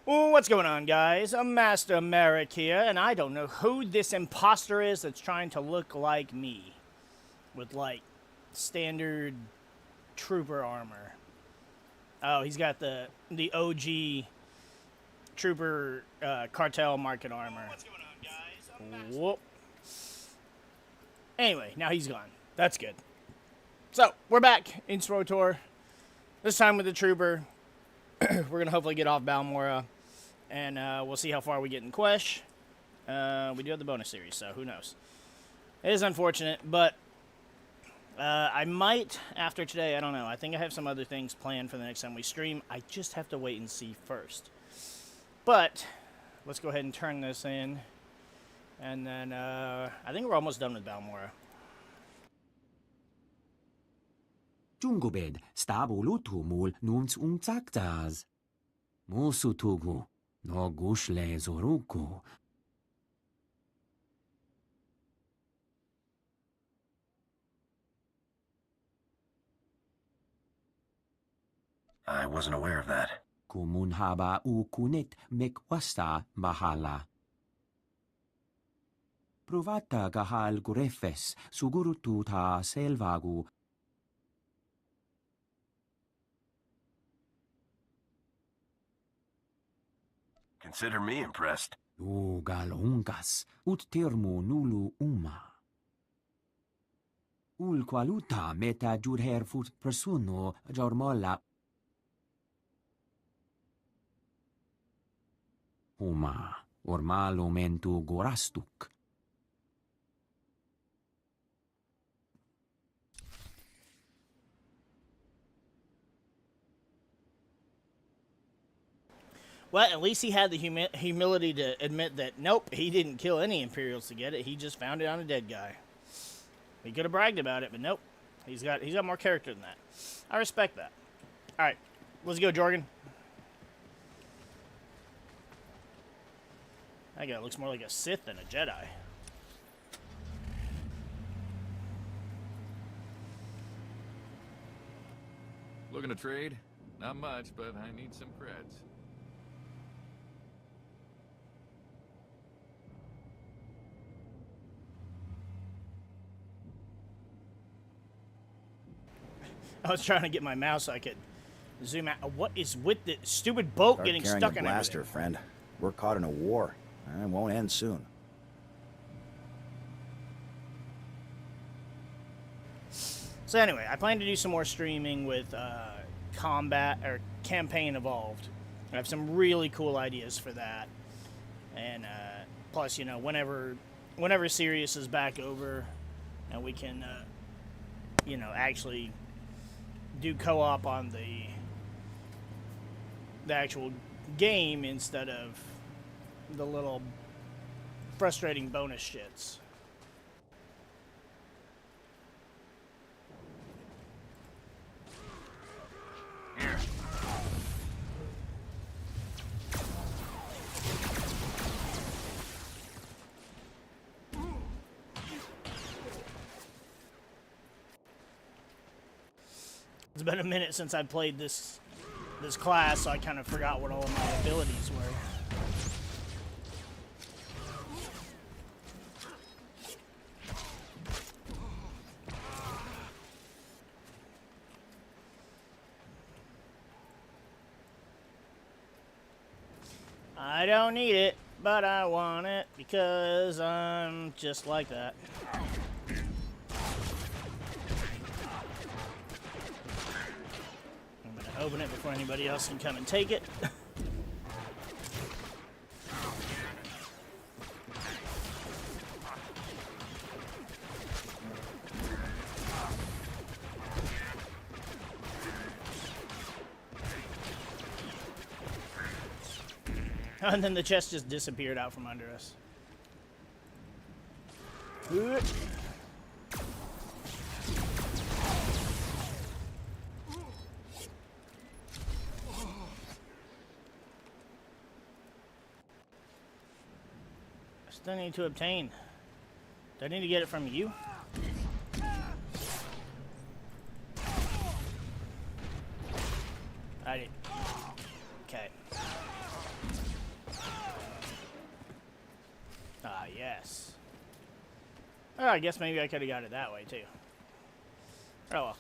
What's going on, guys? I'm Master Merrick here, and I don't know who this imposter is that's trying to look like me. With, like, standard trooper armor. Oh, he's got the OG trooper cartel market armor. What's going on, guys? Whoop. Anyway, now he's gone. That's good. So, we're back in Swtor. This time with the trooper. We're going to hopefully get off Balmora. And we'll see how far we get in Quesh. We do have the bonus series, so who knows. It is unfortunate, but I might, after today, I don't know. I think I have some other things planned for the next time we stream. I just have to wait and see first. But, let's go ahead and turn this in. And then, I think we're almost done with Balmora. Jungobed, stabulutumul nunc umcactaz. Mosutugu, no gushle zoruku. I wasn't aware of that. Kumunhaba ukunit mekwasta mahala. Provata gahal gurefes sugurututa selvagu. Consider me impressed. Galungas ut termo nulu uma. Qualuta meta jurherfut persono jormola. Uma ormalo mentu gorastuk. Well, at least he had the humility to admit that, nope, he didn't kill any Imperials to get it. He just found it on a dead guy. He could have bragged about it, but nope. He's got more character than that. I respect that. All right, let's go, Jorgen. That guy looks more like a Sith than a Jedi. Looking to trade? Not much, but I need some creds. I was trying to get my mouse so I could zoom out. What is with the stupid boat getting stuck in blaster, everything? friend. We're caught in a war, and it won't end soon. So anyway, I plan to do some more streaming with combat or campaign evolved. I have some really cool ideas for that, and plus, you know, whenever Sirius is back over, and we can, you know, actually do co-op on the actual game instead of the little frustrating bonus shits. Here. It's been a minute since I played this class, so I kind of forgot what all of my abilities were. I don't need it, but I want it because I'm just like that. Open it before anybody else can come and take it. And then the chest just disappeared out from under us. Still need to obtain. Do I need to get it from you? I did. Okay. guess. Oh, I guess maybe I could have got it that way, too. Oh, well.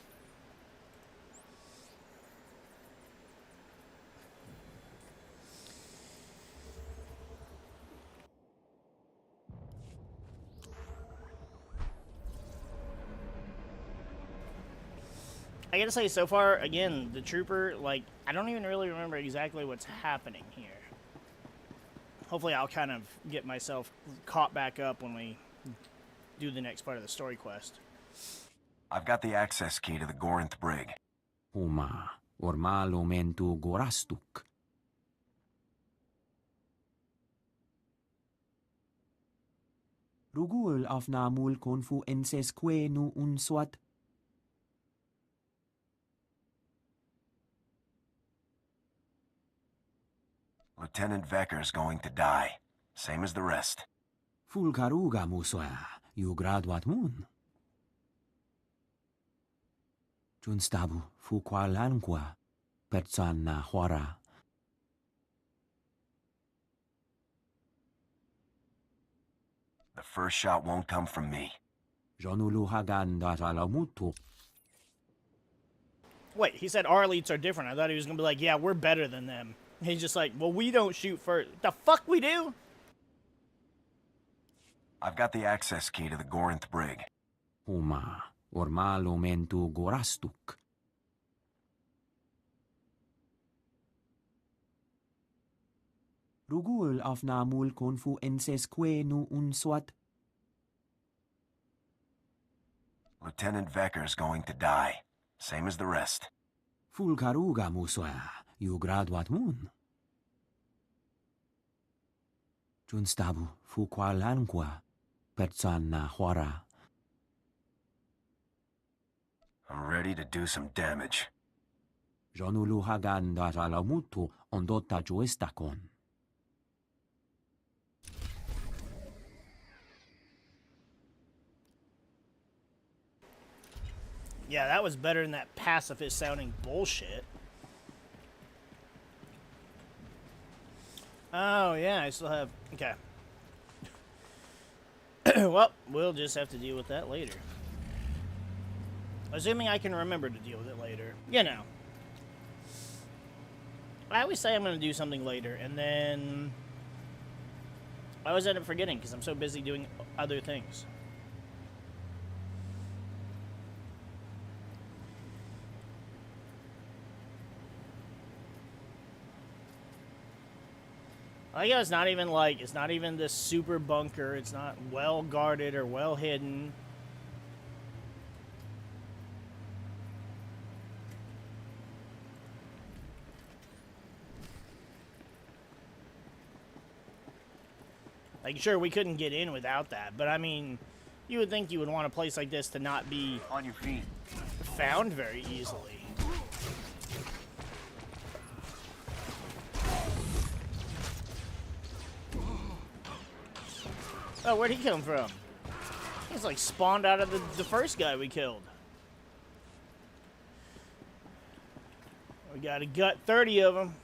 I gotta say, so far, again, the trooper, like, I don't even really remember exactly what's happening here. Hopefully I'll kind of get myself caught back up when we do the next part of the story quest. I've got the access key to the Gorinth brig. Huma, orma lomentu gorastuk. Rugul afnamul konfu ensesque nu unswat. Lieutenant Vecker's going to die. Same as the rest. Fulkaruga musoya, you graduat mun. Junstabu fuqualanqua, persana huara. The first shot won't come from me. Jonulu hagan datalamutu. Wait, he said our elites are different. I thought he was gonna be like, yeah, we're better than them. He's just like, well, we don't shoot first. The fuck we do? I've got the access key to the Gorinth brig. Huma, orma lomentu gorastuk. Rugul afnamul konfu ensesque nu unswat. Lieutenant Vecker's going to die. Same as the rest. Fulkaruga musoya, you graduat mun. Junstabu fuqualanqua, persana huara. I'm ready to do some damage. Jonulu hagan datalamutu ondota juestakon. Yeah, that was better than that pacifist sounding bullshit. Oh, yeah, I still have... Okay. Well, we'll just have to deal with that later. Assuming I can remember to deal with it later. You know. I always say I'm going to do something later, and then... I always end up forgetting because I'm so busy doing other things. I guess it's not even like, it's not even this super bunker. It's not well guarded or well hidden. Like, sure, we couldn't get in without that, but I mean, you would think you would want a place like this to not be On your feet. found very easily. Oh, where'd he come from? He's like spawned out of the first guy we killed. We got a gut 30 of them.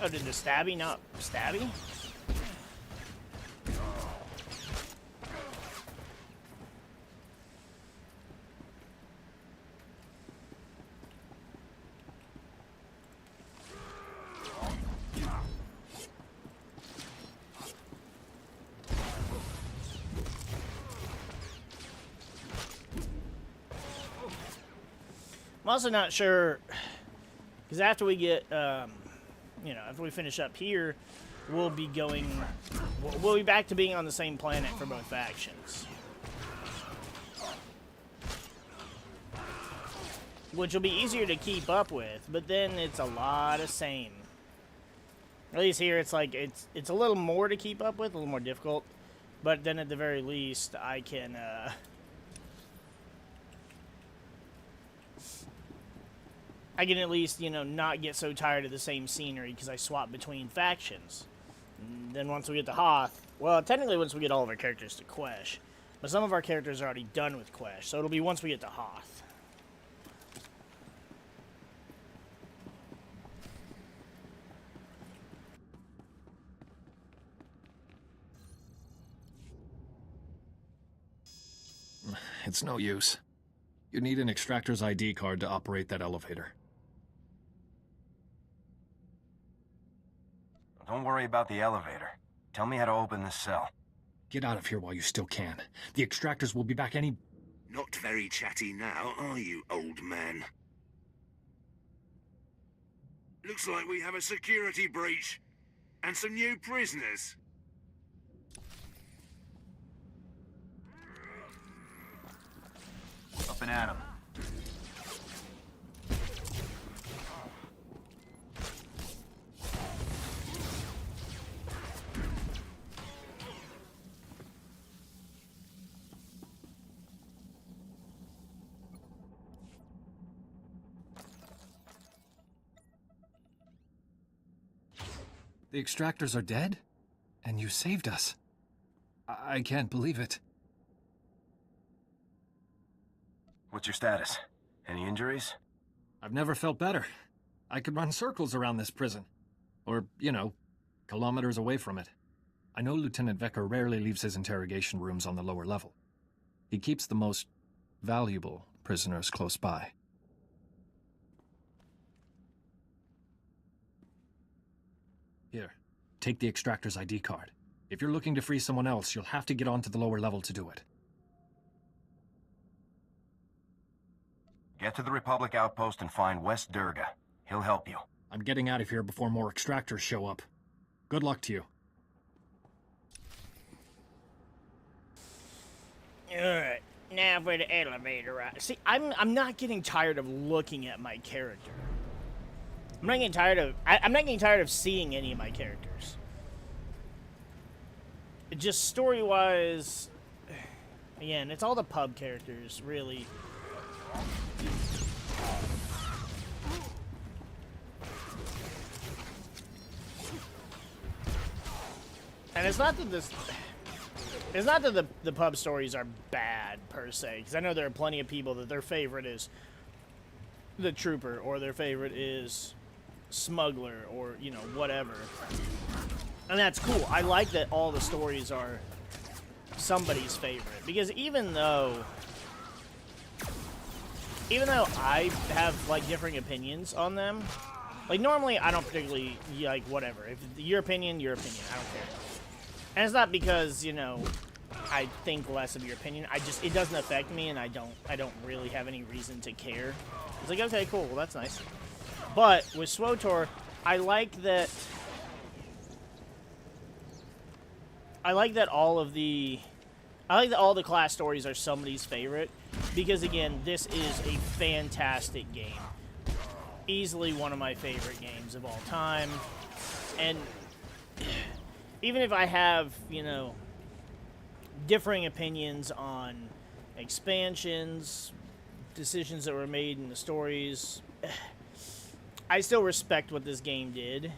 Oh, did the stabby not stabby? I'm also not sure, because after we get, you know, after we finish up here, we'll be going, we'll be back to being on the same planet for both factions. Which will be easier to keep up with, but then it's a lot of same. At least here it's like, it's a little more to keep up with, a little more difficult. But then at the very least, I can, I can at least, you know, not get so tired of the same scenery because I swap between factions. And then once we get to Hoth, well, technically once we get all of our characters to Quesh, but some of our characters are already done with Quesh, so it'll be once we get to Hoth. It's no use. You need an extractor's ID card to operate that elevator. Don't worry about the elevator. Tell me how to open this cell. Get out of here while you still can. The extractors will be back any... Not very chatty now, are you, old man? Looks like we have a security breach. And some new prisoners. Up and at 'em. The extractors are dead? And you saved us. I can't believe it. What's your status? Any injuries? I've never felt better. I could run circles around this prison. Or, you know, kilometers away from it. I know Lieutenant Vecker rarely leaves his interrogation rooms on the lower level. He keeps the most valuable prisoners close by. Here, take the extractor's ID card. If you're looking to free someone else, you'll have to get onto the lower level to do it. Get to the Republic outpost and find West Durga. He'll help you. I'm getting out of here before more extractors show up. Good luck to you. Alright, now for the elevator ride. See, I'm not getting tired of looking at my character. I'm not getting tired of I'm not getting tired of seeing any of my characters. It just story-wise, again, it's all the pub characters, really. And it's not that the pub stories are bad per se, because I know there are plenty of people that their favorite is the Trooper, or their favorite is Smuggler, or, you know, whatever. And that's cool. I like that all the stories are somebody's favorite, because even though I have, like, differing opinions on them, like, normally I don't particularly, like, whatever. If your opinion, I don't care. And it's not because, you know, I think less of your opinion. It doesn't affect me, and I don't really have any reason to care. It's like, okay, cool, well, that's nice. But with Swtor, I like that all the class stories are somebody's favorite, because again, this is a fantastic game. Easily one of my favorite games of all time. And even if I have, you know, differing opinions on expansions, decisions that were made in the stories, I still respect what this game did.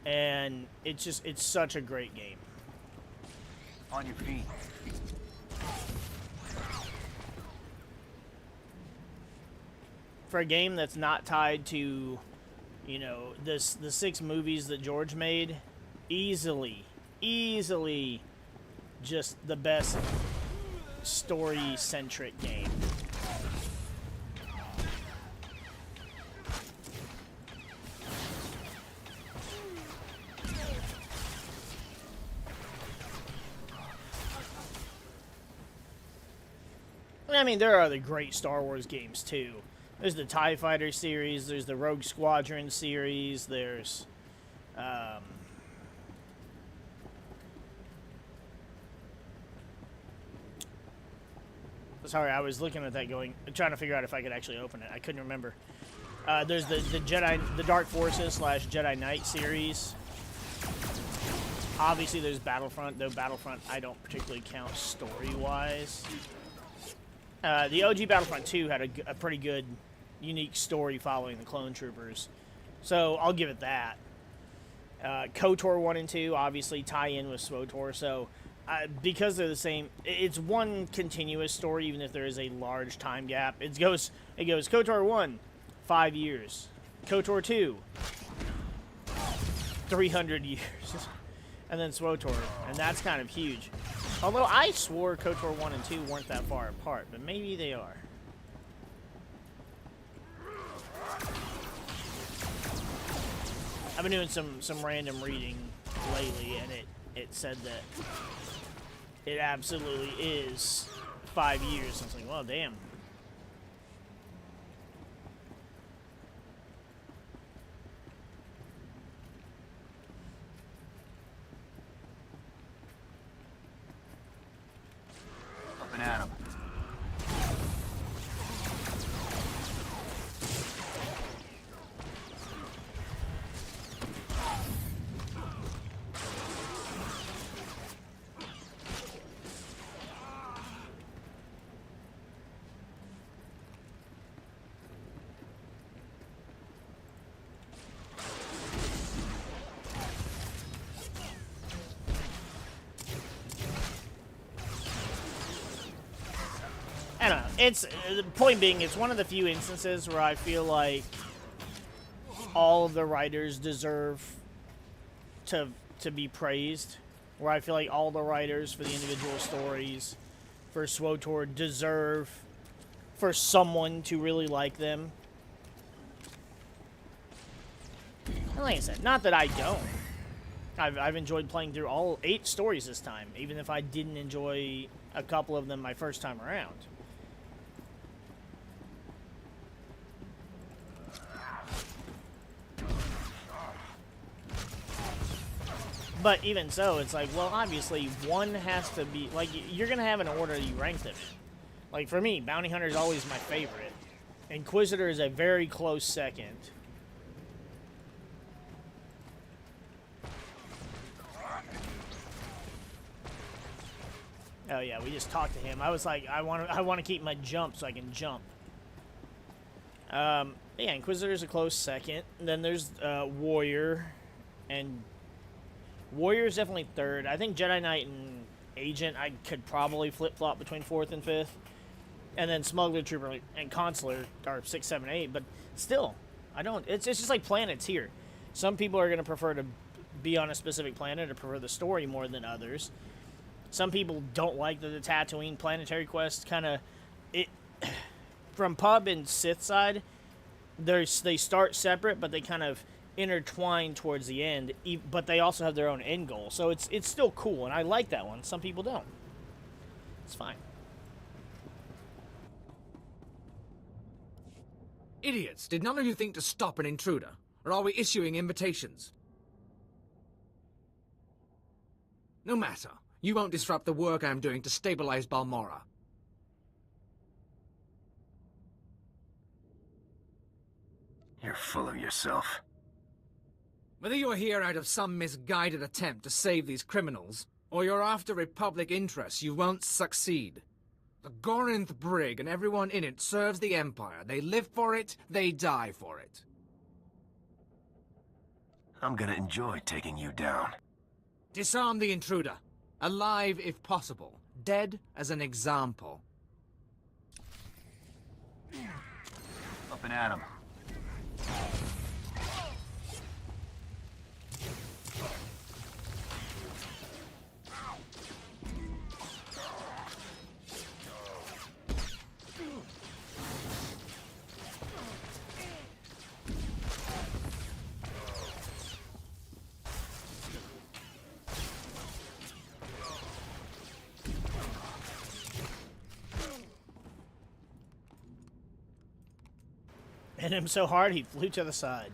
And it's such a great game. On your feet. For a game that's not tied to, you know, the 6 movies that George made, easily just the best story-centric game. I mean, there are other great Star Wars games, too. There's the TIE Fighter series, there's the Rogue Squadron series, there's, sorry, I was looking at that trying to figure out if I could actually open it. I couldn't remember. There's the Dark Forces / Jedi Knight series. Obviously, there's Battlefront, though Battlefront I don't particularly count story-wise. The OG Battlefront 2 had a pretty good, unique story following the clone troopers. So, I'll give it that. KOTOR 1 and 2 obviously tie in with Swtor, so because they're the same, it's one continuous story, even if there is a large time gap. It goes KOTOR 1, 5 years. KOTOR 2, 300 years. And then Swtor, and that's kind of huge. Although I swore KOTOR 1 and 2 weren't that far apart, but maybe they are. I've been doing some random reading lately, and it said that it absolutely is 5 years. I was like, well, damn. Up and at 'em. I don't know. It's the point being, it's one of the few instances where I feel like all of the writers deserve to be praised. Where I feel like all the writers for the individual stories for SWTOR deserve for someone to really like them. And like I said, not that I don't. I've enjoyed playing through all 8 stories this time, even if I didn't enjoy a couple of them my first time around. But even so, it's like, well, obviously, one has to be, like, you're going to have an order you rank them in. Like, for me, Bounty Hunter is always my favorite. Inquisitor is a very close second. Oh, yeah, we just talked to him. I was like, I want to keep my jump so I can jump. Yeah, Inquisitor is a close second. And then there's Warrior, and Warrior is definitely third. I think Jedi Knight and Agent I could probably flip-flop between 4th and 5th. And then Smuggler, Trooper, and Consular are 6, 7, 8. But still, I don't... It's just like planets here. Some people are going to prefer to be on a specific planet or prefer the story more than others. Some people don't like the Tatooine planetary quest. Kind of... From Pub and Sith side, they start separate, but they kind of intertwine towards the end, but they also have their own end goal. So it's still cool, and I like that one. Some people don't. It's fine. Idiots, did none of you think to stop an intruder? Or are we issuing invitations? No matter. You won't disrupt the work I'm doing to stabilize Balmorra. You're full of yourself. Whether you're here out of some misguided attempt to save these criminals, or you're after Republic interests, you won't succeed. The Gorinth Brig and everyone in it serves the Empire. They live for it, they die for it. I'm gonna enjoy taking you down. Disarm the intruder. Alive if possible. Dead as an example. Up and at 'em. Hit him so hard he flew to the side.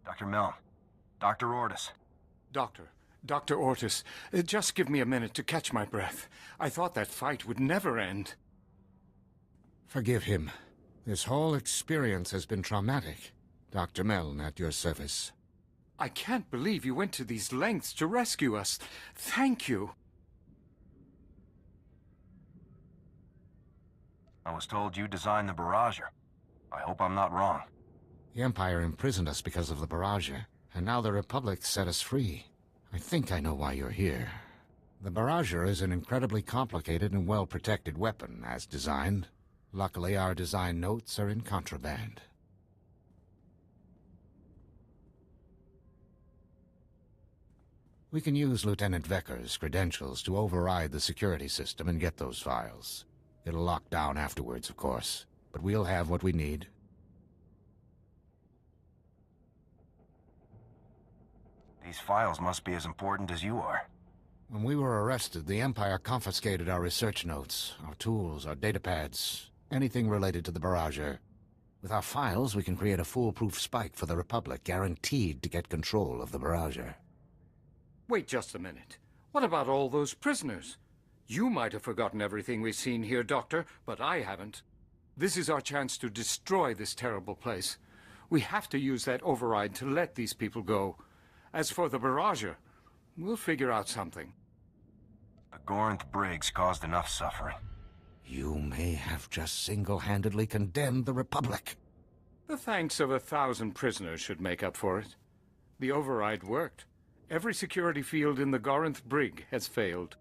Dr. Milne. Dr. Ordis. Doctor, Dr. Ortis, just give me a minute to catch my breath. I thought that fight would never end. Forgive him. This whole experience has been traumatic. Dr. Meln at your service. I can't believe you went to these lengths to rescue us. Thank you. I was told you designed the barrager. I hope I'm not wrong. The Empire imprisoned us because of the barrager, and now the Republic set us free. I think I know why you're here. The barrager is an incredibly complicated and well-protected weapon, as designed. Luckily, our design notes are in contraband. We can use Lieutenant Vecker's credentials to override the security system and get those files. It'll lock down afterwards, of course, but we'll have what we need. These files must be as important as you are. When we were arrested, the Empire confiscated our research notes, our tools, our datapads, anything related to the barrager. With our files, we can create a foolproof spike for the Republic, guaranteed to get control of the barrager. Wait just a minute. What about all those prisoners? You might have forgotten everything we've seen here, Doctor, but I haven't. This is our chance to destroy this terrible place. We have to use that override to let these people go. As for the barrager, we'll figure out something. The Gorinth Briggs caused enough suffering. You may have just single-handedly condemned the Republic. The thanks of 1,000 prisoners should make up for it. The override worked. Every security field in the Gorinth Brig has failed.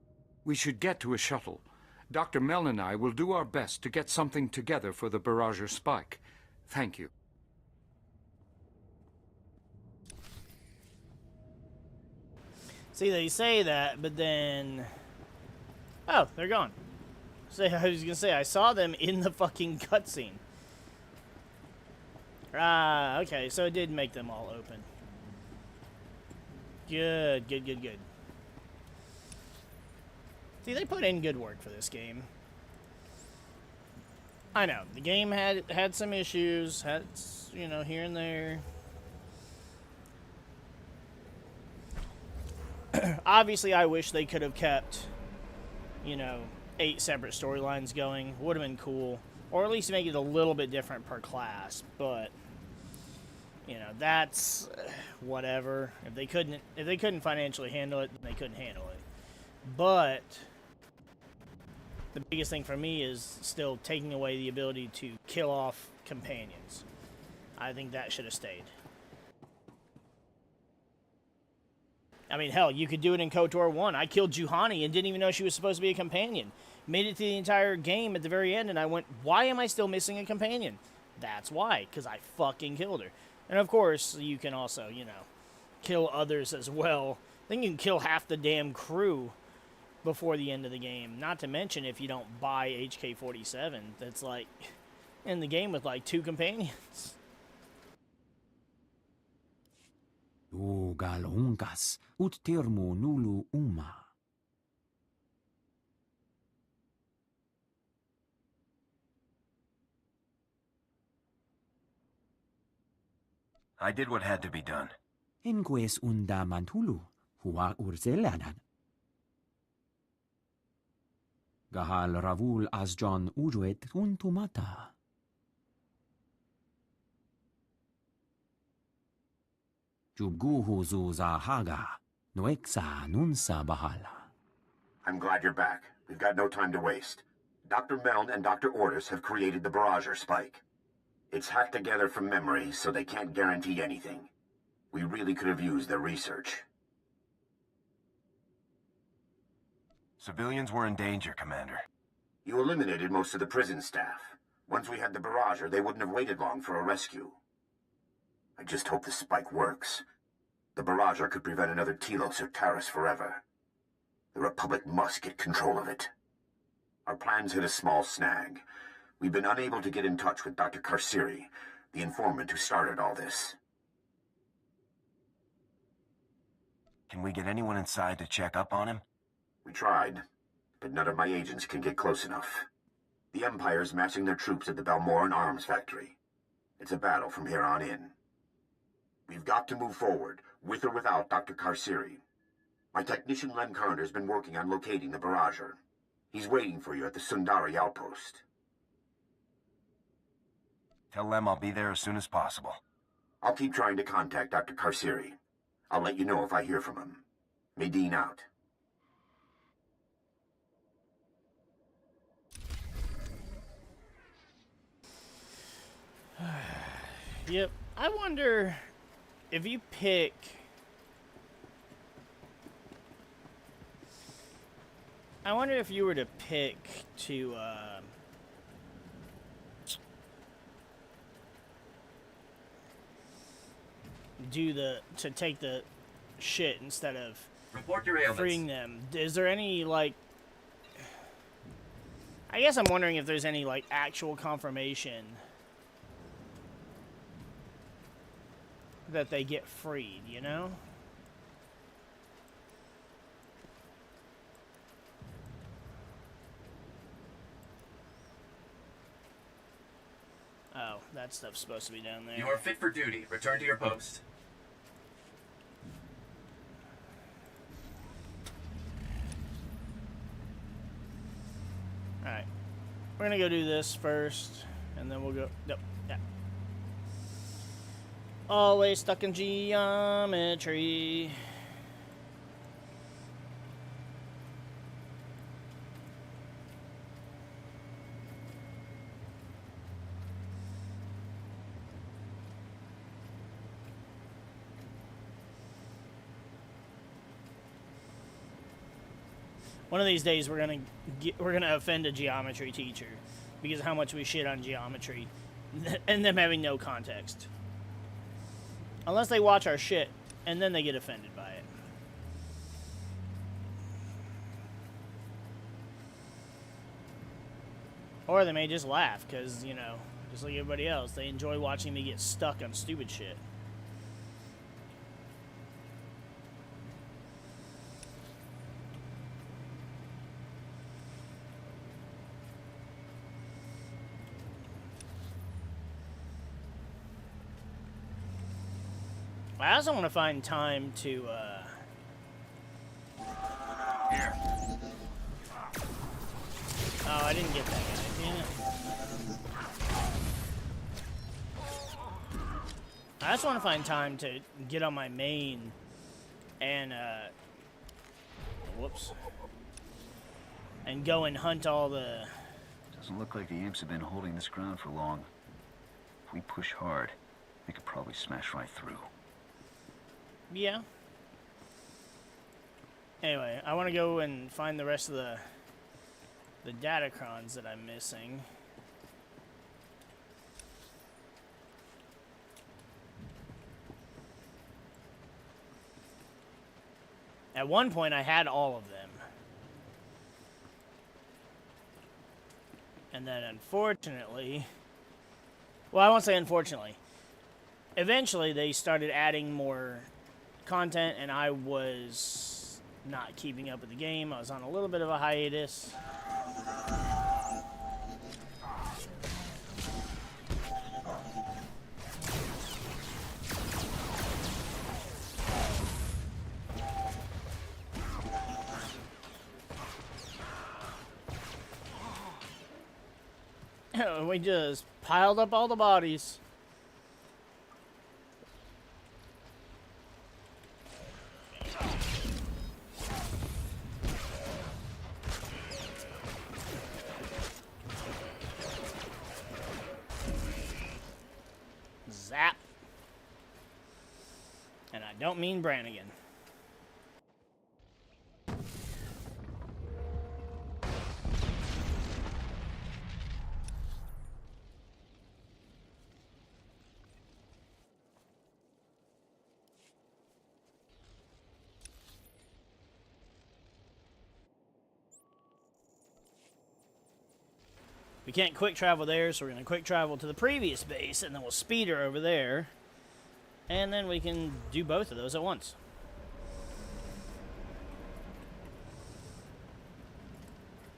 We should get to a shuttle. Dr. Meln and I will do our best to get something together for the barrager spike. Thank you. See, they say that, but then... Oh, they're gone. So I was gonna say, I saw them in the fucking cutscene. Ah, okay, so it did make them all open. Good, good, good, good. See, they put in good work for this game. I know, the game had some issues, had, you know, here and there. Obviously, I wish they could have kept, you know, 8 separate storylines going. Would have been cool. Or at least make it a little bit different per class. But, you know, that's whatever. If they couldn't financially handle it, then they couldn't handle it. But the biggest thing for me is still taking away the ability to kill off companions. I think that should have stayed. I mean, hell, you could do it in KOTOR 1. I killed Juhani and didn't even know she was supposed to be a companion. Made it to the entire game at the very end, and I went, why am I still missing a companion? That's why, because I fucking killed her. And of course, you can also, you know, kill others as well. I think you can kill half the damn crew before the end of the game. Not to mention if you don't buy HK-47, that's like in the game with like 2 companions. O galongas, ut termo nulu uma. I did what had to be done. Enques unda mantulu, hua urzelanan. Gahal ravul asjon ujuet untumata. Jubguhu zuza haga, noexa nunsa bahala. I'm glad you're back. We've got no time to waste. Dr. Meln and Dr. Ortis have created the barrager spike. It's hacked together from memory, so they can't guarantee anything. We really could have used their research. Civilians were in danger, Commander. You eliminated most of the prison staff. Once we had the barrager, they wouldn't have waited long for a rescue. I just hope the spike works. The barrager could prevent another Telos or Taris forever. The Republic must get control of it. Our plans hit a small snag. We've been unable to get in touch with Dr. Karsiri, the informant who started all this. Can we get anyone inside to check up on him? We tried, but none of my agents can get close enough. The Empire's massing their troops at the Balmoran Arms Factory. It's a battle from here on in. We've got to move forward, with or without Dr. Karsiri. My technician Len Carter's been working on locating the barrager. He's waiting for you at the Sundari outpost. Tell Lem I'll be there as soon as possible. I'll keep trying to contact Dr. Karsiri. I'll let you know if I hear from him. Medine out. Yep. I wonder if you pick... I wonder if you were to pick to, to take the shit instead of Report your ailments. freeing them. Is there any, like... I guess I'm wondering if there's any, like, actual confirmation that they get freed, you know? Oh, that stuff's supposed to be down there. You are fit for duty. Return to your post. Alright. We're gonna go do this first, and then we'll go... Nope. Yeah. Always stuck in geometry. One of these days we're gonna offend a geometry teacher because of how much we shit on geometry and them having no context. Unless they watch our shit and then they get offended by it. Or they may just laugh because, you know, just like everybody else, they enjoy watching me get stuck on stupid shit. I also want to find time to, Here. Oh, I didn't get that guy. Damn it. I just want to find time to get on my main and, whoops. And go and hunt all the... Doesn't look like the imps have been holding this ground for long. If we push hard, they could probably smash right through. Yeah. Anyway, I want to go and find the rest of the datacrons that I'm missing. At one point, I had all of them. And then, unfortunately... Well, I won't say unfortunately. Eventually, they started adding more content, and I was not keeping up with the game. I was on a little bit of a hiatus. We just piled up all the bodies. Zap. And I don't mean Brannigan. We can't quick travel there, so we're going to quick travel to the previous base, and then we'll speed her over there. And then we can do both of those at once.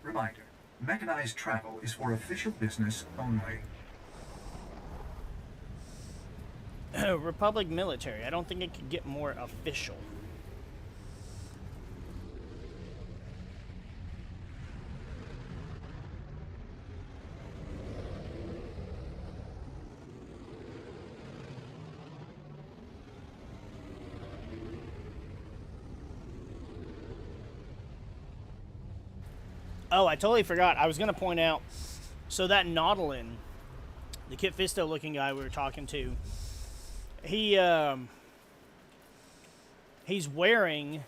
Reminder, mechanized travel is for official business only. Republic military. I don't think it could get more official. Oh, I totally forgot. I was going to point out, so that Nautilin, the Kit Fisto looking guy we were talking to, he's wearing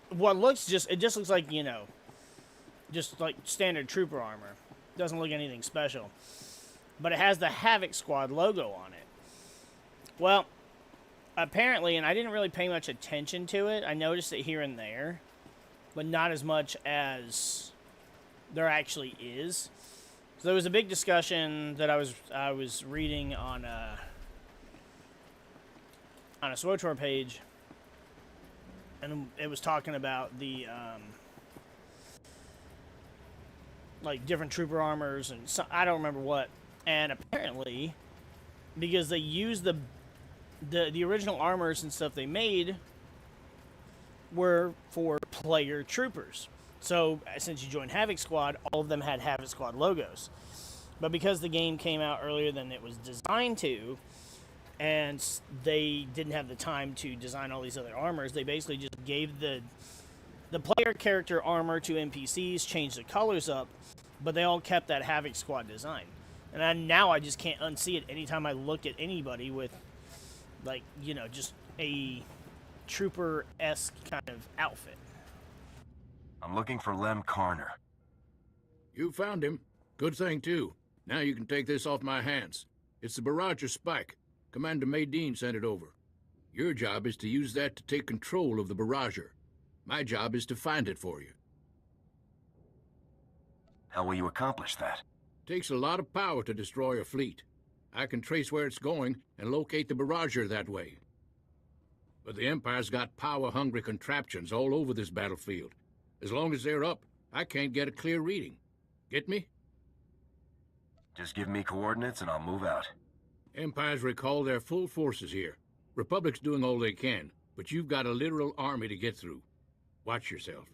what looks it just looks like, you know, just like standard trooper armor. Doesn't look anything special. But it has the Havoc Squad logo on it. Well, apparently, and I didn't really pay much attention to it. I noticed it here and there, but not as much as there actually is. So there was a big discussion that I was reading on a Swtor page, and it was talking about the like different trooper armors and I don't remember what. And apparently, because they used the original armors and stuff they made were for player troopers. So since you joined Havoc Squad, all of them had Havoc Squad logos. But because the game came out earlier than it was designed to, and they didn't have the time to design all these other armors, they basically just gave the player character armor to NPCs, changed the colors up, but they all kept that Havoc Squad design. And now I just can't unsee it anytime I look at anybody with, like, you know, just a trooper-esque kind of outfit. I'm looking for Lem Karner. You found him. Good thing, too. Now you can take this off my hands. It's the Barrager Spike. Commander Maydeen sent it over. Your job is to use that to take control of the Barrager. My job is to find it for you. How will you accomplish that? Takes a lot of power to destroy a fleet. I can trace where it's going and locate the Barrager that way. But the Empire's got power-hungry contraptions all over this battlefield. As long as they're up, I can't get a clear reading. Get me? Just give me coordinates and I'll move out. Empire's recalled their full forces here. Republic's doing all they can, but you've got a literal army to get through. Watch yourself.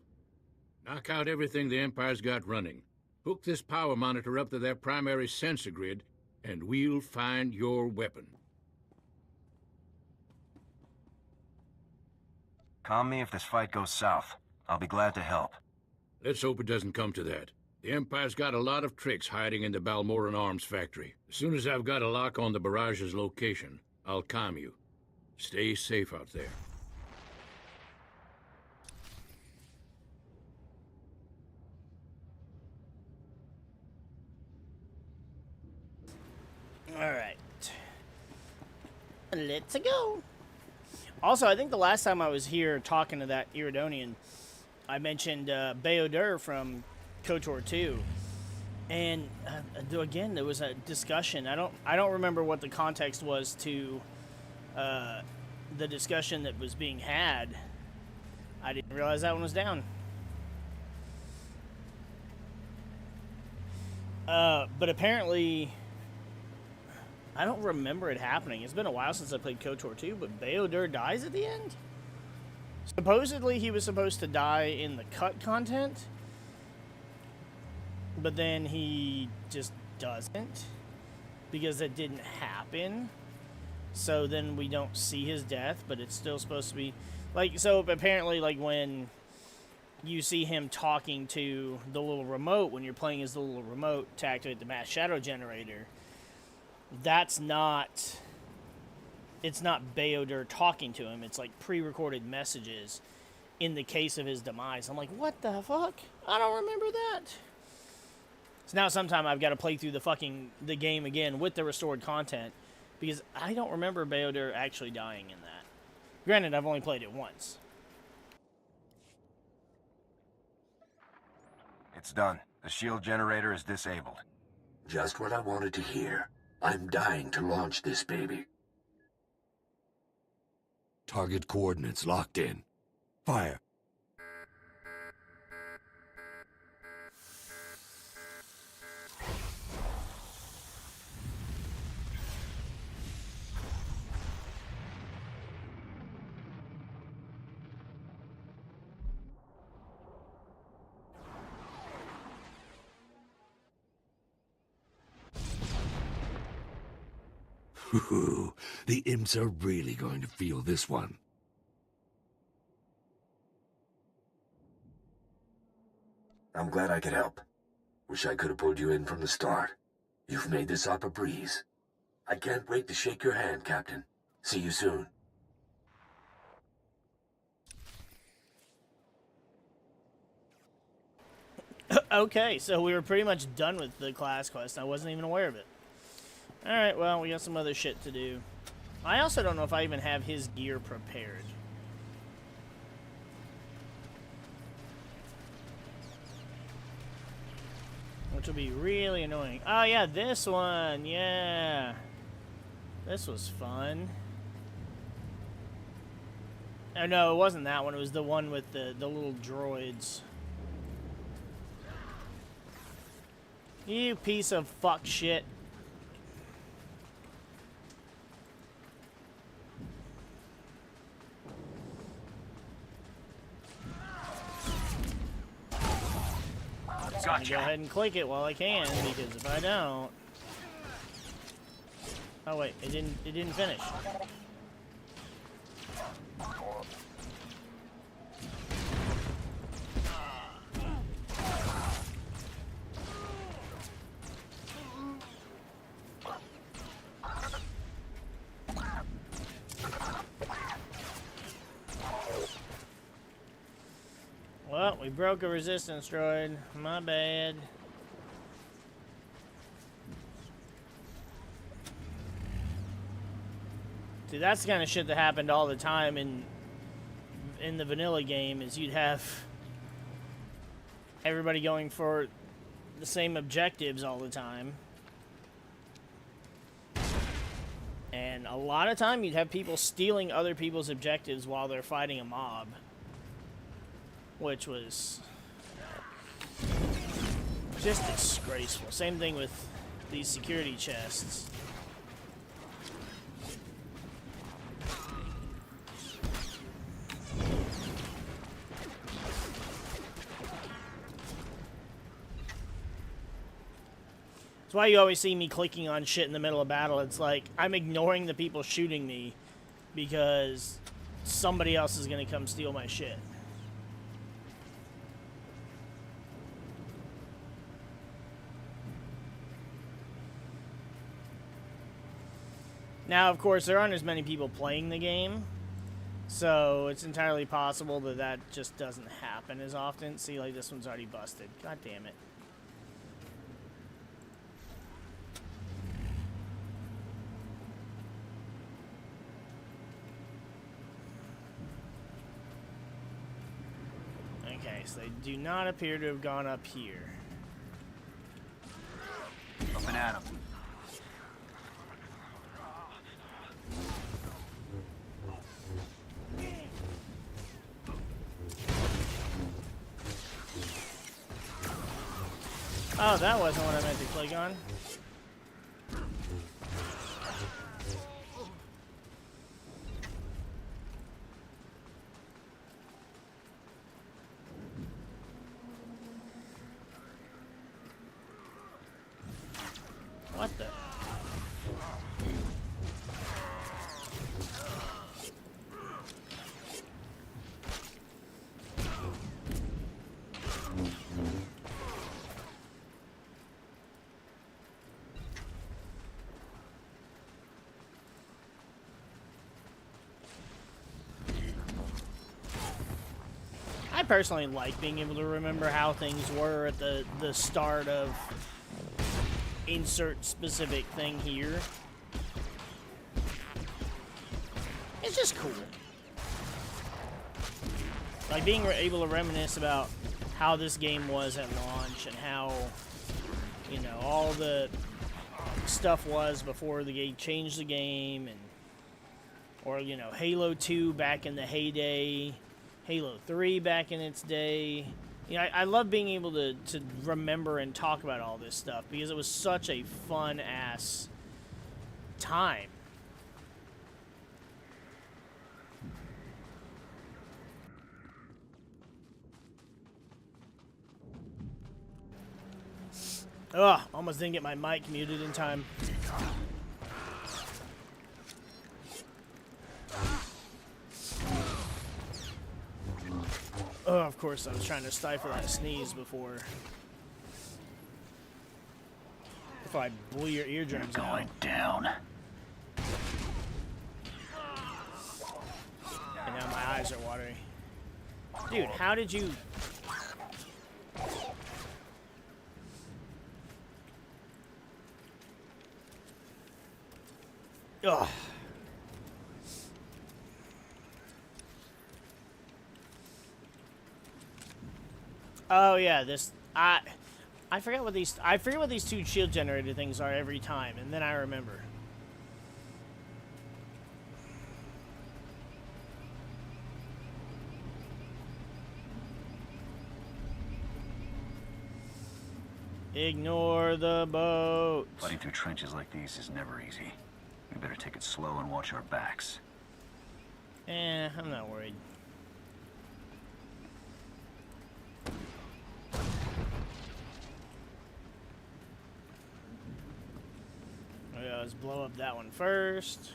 Knock out everything the Empire's got running. Hook this power monitor up to their primary sensor grid, and we'll find your weapon. Calm me if this fight goes south. I'll be glad to help. Let's hope it doesn't come to that. The Empire's got a lot of tricks hiding in the Balmoran Arms Factory. As soon as I've got a lock on the Barrage's location, I'll calm you. Stay safe out there. Alright. Let's go. Also, I think the last time I was here talking to that Iridonian, I mentioned Beodur from KOTOR 2. And again, there was a discussion. I don't remember what the context was to the discussion that was being had. I didn't realize that one was down. But apparently, I don't remember it happening. It's been a while since I played KOTOR 2, but Beodur dies at the end? Supposedly, he was supposed to die in the cut content, but then he just doesn't, because it didn't happen. So then we don't see his death, but it's still supposed to be... Like, so apparently, like, when you see him talking to the little remote, when you're playing as the little remote to activate the mass shadow generator, that's not... It's not Beodur talking to him. It's like pre-recorded messages in the case of his demise. I'm like, what the fuck? I don't remember that. So now sometime I've got to play through the game again with the restored content, because I don't remember Beodur actually dying in that. Granted, I've only played it once. It's done. The shield generator is disabled. Just what I wanted to hear. I'm dying to launch this baby. Target coordinates locked in. Fire. Ooh, the imps are really going to feel this one. I'm glad I could help. Wish I could have pulled you in from the start. You've made this op a breeze. I can't wait to shake your hand, Captain. See you soon. Okay, so we were pretty much done with the class quest. I wasn't even aware of it. Alright, well, we got some other shit to do. I also don't know if I even have his gear prepared. Which will be really annoying. Oh, yeah, this one. Yeah. This was fun. Oh, no, it wasn't that one. It was the one with the little droids. You piece of fuck shit. Gotcha. Go ahead and click it while I can, because if I don't... Oh wait, it didn't finish. Well, we broke a resistance droid. My bad. See, that's the kind of shit that happened all the time in the vanilla game, is you'd have everybody going for the same objectives all the time. And a lot of time you'd have people stealing other people's objectives while they're fighting a mob. Which was just disgraceful. Same thing with these security chests. That's why you always see me clicking on shit in the middle of battle. It's like I'm ignoring the people shooting me because somebody else is going to come steal my shit. Now, of course, there aren't as many people playing the game, so it's entirely possible that that just doesn't happen as often. See, like, this one's already busted. God damn it. Okay, so they do not appear to have gone up here. Open at 'em. Oh, that wasn't what I meant to click on. What the? I personally like being able to remember how things were at the start of insert specific thing here. It's just cool. Like being able to reminisce about how this game was at launch and how, you know, all the stuff was before they changed the game, and or, you know, Halo 2 back in the heyday, Halo 3 back in its day. You know, I love being able to remember and talk about all this stuff because it was such a fun-ass time. Ugh, almost didn't get my mic muted in time. Oh, of course, I was trying to stifle that sneeze before I blew your eardrums out. Going down. And now my eyes are watering. Dude, how did you... Ugh. Oh yeah, this I forget what these two shield generator things are every time, and then I remember. Ignore the boat. Fighting through trenches like these is never easy. We better take it slow and watch our backs. I'm not worried. Yeah, let's blow up that one first.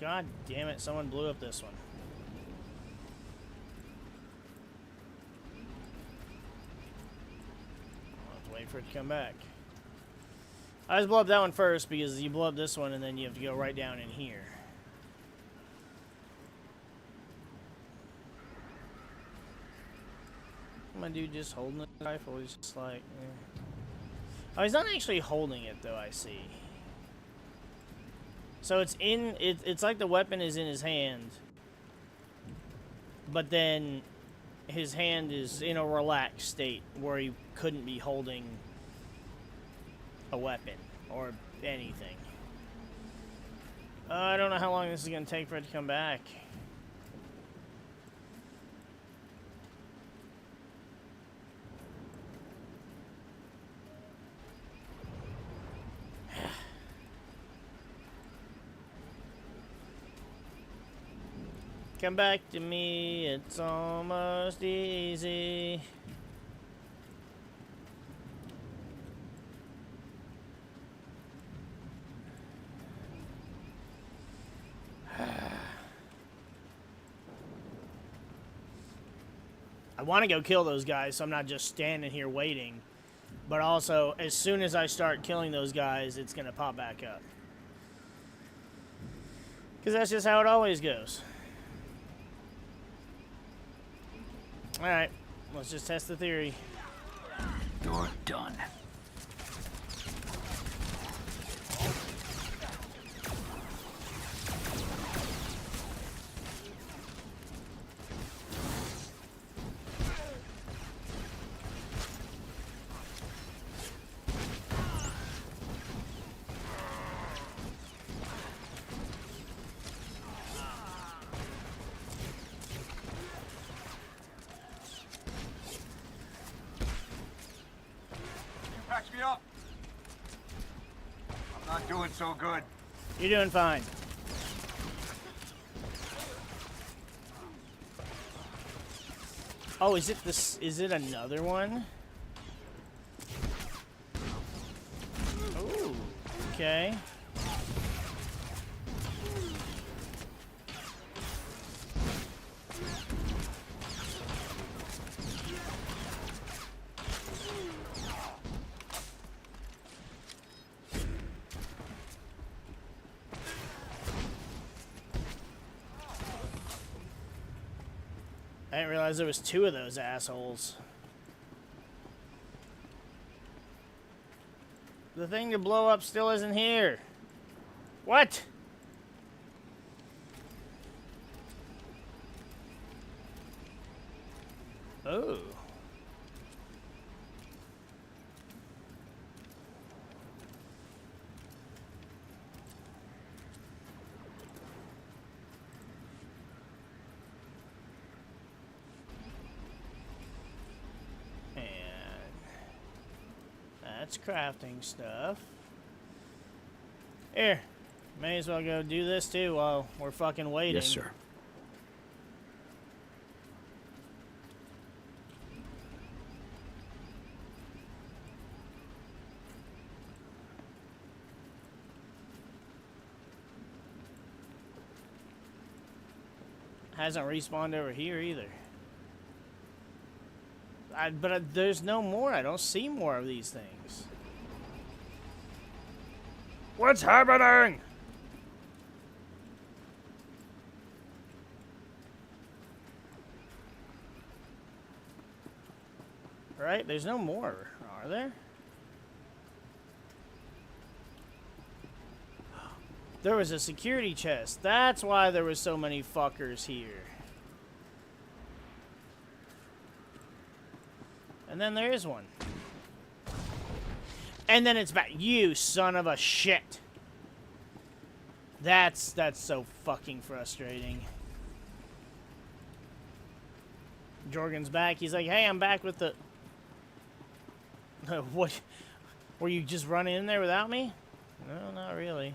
God damn it, someone blew up this one. I'll have to wait for it to come back. I just blow up that one first because you blow up this one and then you have to go right down in here. My dude just holding the rifle, he's just like, eh. Oh, he's not actually holding it though, I see. So it's like the weapon is in his hand, but then his hand is in a relaxed state where he couldn't be holding a weapon or anything. I don't know how long this is going to take for it to come back. Come back to me, it's almost easy. I want to go kill those guys, so I'm not just standing here waiting. But also, as soon as I start killing those guys, it's going to pop back up. Because that's just how it always goes. Alright, let's just test the theory. You're done. Me up. I'm not doing so good. You're doing fine. Oh, is it this? Is it another one? Ooh, okay. I didn't realize there was two of those assholes. The thing to blow up still isn't here. What? Oh. That's crafting stuff. Here, may as well go do this too while we're fucking waiting. Yes, sir. Hasn't respawned over here either. But there's no more. I don't see more of these things. What's happening? Right? There's no more, are there? There was a security chest. That's why there was so many fuckers here. And then there is one. And then it's back. You son of a shit. That's so fucking frustrating. Jorgen's back. He's like, hey, I'm back with the... What? Were you just running in there without me? No, not really.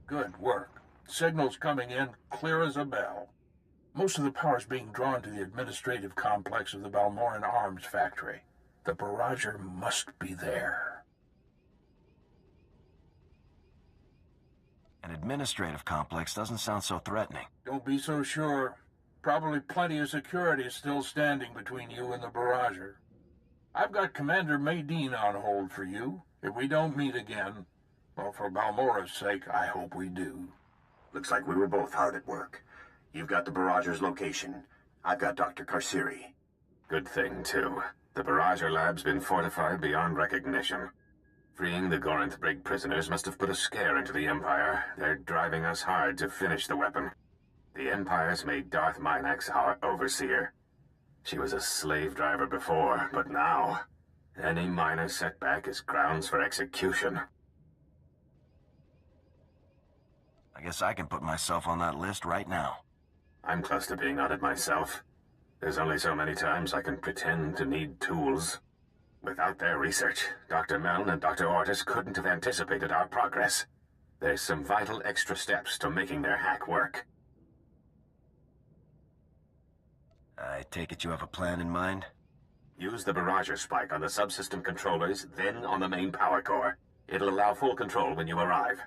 Good work. Signal's coming in clear as a bell. Most of the power's being drawn to the administrative complex of the Balmoran Arms Factory. The barrager must be there. An administrative complex doesn't sound so threatening. Don't be so sure. Probably plenty of security still standing between you and the barrager. I've got Commander Maydeen on hold for you. If we don't meet again, well, for Balmora's sake, I hope we do. Looks like we were both hard at work. You've got the barrager's location. I've got Dr. Karsiri. Good thing, too. The barrager lab's been fortified beyond recognition. Freeing the Gorinth Brig prisoners must have put a scare into the Empire. They're driving us hard to finish the weapon. The Empire's made Darth Minax our overseer. She was a slave driver before, but now, any minor setback is grounds for execution. I guess I can put myself on that list right now. I'm close to being on it myself. There's only so many times I can pretend to need tools. Without their research, Dr. Meln and Dr. Ortis couldn't have anticipated our progress. There's some vital extra steps to making their hack work. I take it you have a plan in mind? Use the barrager spike on the subsystem controllers, then on the main power core. It'll allow full control when you arrive.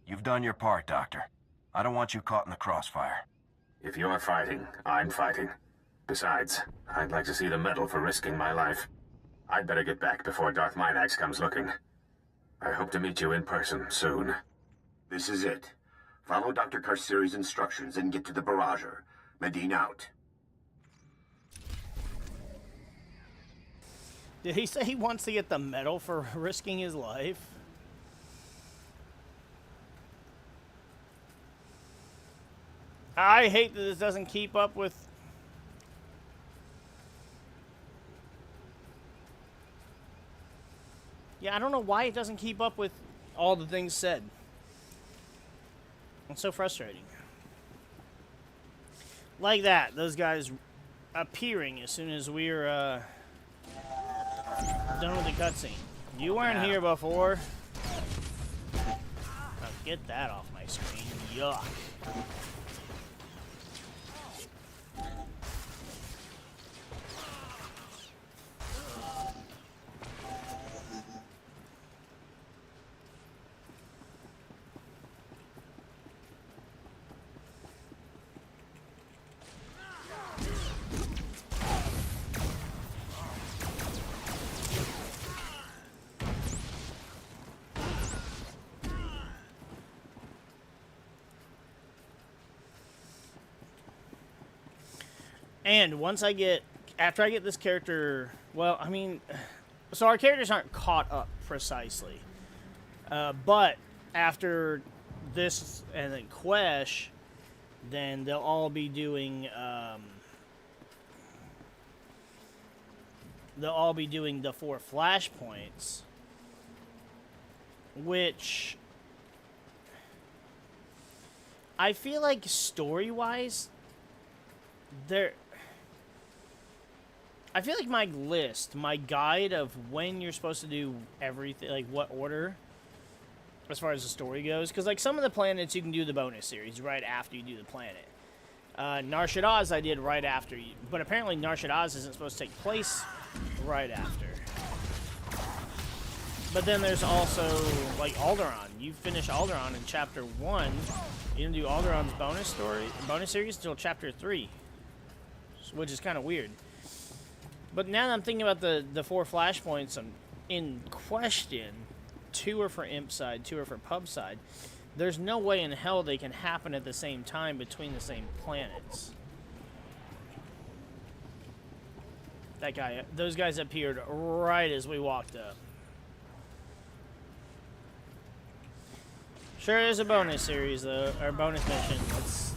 You've done your part, Doctor. I don't want you caught in the crossfire. If you're fighting, I'm fighting. Besides, I'd like to see the medal for risking my life. I'd better get back before Darth Minax comes looking. I hope to meet you in person soon. This is it. Follow Dr. Karsiri's instructions and get to the barrager. Medine out. Did he say he wants to get the medal for risking his life? I hate that this doesn't keep up with... Yeah, I don't know why it doesn't keep up with all the things said. It's so frustrating. Like that, those guys appearing as soon as we're done with the cutscene. You weren't here before. Now get that off my screen. Yuck. And once I get, after I get this character, well, I mean, so our characters aren't caught up precisely. But after this and then Quesh, then they'll all be doing, the 4 flashpoints, which I feel like story-wise, I feel like my list, my guide of when you're supposed to do everything, like what order, as far as the story goes, because like some of the planets you can do the bonus series right after you do the planet. Nar Shaddaa I did right after you, but apparently Nar Shaddaa isn't supposed to take place right after. But then there's also, like, Alderaan. You finish Alderaan in Chapter 1. You didn't do Alderaan's bonus series until Chapter 3. Which is kind of weird. But now that I'm thinking about the 4 flashpoints in question, 2 are for Imp side, 2 are for Pub side. There's no way in hell they can happen at the same time between the same planets. Those guys appeared right as we walked up. Sure is a bonus series though, or bonus mission.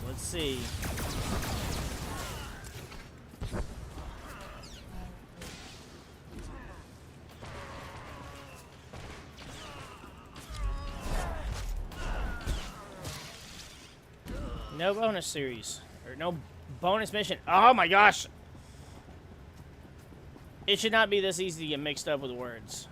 Let's see. No bonus series. Or no bonus mission. Oh my gosh! It should not be this easy to get mixed up with words.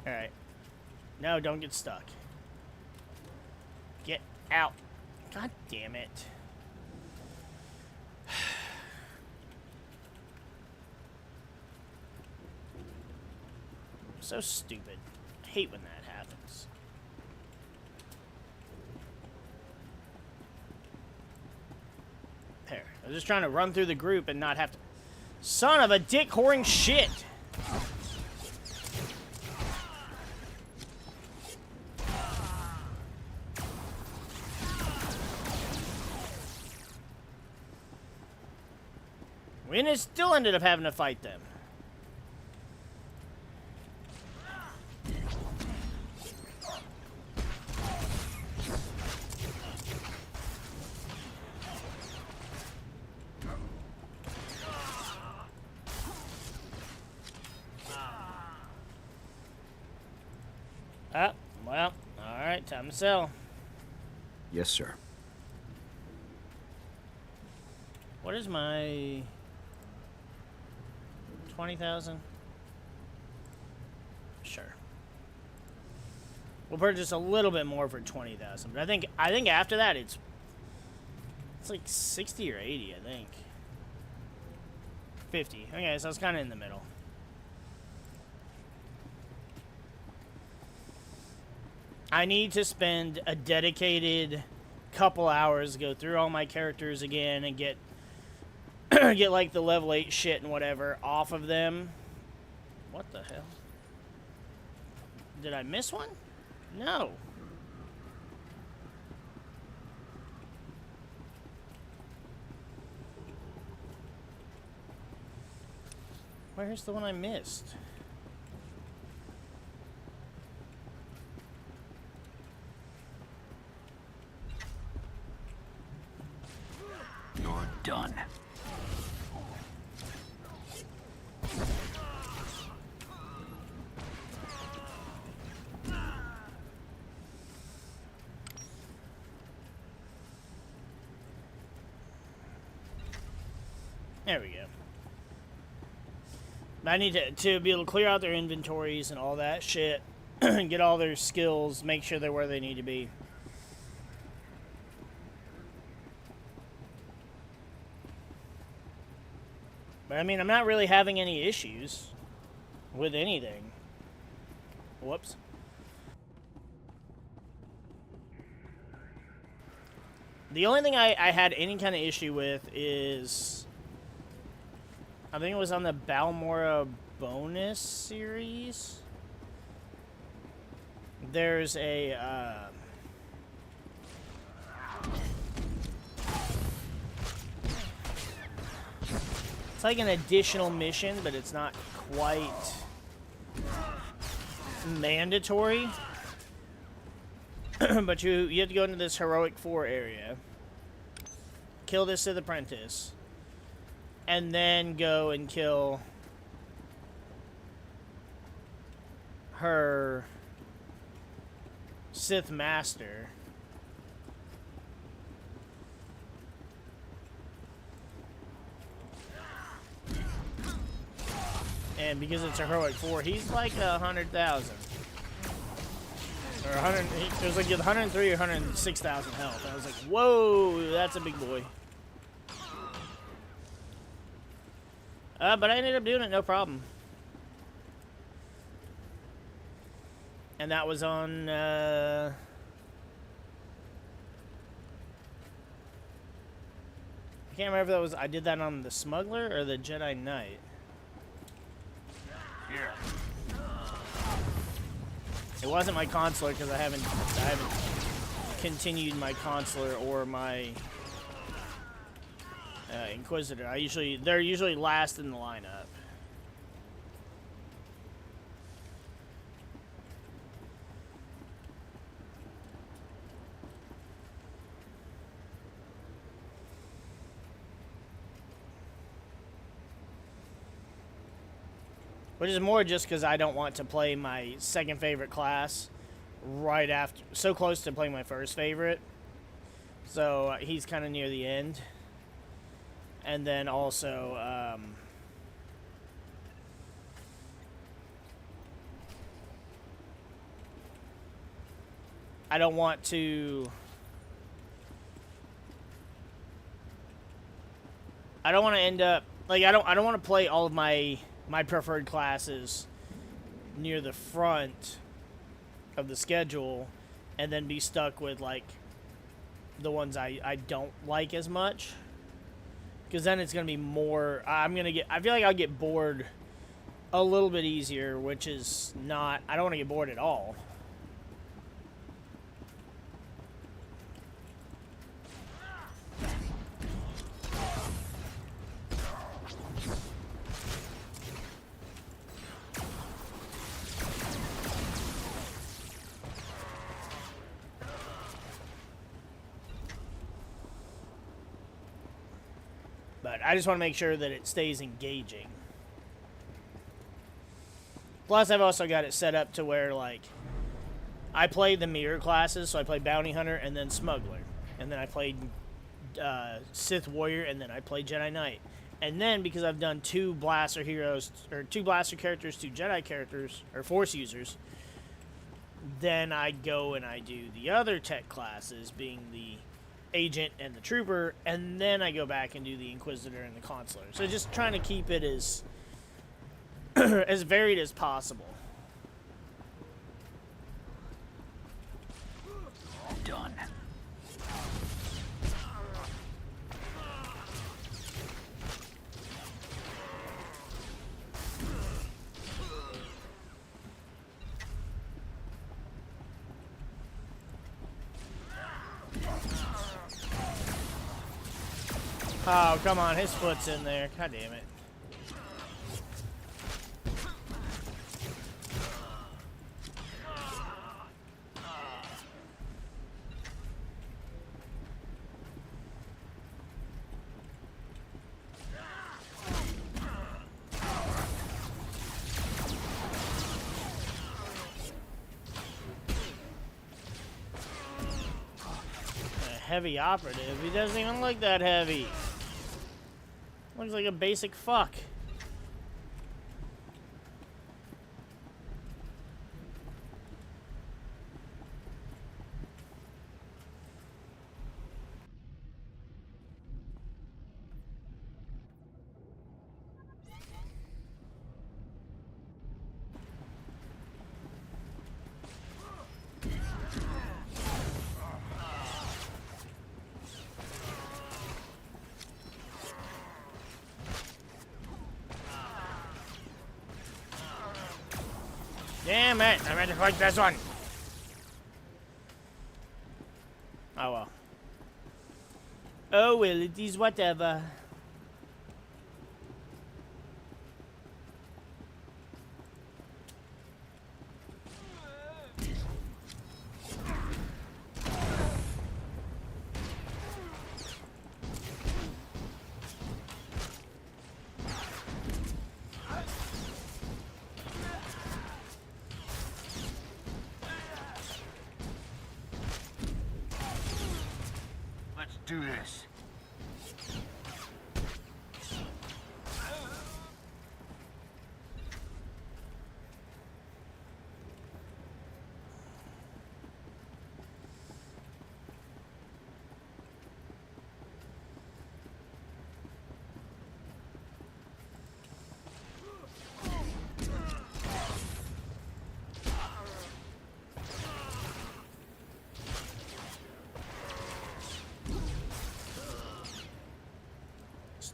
Alright. No, don't get stuck. Get out. God damn it. So stupid. I hate when that happens. There. I was just trying to run through the group and not have to... Son of a dick whoring shit! We still ended up having to fight them. Well, alright, time to sell. Yes, sir. What is my 20,000? Sure. We'll purchase a little bit more for 20,000, but I think after that it's like 60 or 80, I think. 50. Okay, so it's kind of in the middle. I need to spend a dedicated couple hours to go through all my characters again and get get like the level 8 shit and whatever off of them. What the hell? Did I miss one? No. Where's the one I missed? You're done. There we go. I need to be able to clear out their inventories and all that shit. Get all their skills, make sure they're where they need to be. But I mean, I'm not really having any issues with anything. Whoops. The only thing I had any kind of issue with is... I think it was on the Balmora bonus series. There's a... It's like an additional mission, but it's not quite mandatory. But you have to go into this Heroic 4 area, kill this Sith Apprentice, and then go and kill her Sith Master. And because it's a heroic 4, he's like 100,000. Or 100, it was like 103 or 106,000 health. I was like, whoa, that's a big boy. But I ended up doing it, no problem. And that was on, I can't remember if that was, I did that on the Smuggler or the Jedi Knight. Here. It wasn't my consular because I haven't continued my consular or my Inquisitor. They're usually last in the lineup. Which is more just because I don't want to play my second favorite class right after, so close to playing my first favorite. So he's kind of near the end. And then also, I don't want to end up, like, I don't want to play all of my preferred classes near the front of the schedule and then be stuck with, like, the ones I don't like as much. Because then it's going to be more, I feel like I'll get bored a little bit easier, which is not, I don't want to get bored at all. But I just want to make sure that it stays engaging. Plus, I've also got it set up to where, like, I play the mirror classes, so I play Bounty Hunter and then Smuggler. And then I played Sith Warrior, and then I played Jedi Knight. And then, because I've done 2 Blaster heroes, or 2 Blaster characters, 2 Jedi characters, or Force users, then I go and I do the other tech classes, being the Agent and the Trooper, and then I go back and do the Inquisitor and the Consular. So just trying to keep it as as varied as possible. Done. Oh, come on, his foot's in there. God damn it. A heavy operative. He doesn't even look that heavy. Looks like a basic fuck. Damn it! I meant to fight this one. Oh well. Oh well, it is whatever. Do this.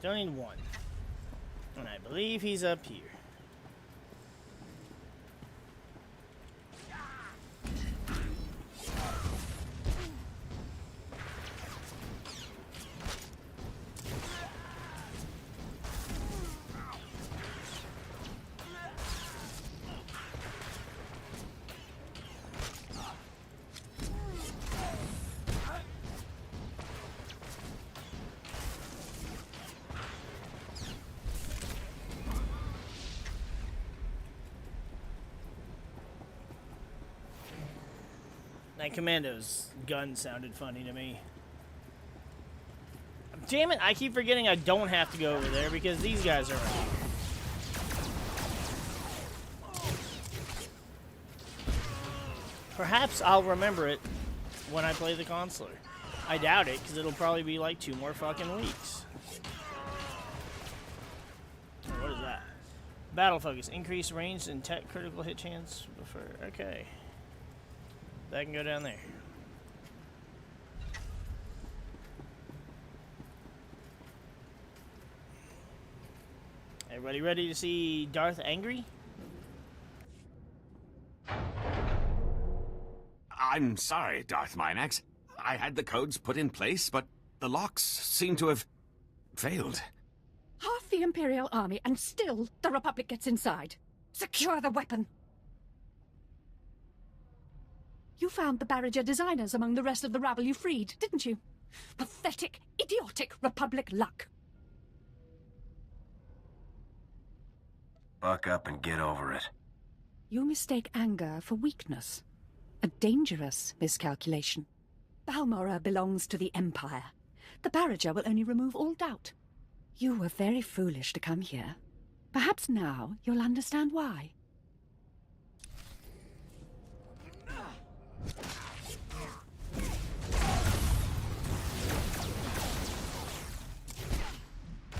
Still need one. And I believe he's up here. That commando's gun sounded funny to me. Damn it, I keep forgetting I don't have to go over there because these guys are right here. Perhaps I'll remember it when I play the consular. I doubt it, because it'll probably be like 2 more fucking weeks. What is that? Battle focus. Increase range and tech critical hit chance. Okay. That can go down there. Everybody ready to see Darth angry? I'm sorry, Darth Minax. I had the codes put in place, but the locks seem to have failed. Half the Imperial Army, and still the Republic gets inside. Secure the weapon. You found the Barriger designers among the rest of the rabble you freed, didn't you? Pathetic, idiotic Republic luck. Buck up and get over it. You mistake anger for weakness. A dangerous miscalculation. Balmorra belongs to the Empire. The Barriger will only remove all doubt. You were very foolish to come here. Perhaps now you'll understand why.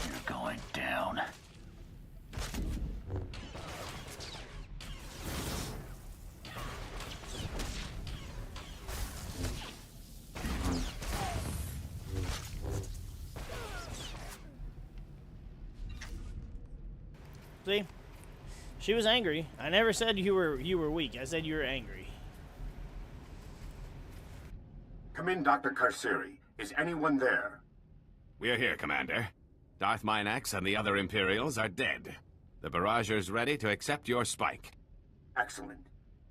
You're going down. See? She was angry. I never said you were weak. I said you were angry. Come in, Dr. Karsiri. Is anyone there? We're here, Commander. Darth Minax and the other Imperials are dead. The Barrager's ready to accept your spike. Excellent.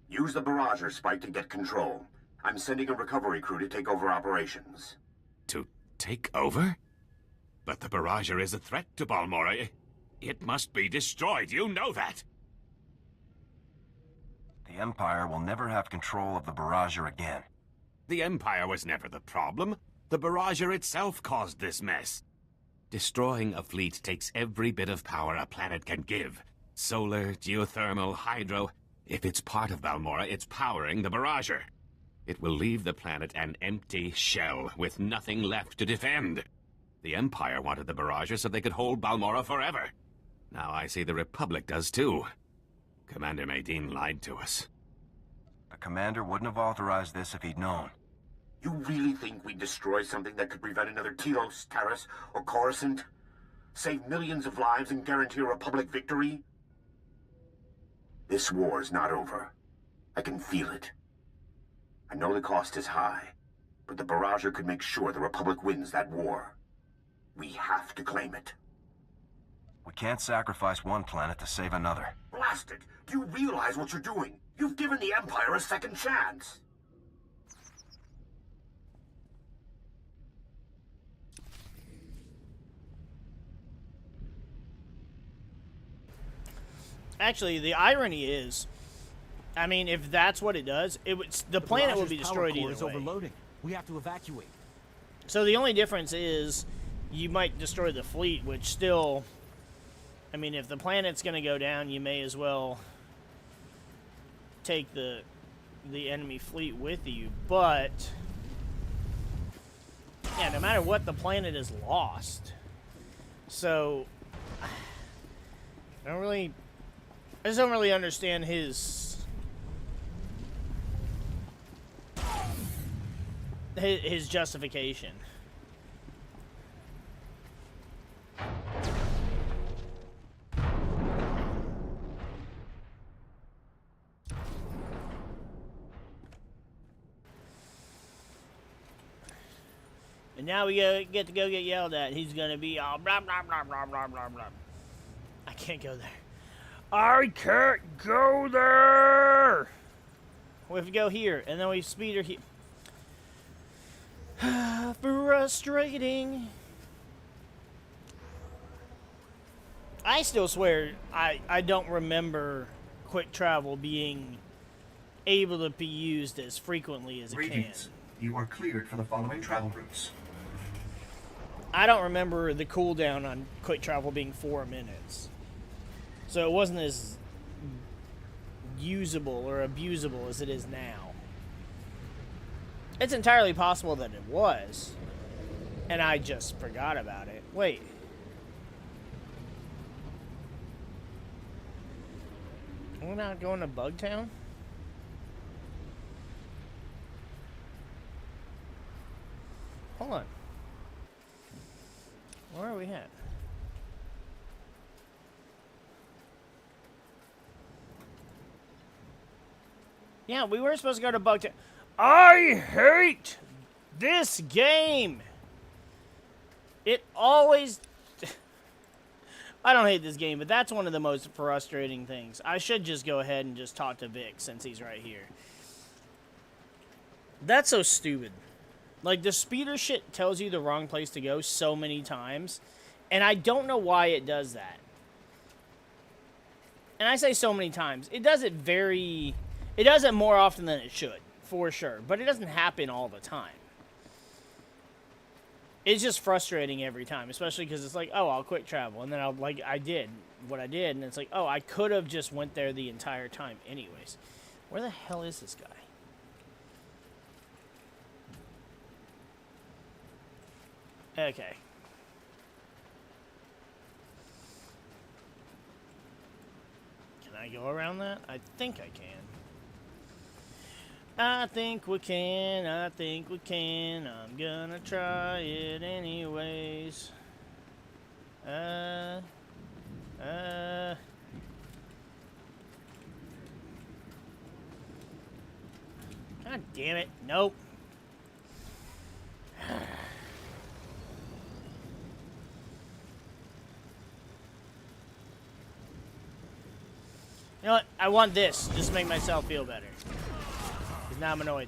Use the Barrager spike to get control. I'm sending a recovery crew to take over operations. To take over? But the Barrager is a threat to Balmorra. It must be destroyed. You know that. The Empire will never have control of the Barrager again. The Empire was never the problem. The Barrager itself caused this mess. Destroying a fleet takes every bit of power a planet can give. Solar, geothermal, hydro. If it's part of Balmorra, it's powering the Barrager. It will leave the planet an empty shell with nothing left to defend. The Empire wanted the Barrager so they could hold Balmorra forever. Now I see the Republic does too. Commander Medine lied to us. The Commander wouldn't have authorized this if he'd known. You really think we'd destroy something that could prevent another Telos, Taris, or Coruscant? Save millions of lives and guarantee a Republic victory? This war's not over. I can feel it. I know the cost is high, but the Barrager could make sure the Republic wins that war. We have to claim it. We can't sacrifice one planet to save another. Blast it! Do you realize what you're doing? You've given the Empire a second chance! Actually, the irony is, I mean, if that's what it does, the planet will be destroyed either way. Overloading. We have to evacuate. So the only difference is you might destroy the fleet, which still, I mean, if the planet's going to go down, you may as well take the enemy fleet with you. But yeah, no matter what, the planet is lost. So I just don't really understand his justification. And now we get to go get yelled at. He's gonna be all blah blah blah blah blah blah blah. I can't go there. I can't go there. We have to go here, and then we speed her here. Frustrating. I still swear I don't remember quick travel being able to be used as frequently as it can. You are cleared for the following travel routes. I don't remember the cooldown on quick travel being 4 minutes. So it wasn't as usable or abusable as it is now. It's entirely possible that it was, and I just forgot about it. Wait. We're not going to Bugtown? Hold on. Where are we at? Yeah, we were supposed to go to Bugtown. I hate this game. It always... I don't hate this game, but that's one of the most frustrating things. I should just go ahead and just talk to Vic since he's right here. That's so stupid. Like, the speeder shit tells you the wrong place to go so many times, and I don't know why it does that. And I say so many times. It does it It does it more often than it should, for sure, but it doesn't happen all the time. It's just frustrating every time, especially because it's like, oh, I'll quick travel, and then I did what I did, and it's like, oh, I could have just went there the entire time anyways. Where the hell is this guy? Okay. Can I go around that? I think I can. I think we can. I think we can. I'm gonna try it anyways. God damn it. Nope. You know what? I want this just to make myself feel better. Because now I'm annoyed.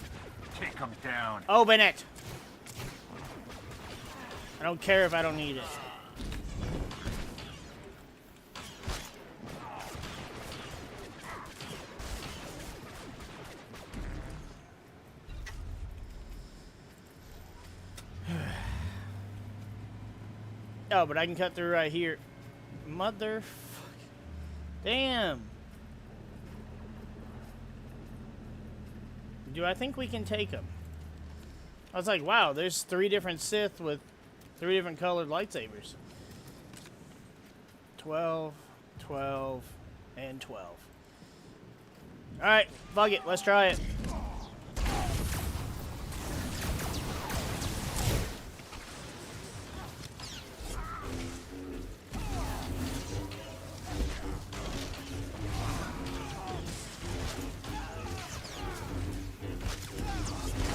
Take him down. Open it! I don't care if I don't need it. Oh, but I can cut through right here. Motherfucker. Damn. Do I think we can take them? I was like, wow, there's 3 different Sith with 3 different colored lightsabers. 12, 12, and 12. Alright, fuck it, let's try it.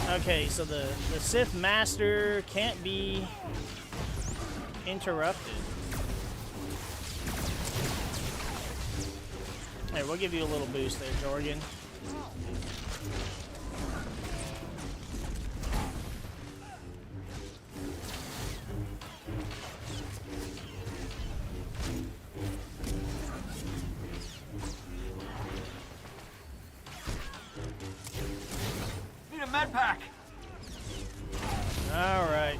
Okay, so the Sith Master can't be interrupted. Hey, we'll give you a little boost there, Jorgen. Need a med pack. All right.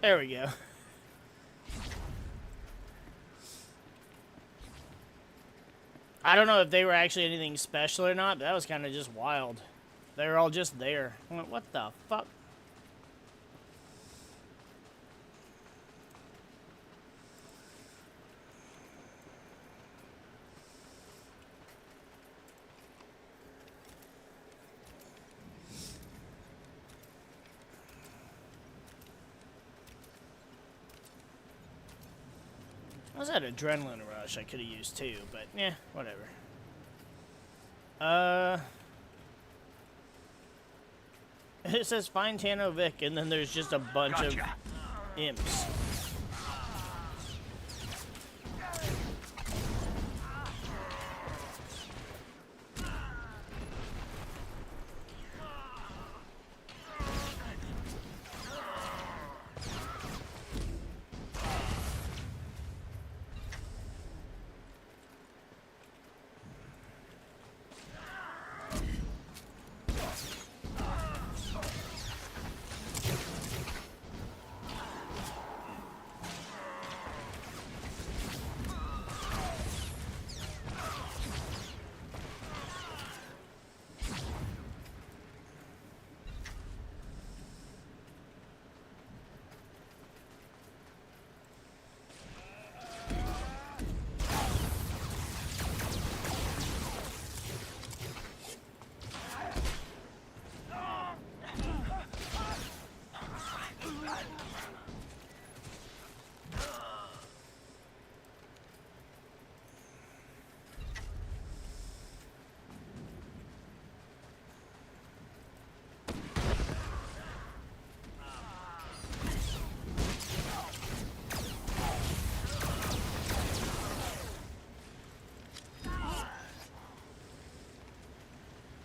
There we go. I don't know if they were actually anything special or not, but that was kind of just wild. They were all just there. I went, what the fuck? I was at adrenaline rush I could have used too, but yeah, whatever. It says find Tano Vic, and then there's just a bunch of imps.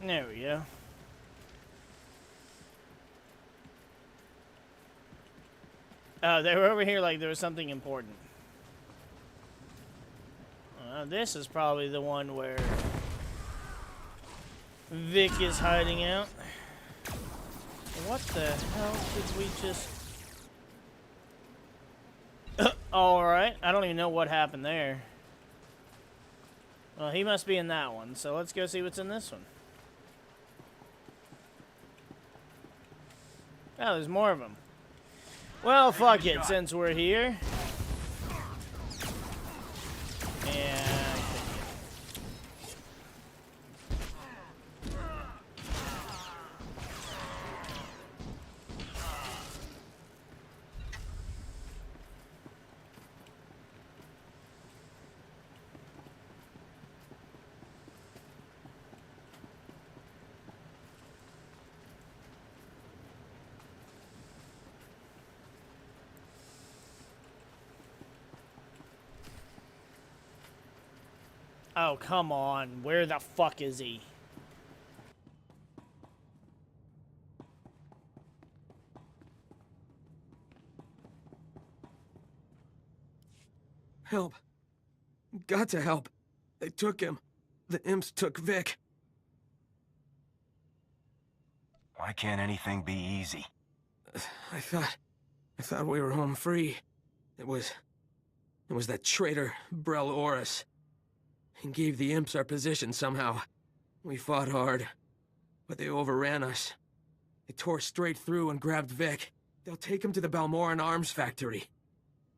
There we go. Oh, they were over here like there was something important. This is probably the one where Vic is hiding out. What the hell did we just... Alright, I don't even know what happened there. Well, he must be in that one, so let's go see what's in this one. Oh, there's more of them. Well, fuck it, since we're here. And... oh, come on. Where the fuck is he? Help. Got to help. They took him. The imps took Vic. Why can't anything be easy? I thought we were home free. It was that traitor, Brel Oris. He gave the imps our position somehow. We fought hard, but they overran us. They tore straight through and grabbed Vic. They'll take him to the Balmoran arms factory.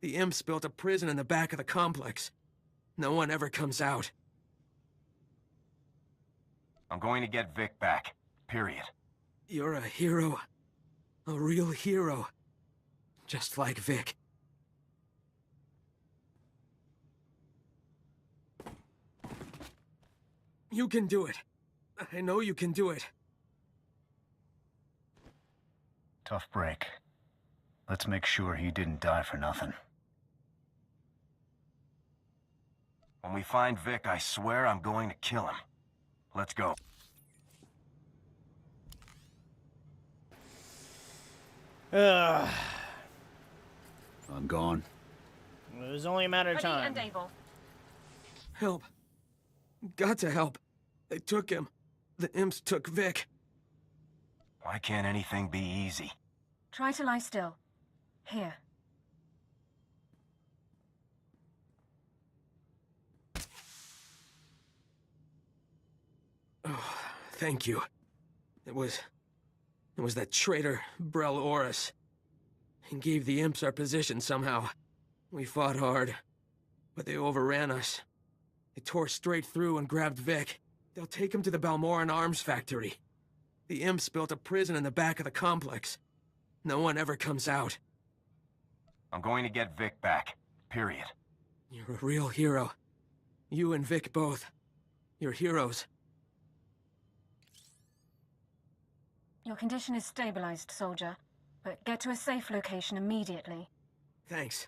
The imps built a prison in the back of the complex. No one ever comes out. I'm going to get Vic back. Period. You're a hero. A real hero. Just like Vic. You can do it. I know you can do it. Tough break. Let's make sure he didn't die for nothing. When we find Vic, I swear I'm going to kill him. Let's go. I'm gone. It was only a matter of time. Ready and able. Help. Got to help. They took him. The imps took Vic. Why can't anything be easy? Try to lie still. Here. Oh, thank you. It was that traitor, Brel Oris. He gave the imps our position somehow. We fought hard, but they overran us. They tore straight through and grabbed Vic. They'll take him to the Balmoran arms factory. The imps built a prison in the back of the complex. No one ever comes out. I'm going to get Vic back. Period. You're a real hero. You and Vic both. You're heroes. Your condition is stabilized, soldier. But get to a safe location immediately. Thanks.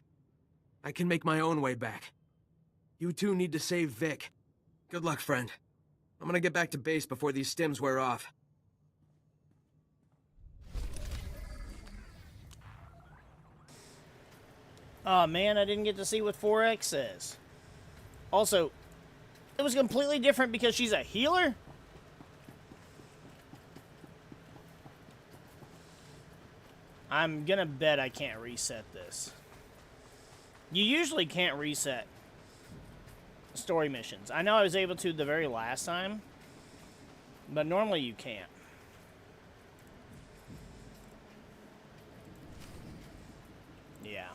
I can make my own way back. You two need to save Vic. Good luck, friend. I'm gonna get back to base before these stims wear off. Oh man, I didn't get to see what 4X says. Also, it was completely different because she's a healer? I'm gonna bet I can't reset this. You usually can't reset story missions. I know I was able to the very last time, but normally you can't. Yeah.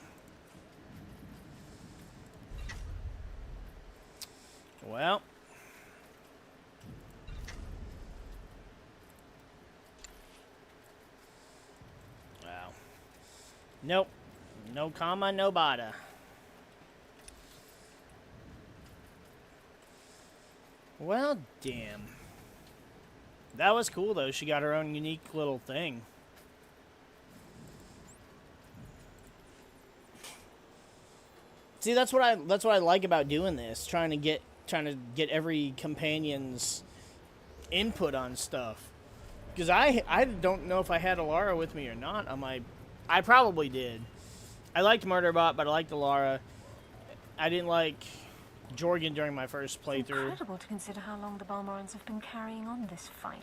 Well. Wow. Nope. No comma, no bada. Well, damn. That was cool, though. She got her own unique little thing. See, that's what I like about doing this, trying to get every companion's input on stuff. Because I don't know if I had Alara with me or not on my... I probably did. I liked Murderbot, but I liked Alara. I didn't like Jorgen during my first playthrough. It's incredible to consider how long the Balmorans have been carrying on this fight.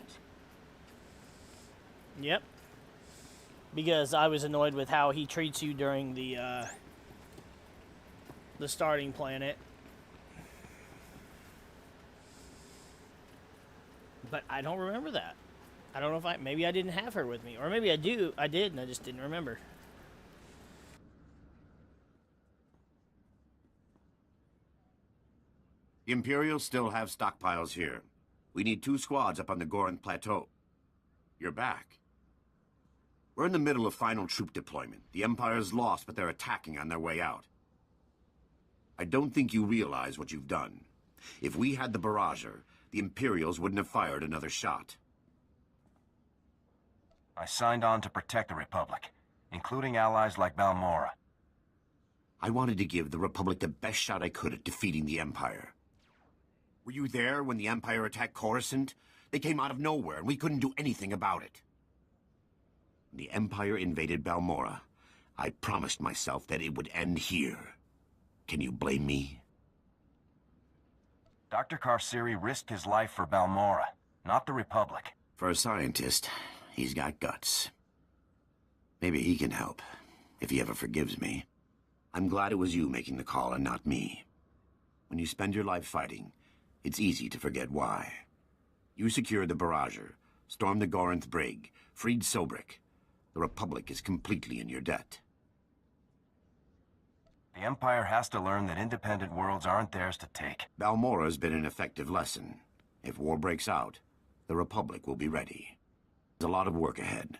Yep. Because I was annoyed with how he treats you during the starting planet. But I don't remember that. I don't know if maybe I didn't have her with me. Or maybe I did, and I just didn't remember. The Imperials still have stockpiles here. We need 2 squads up on the Gorinth Plateau. You're back. We're in the middle of final troop deployment. The Empire's lost, but they're attacking on their way out. I don't think you realize what you've done. If we had the Barrager, the Imperials wouldn't have fired another shot. I signed on to protect the Republic, including allies like Balmora. I wanted to give the Republic the best shot I could at defeating the Empire. Were you there when the Empire attacked Coruscant? They came out of nowhere, and we couldn't do anything about it. When the Empire invaded Balmora, I promised myself that it would end here. Can you blame me? Dr. Karsiri risked his life for Balmora, not the Republic. For a scientist, he's got guts. Maybe he can help, if he ever forgives me. I'm glad it was you making the call and not me. When you spend your life fighting, it's easy to forget why. You secured the Barrager, stormed the Gorinth Brig, freed Sobrik. The Republic is completely in your debt. The Empire has to learn that independent worlds aren't theirs to take. Balmora's been an effective lesson. If war breaks out, the Republic will be ready. There's a lot of work ahead,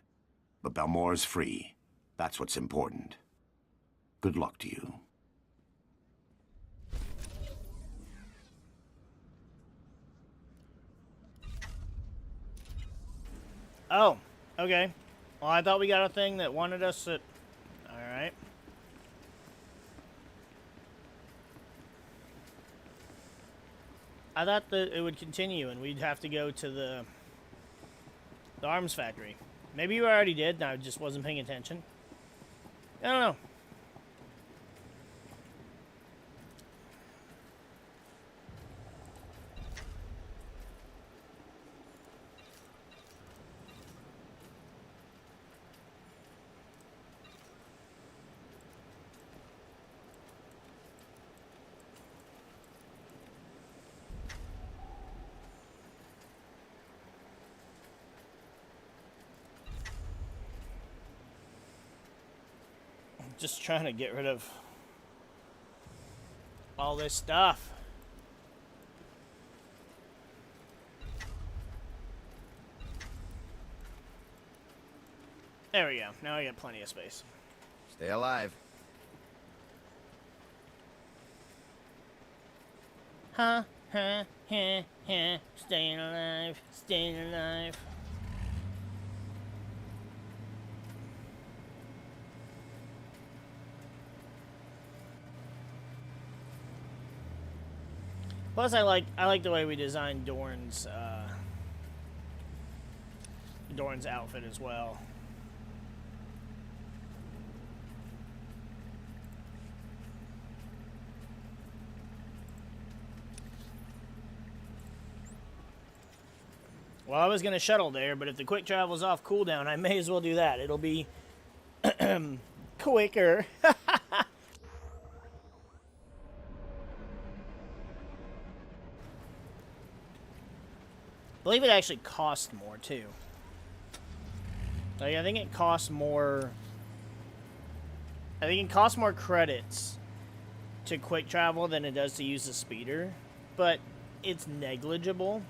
but Balmora's free. That's what's important. Good luck to you. Oh, okay. Well, I thought we got a thing that wanted us to... Alright. I thought that it would continue and we'd have to go to the arms factory. Maybe you already did and I just wasn't paying attention. I don't know. Just trying to get rid of all this stuff. There we go. Now I got plenty of space. Stay alive. Ha, ha, ha, ha. Staying alive, staying alive. Plus, I like the way we designed Dorn's outfit as well. Well, I was gonna shuttle there, but if the quick travel's off cooldown, I may as well do that. It'll be quicker. I believe it actually costs more, too. Like, I think it costs more... I think it costs more credits to quick travel than it does to use the speeder. But it's negligible.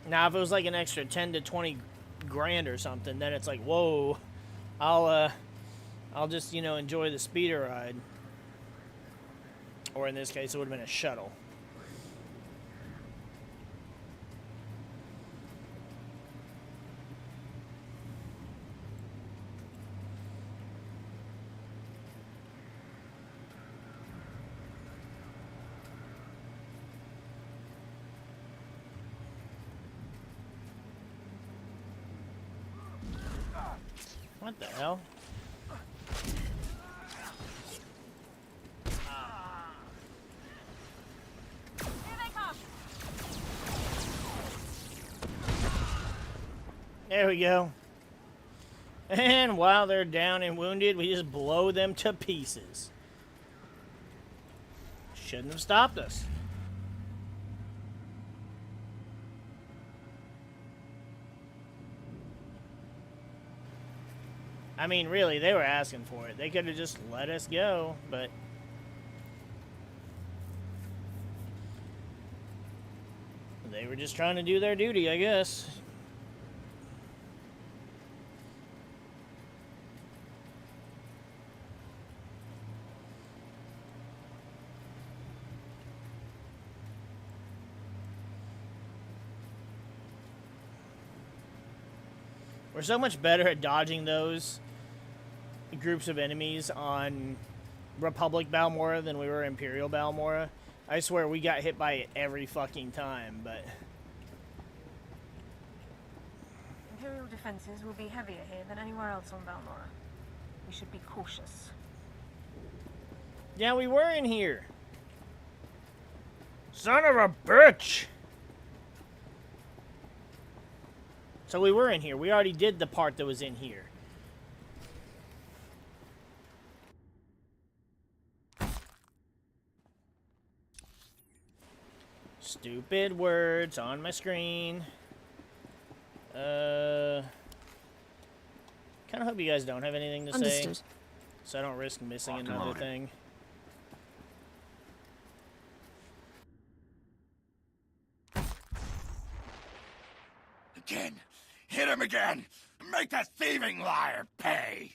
Now, if it was like an extra 10 to 20 grand or something, then it's like, whoa, I'll just, you know, enjoy the speeder ride. Or in this case, it would have been a shuttle. What the hell? There we go. And while they're down and wounded, we just blow them to pieces. Shouldn't have stopped us. I mean, really, they were asking for it. They could have just let us go, but... they were just trying to do their duty, I guess. We're so much better at dodging those groups of enemies on Republic Balmora than we were Imperial Balmora. I swear we got hit by it every fucking time, but... Imperial defenses will be heavier here than anywhere else on Balmora. We should be cautious. Yeah, we were in here. Son of a bitch! So we were in here. We already did the part that was in here. Stupid words on my screen. Kind of hope you guys don't have anything to say. So I don't risk missing another thing. Again. Hit him again! Make the thieving liar pay!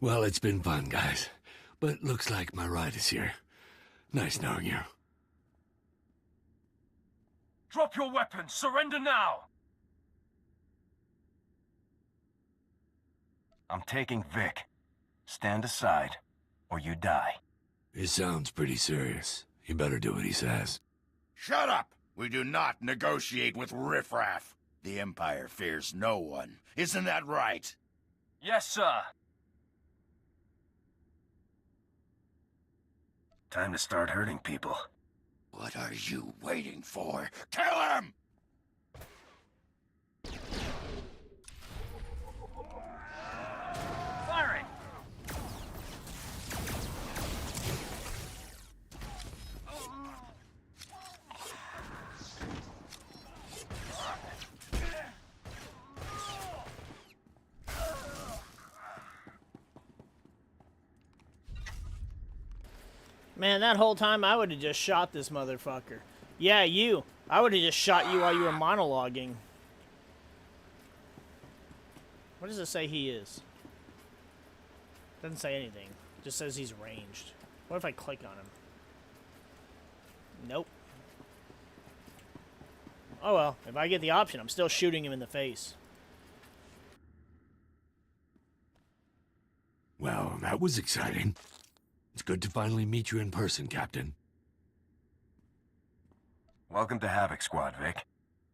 Well, it's been fun, guys. But looks like my ride is here. Nice knowing you. Drop your weapons! Surrender now! I'm taking Vic. Stand aside, or you die. It sounds pretty serious. You better do what he says. Shut up! We do not negotiate with riffraff. The Empire fears no one. Isn't that right? Yes, sir. Time to start hurting people. What are you waiting for? Kill him! Firing! Man, that whole time I would have just shot this motherfucker. Yeah, you. I would have just shot you while you were monologuing. What does it say he is? Doesn't say anything. Just says he's ranged. What if I click on him? Nope. Oh well, if I get the option, I'm still shooting him in the face. Well, that was exciting. It's good to finally meet you in person, Captain. Welcome to Havoc Squad, Vic.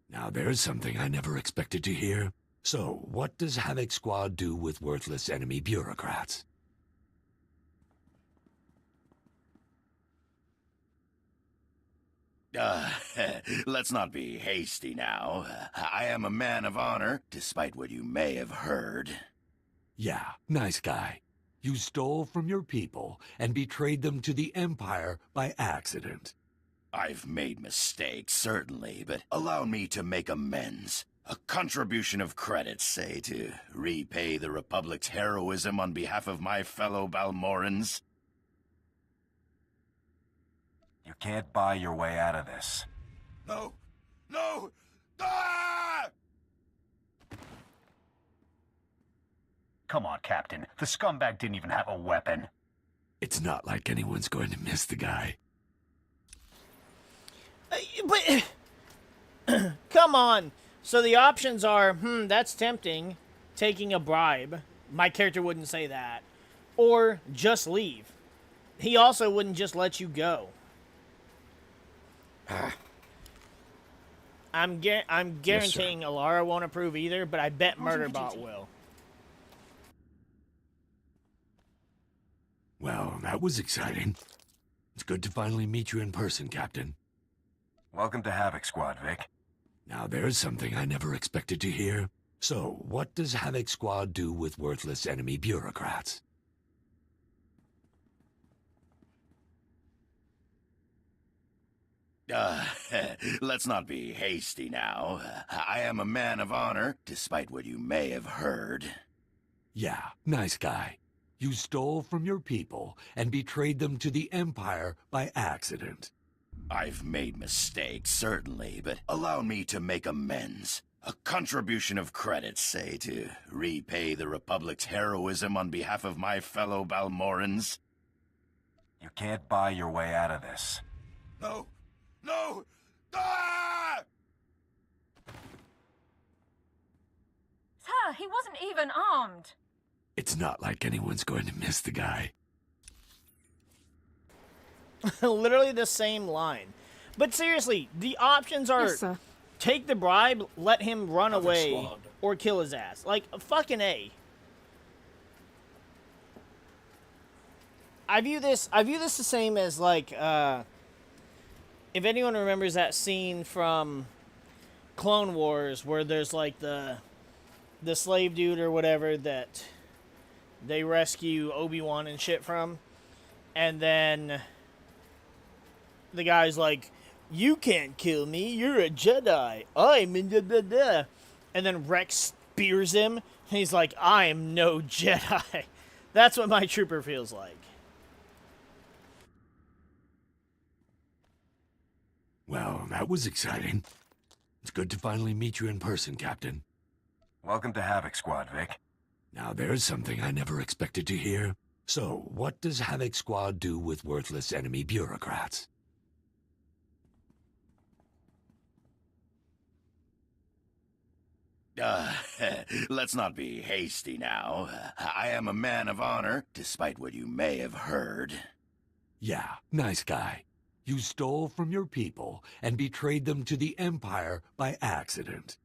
Now there's something I never expected to hear. So, what does Havoc Squad do with worthless enemy bureaucrats? Let's not be hasty now. I am a man of honor, despite what you may have heard. Yeah, nice guy. You stole from your people and betrayed them to the Empire by accident. I've made mistakes, certainly, but allow me to make amends. A contribution of credits, say, to repay the Republic's heroism on behalf of my fellow Balmorans. You can't buy your way out of this. No! No! Ah! Come on, Captain. The scumbag didn't even have a weapon. It's not like anyone's going to miss the guy. But come on. So the options are, that's tempting, taking a bribe. My character wouldn't say that. Or just leave. He also wouldn't just let you go. I'm guaranteeing Alara won't approve either, but I bet Murderbot will. Well, that was exciting. It's good to finally meet you in person, Captain. Welcome to Havoc Squad, Vic. Now there's something I never expected to hear. So, what does Havoc Squad do with worthless enemy bureaucrats? Let's not be hasty now. I am a man of honor, despite what you may have heard. Yeah, nice guy. You stole from your people and betrayed them to the Empire by accident. I've made mistakes, certainly, but allow me to make amends. A contribution of credits, say, to repay the Republic's heroism on behalf of my fellow Balmorans. You can't buy your way out of this. No! No! Ah! Sir, he wasn't even armed. It's not like anyone's going to miss the guy. Literally the same line. But seriously, the options are take the bribe, let him run away, or kill his ass. Like, fucking A. I view this the same as, like, if anyone remembers that scene from Clone Wars where there's, like, the slave dude or whatever that they rescue Obi-Wan and shit from, and then the guy's like, you can't kill me, you're a Jedi, I'm in da-da-da. And then Rex spears him, and he's like, I'm no Jedi. That's what my trooper feels like. Well, that was exciting. It's good to finally meet you in person, Captain. Welcome to Havoc Squad, Vic. Now there's something I never expected to hear. So, what does Havoc Squad do with worthless enemy bureaucrats? Let's not be hasty now. I am a man of honor, despite what you may have heard. Yeah, nice guy. You stole from your people and betrayed them to the Empire by accident.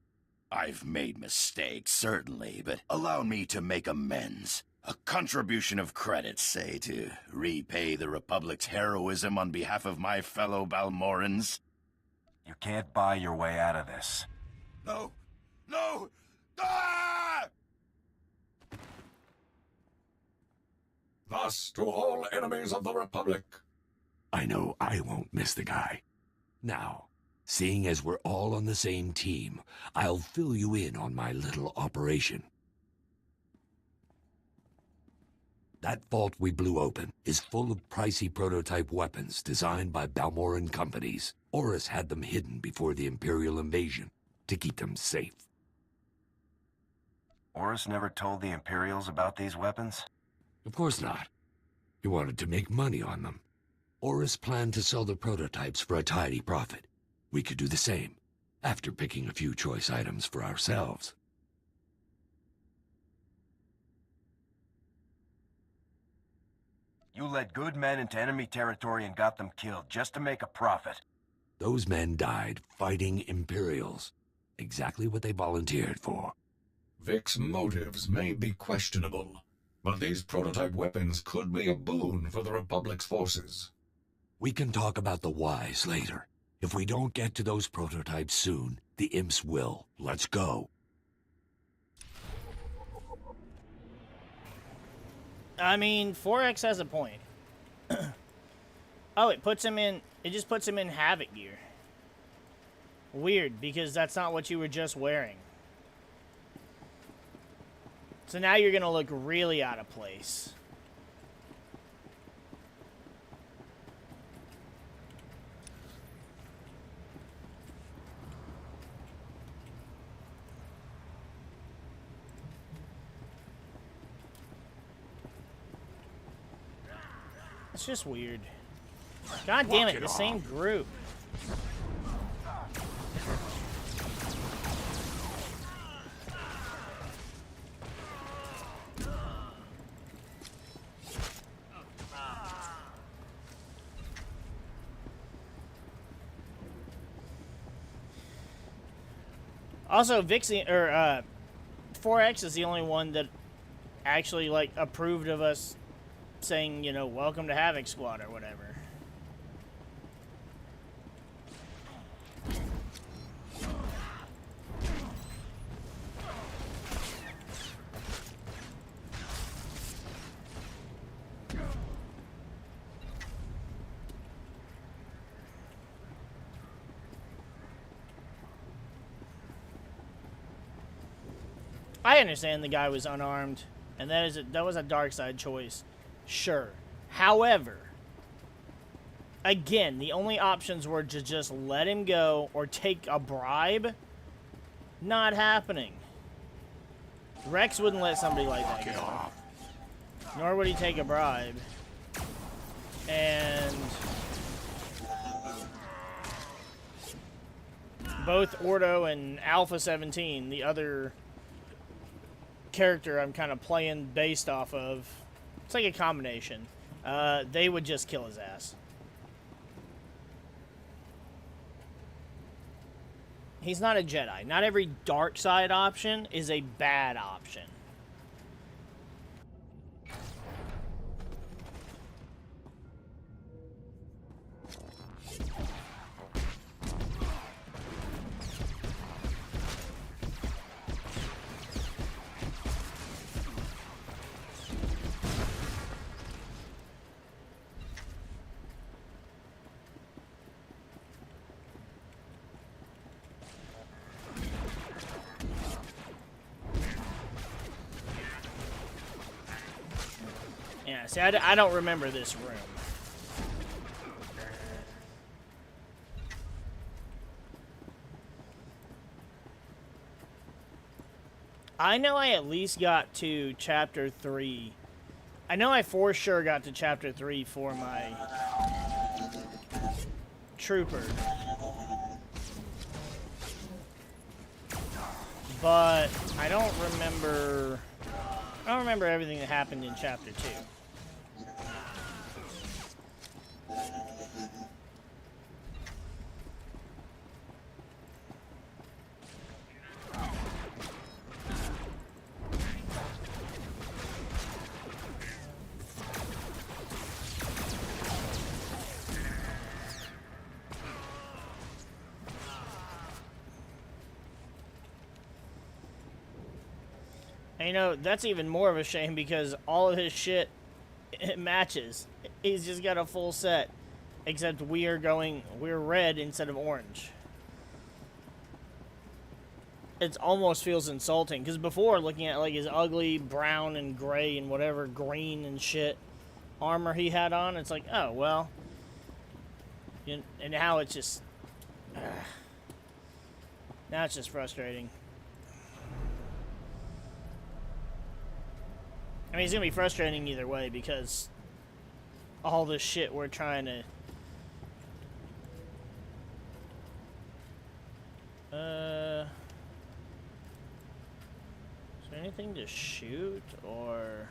I've made mistakes, certainly, but allow me to make amends. A contribution of credits, say, to repay the Republic's heroism on behalf of my fellow Balmorans. You can't buy your way out of this. No! No! Ah! Thus to all enemies of the Republic. I know I won't miss the guy. Now, seeing as we're all on the same team, I'll fill you in on my little operation. That vault we blew open is full of pricey prototype weapons designed by Balmoran companies. Horus had them hidden before the Imperial invasion to keep them safe. Oris never told the Imperials about these weapons? Of course not. He wanted to make money on them. Oris planned to sell the prototypes for a tidy profit. We could do the same, after picking a few choice items for ourselves. You led good men into enemy territory and got them killed just to make a profit. Those men died fighting Imperials. Exactly what they volunteered for. Vic's motives may be questionable, but these prototype weapons could be a boon for the Republic's forces. We can talk about the whys later. If we don't get to those prototypes soon, the imps will. Let's go. I mean, 4X has a point. Oh, it just puts him in Havoc gear. Weird, because that's not what you were just wearing. So now you're gonna look really out of place. It's just weird. God damn it, the same group. Also, Vixie, or 4X is the only one that actually, like, approved of us saying, you know, welcome to Havoc Squad or whatever. I understand the guy was unarmed, and that was a dark side choice. Sure. However, again, the only options were to just let him go or take a bribe. Not happening. Rex wouldn't let somebody like that go. Nor would he take a bribe. And both Ordo and Alpha 17, the other character I'm kind of playing based off of, it's like a combination. They would just kill his ass. He's not a Jedi. Not every dark side option is a bad option. Yeah, see, I don't remember this room. I know I at least got to Chapter 3. I know I for sure got to Chapter 3 for my Trooper. But I don't remember everything that happened in Chapter 2. And, you know, that's even more of a shame because all of his shit, it matches. He's just got a full set. Except we're red instead of orange. It almost feels insulting. Because before, looking at like his ugly brown and gray and whatever green and shit armor he had on, it's like, oh, well. And now it's just... now it's just frustrating. I mean, it's gonna be frustrating either way because all this shit we're trying to... Is there anything to shoot, or...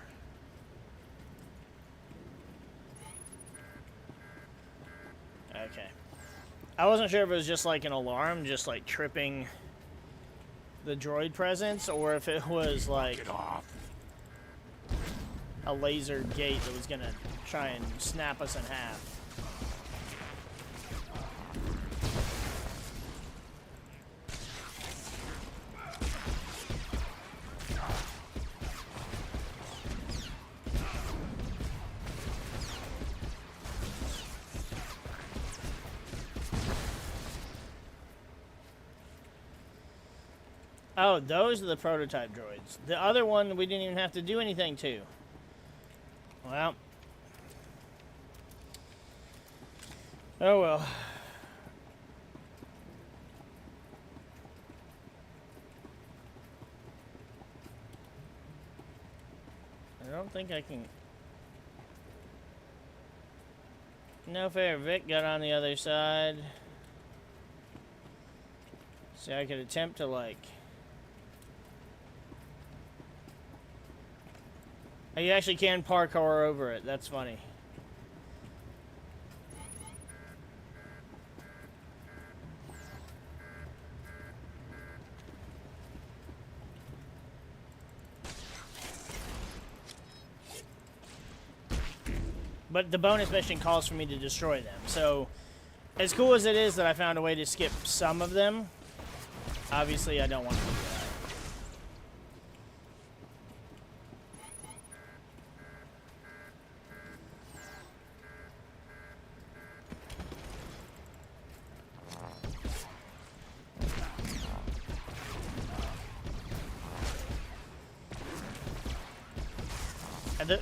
Okay. I wasn't sure if it was just like an alarm, just like tripping the droid presence, or if it was like a laser gate that was gonna try and snap us in half. Oh, those are the prototype droids. The other one we didn't even have to do anything to. Well. Oh well. I don't think I can... No fair. Vic got on the other side. See, I could attempt to, like... Oh, you actually can parkour over it. That's funny. But the bonus mission calls for me to destroy them. So, as cool as it is that I found a way to skip some of them, obviously I don't want to do that.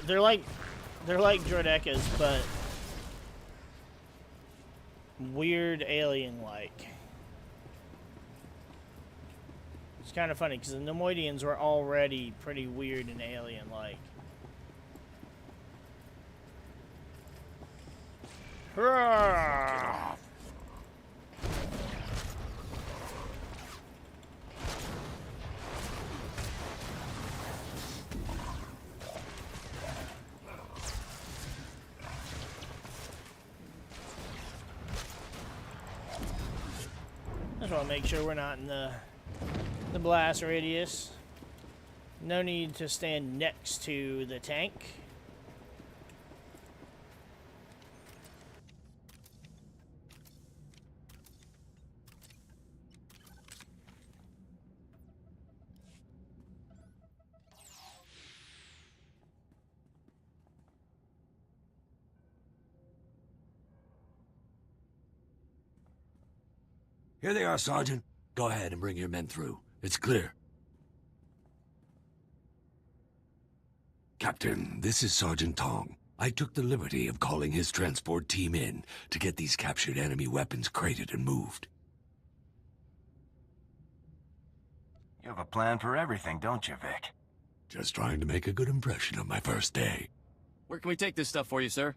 They're like Droidekas, but weird alien-like. It's kind of funny because the Nemoidians were already pretty weird and alien-like. Hurrah! Just want to make sure we're not in the blast radius. No need to stand next to the tank. Here they are, Sergeant. Go ahead and bring your men through. It's clear. Captain, this is Sergeant Tong. I took the liberty of calling his transport team in to get these captured enemy weapons crated and moved. You have a plan for everything, don't you, Vic? Just trying to make a good impression on my first day. Where can we take this stuff for you, sir?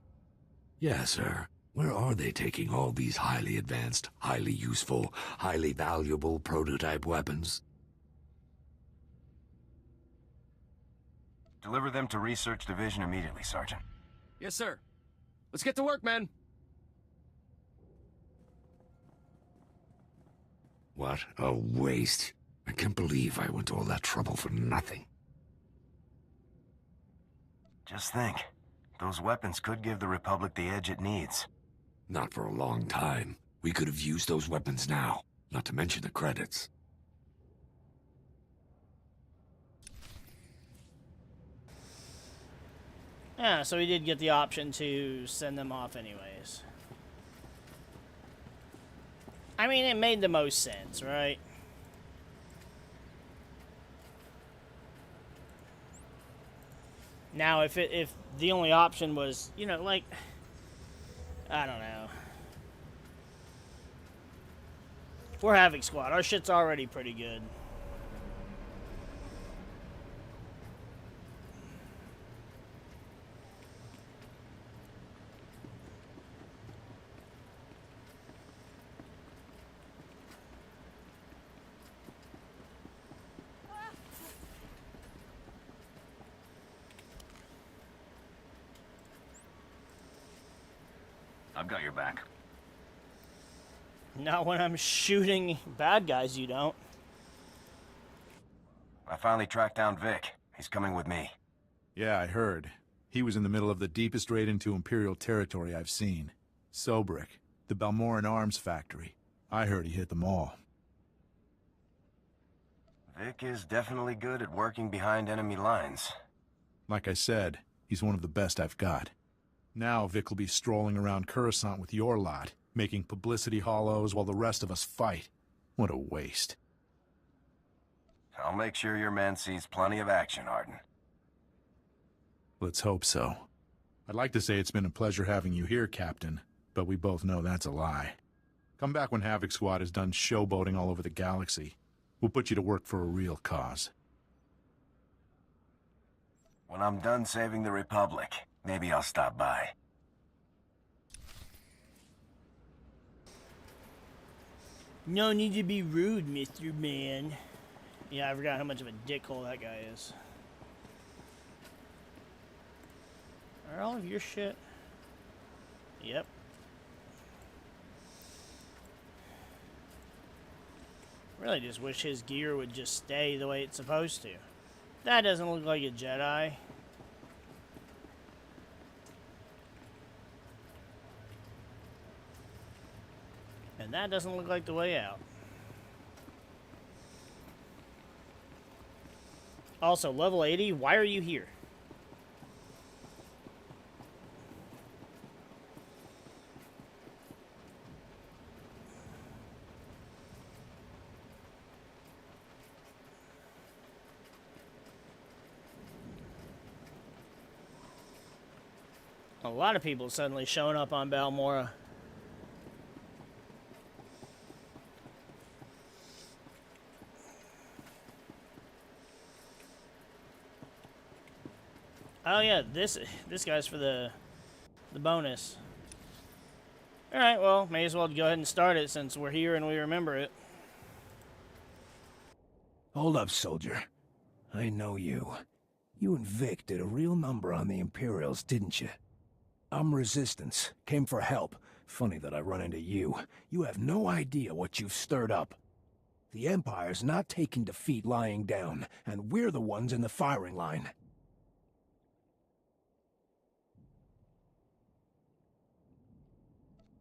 Yes, sir. Where are they taking all these highly advanced, highly useful, highly valuable prototype weapons? Deliver them to Research Division immediately, Sergeant. Yes, sir. Let's get to work, men. What a waste. I can't believe I went to all that trouble for nothing. Just think. Those weapons could give the Republic the edge it needs. Not for a long time. We could have used those weapons now, not to mention the credits. Yeah, so we did get the option to send them off anyways. I mean, it made the most sense, right? Now, if the only option was, you know, like, I don't know. We're Havoc Squad. Our shit's already pretty good. I've got your back. Not when I'm shooting bad guys, you don't. I finally tracked down Vic. He's coming with me. Yeah, I heard. He was in the middle of the deepest raid into Imperial territory I've seen. Sobrik, the Balmoran arms factory. I heard he hit them all. Vic is definitely good at working behind enemy lines. Like I said, he's one of the best I've got. Now Vic will be strolling around Coruscant with your lot, making publicity hollows while the rest of us fight. What a waste. I'll make sure your man sees plenty of action, Arden. Let's hope so. I'd like to say it's been a pleasure having you here, Captain, but we both know that's a lie. Come back when Havoc Squad is done showboating all over the galaxy. We'll put you to work for a real cause. When I'm done saving the Republic, maybe I'll stop by. No need to be rude, Mr. Man. Yeah, I forgot how much of a dickhole that guy is. Are all of your shit? Yep. Really just wish his gear would just stay the way it's supposed to. That doesn't look like a Jedi. And that doesn't look like the way out. Also, level 80, why are you here? A lot of people suddenly showing up on Balmora. Oh yeah, this guy's for the bonus. All right, well, may as well go ahead and start it since we're here and we remember it. Hold up, soldier. I know you. You and Vic did a real number on the Imperials, didn't you? I'm Resistance. Came for help. Funny that I run into you. You have no idea what you've stirred up. The Empire's not taking defeat lying down, and we're the ones in the firing line.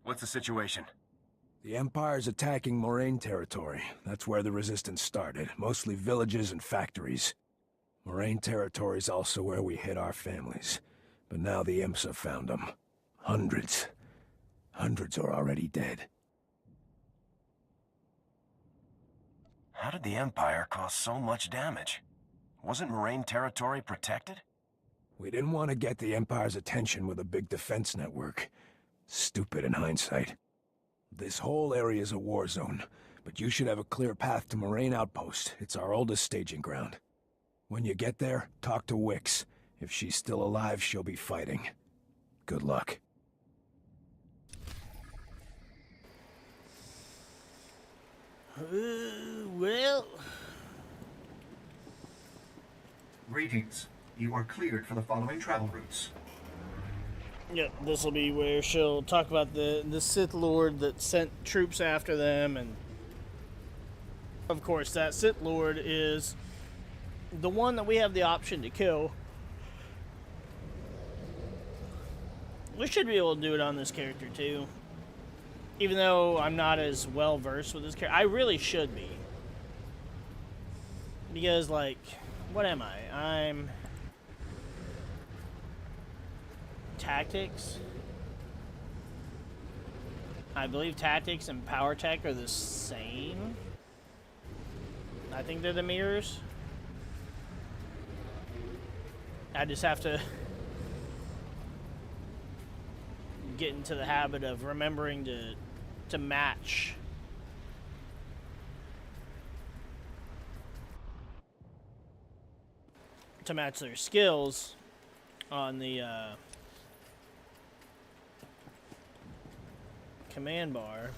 What's the situation? The Empire's attacking Moraine territory. That's where the Resistance started, mostly villages and factories. Moraine territory's also where we hid our families. But now the Imps have found them. Hundreds. Hundreds are already dead. How did the Empire cause so much damage? Wasn't Moraine territory protected? We didn't want to get the Empire's attention with a big defense network. Stupid in hindsight. This whole area's a war zone, but you should have a clear path to Moraine Outpost. It's our oldest staging ground. When you get there, talk to Wix. If she's still alive, she'll be fighting. Good luck. Well... Greetings. You are cleared for the following travel routes. Yep, this will be where she'll talk about the Sith Lord that sent troops after them, and of course that Sith Lord is the one that we have the option to kill. We should be able to do it on this character too. Even though I'm not as well versed with this character, I really should be. Because, like, what am I? I'm tactics. I believe tactics and power tech are the same. I think they're the mirrors. I just have to get into the habit of remembering to match. To match their skills on the command bar.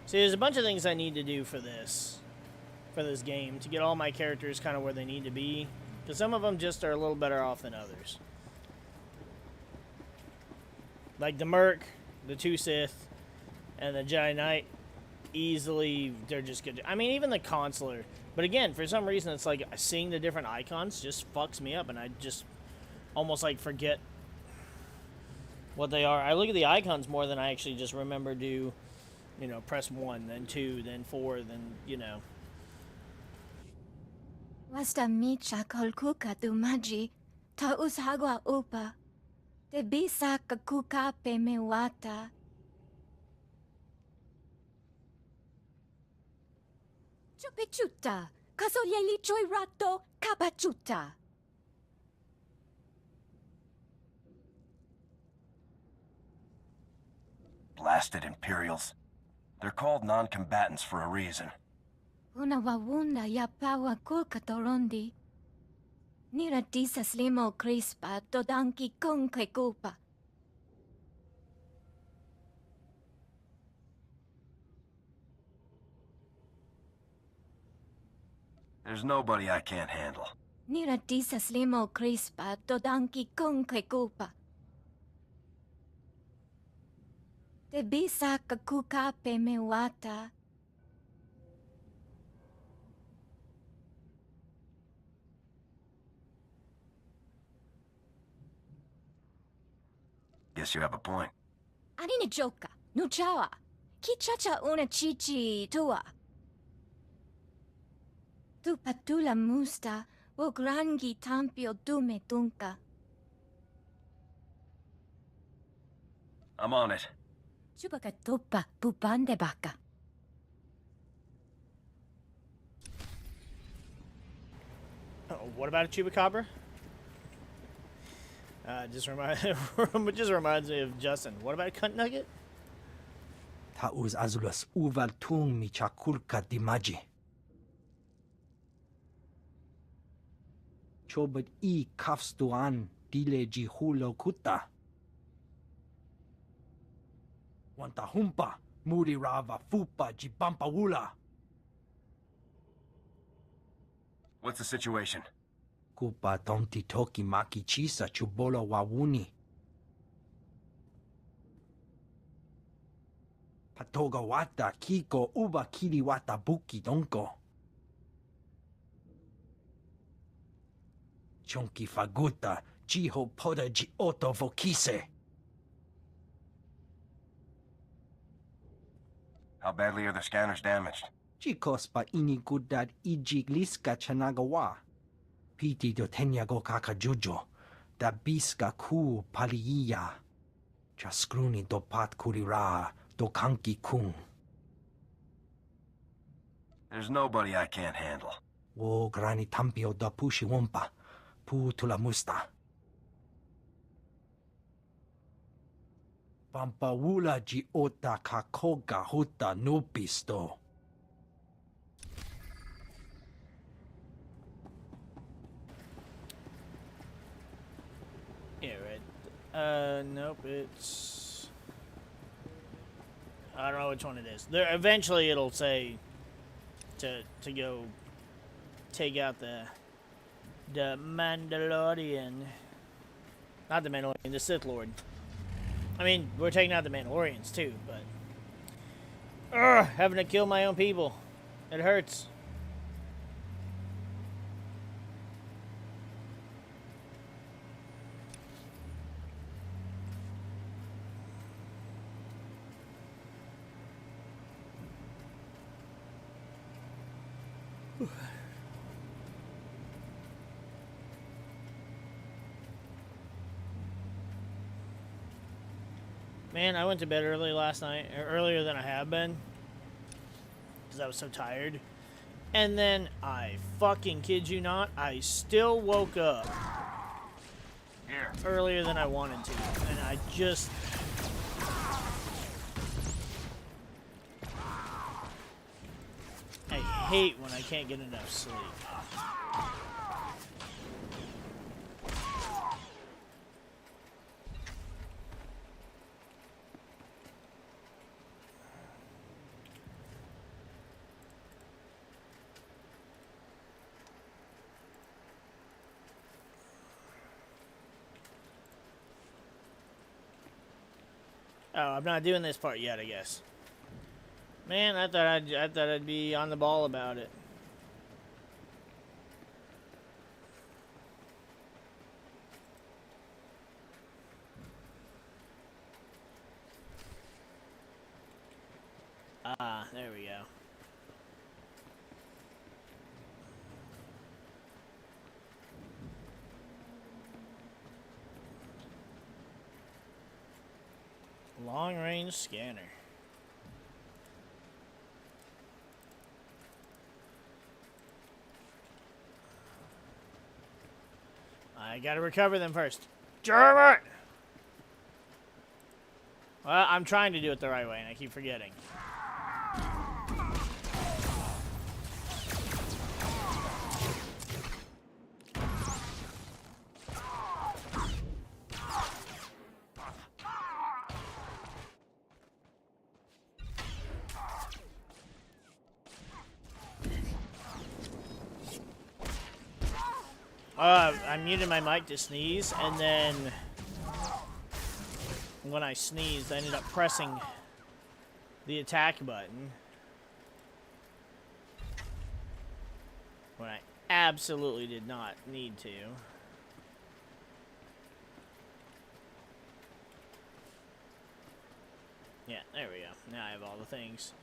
See, there's a bunch of things I need to do for this game to get all my characters kind of where they need to be, because some of them just are a little better off than others. Like the Merc, the 2 Sith, and the Jedi Knight, easily, they're just good. I mean, even the Consular. But again, for some reason, it's like seeing the different icons just fucks me up, and I just almost like forget what they are. I look at the icons more than I actually just remember to, you know, press 1, then 2, then 4, then, you know. Wasta micha kolkuka dumaji, ta ushagwa upa, te bisa kakuka pe mewata. Chupichuta, kasoyeli choy rato, kapachuta. Blasted Imperials. They're called non-combatants for a reason. Una wawunda ya pawa kulka torondi. Nira disa slimo crispa, dodanki con kupa. There's nobody I can't handle. Nira disa slimo crispa, dodanki con kupa. Te bisa kakuka pe mewata. Guess you have a point. Anine joka, nuchawa. Kichacha una chichi tua. Tu patula musta, wo grangi tampio dume dunka. I'm on it. Chupaka tupa pupande baka. What about a Chupacabra? Just reminds me of Justin. What about a cunt nugget? Tauz azulas uval tung mi chakulka dimaji. Chobad I kafstuan dileji hulo kuta. Wanta humpa muri rava fupa jibampa wula. What's the situation? Kupa tonti toki maki chisa chubolo wawuni. Patoga wata kiko uba kiri wata buki donko. Chonki faguta chiho poda ji oto vokise. How badly are the scanners damaged? Chikospa ini gudad ijigliska chanagawa. Piti do tenyago kakajujo. Da biska ku paliya. Chaskruni do pat kurira do kanki kung. There's nobody I can't handle. Wo grani tampio da pushi wompa. Pu tula musta. Pampawula ji ota kakoga huta nupisto. Yeah, right. Nope, it's... I don't know which one it is. There, eventually it'll say to go take out the Mandalorian. Not the Mandalorian, the Sith Lord. I mean, we're taking out the Mandalorians too, but... having to kill my own people. It hurts. Man, I went to bed early last night, or earlier than I have been, because I was so tired. And then, I fucking kid you not, I still woke up earlier than I wanted to. And I just... I hate when I can't get enough sleep. Oh, I'm not doing this part yet, I guess. Man, I thought I'd be on the ball about it. Ah, there we go. Long-range scanner. I gotta recover them first. Damn it! Well, I'm trying to do it the right way, and I keep forgetting. I muted my mic to sneeze, and then when I sneezed, I ended up pressing the attack button when I absolutely did not need to. Yeah, there we go. Now I have all the things.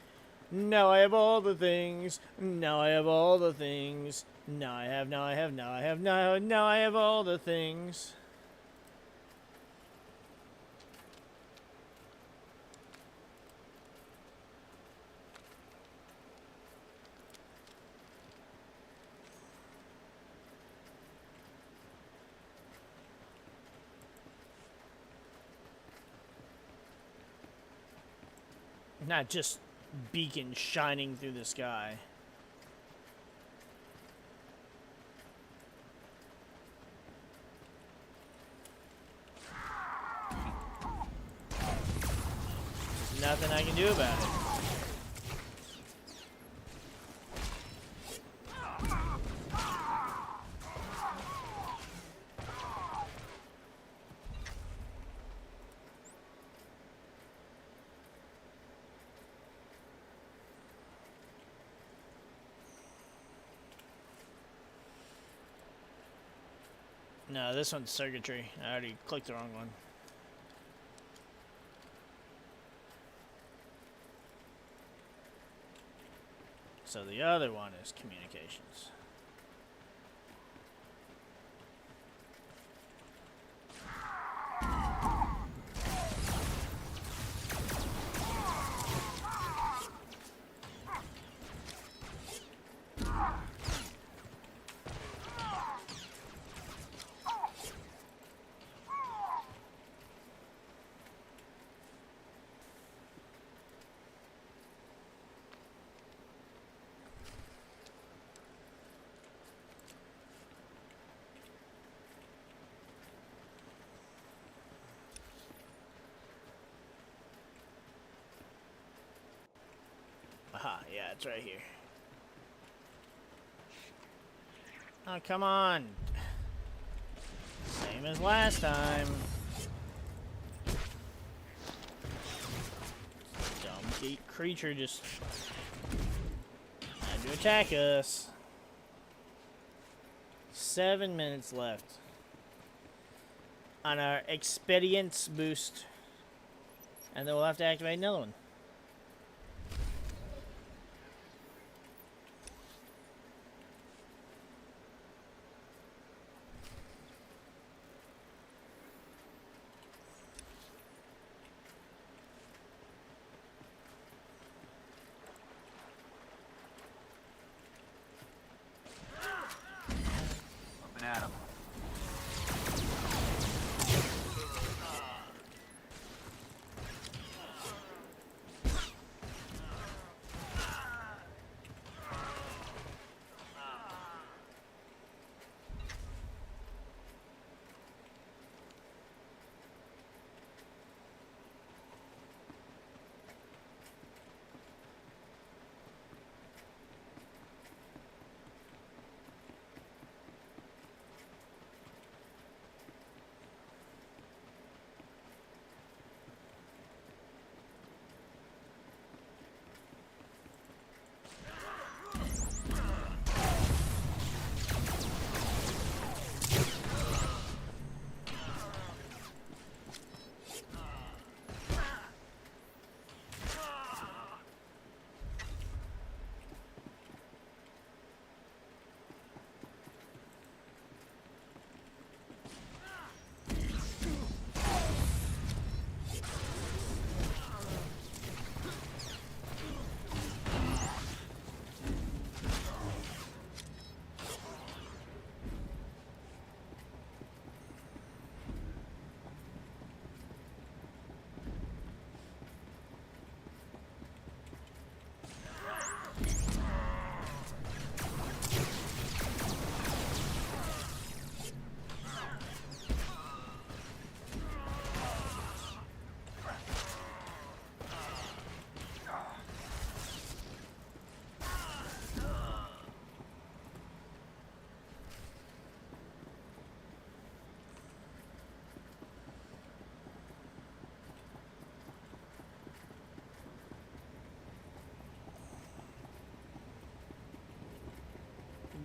Now I have all the things. Now I have all the things. Now I have all the things. Not just beacon shining through the sky. There's nothing I can do about it. No, this one's circuitry. I already clicked the wrong one. So the other one is communications. Aha, yeah, it's right here. Oh, come on. Same as last time. Dumb creature just had to attack us. 7 minutes left on our experience boost. And then we'll have to activate another one. Adam.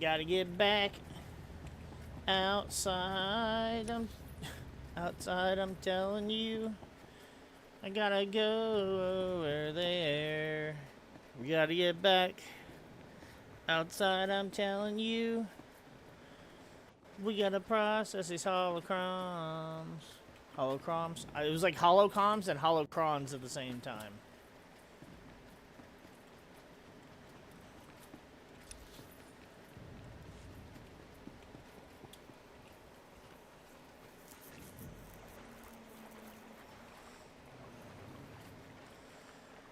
Gotta get back outside. Outside, I'm telling you. I gotta go over there. We gotta get back outside, I'm telling you. We gotta process these holocrons. Holocrons? It was like holocoms and holocrons at the same time.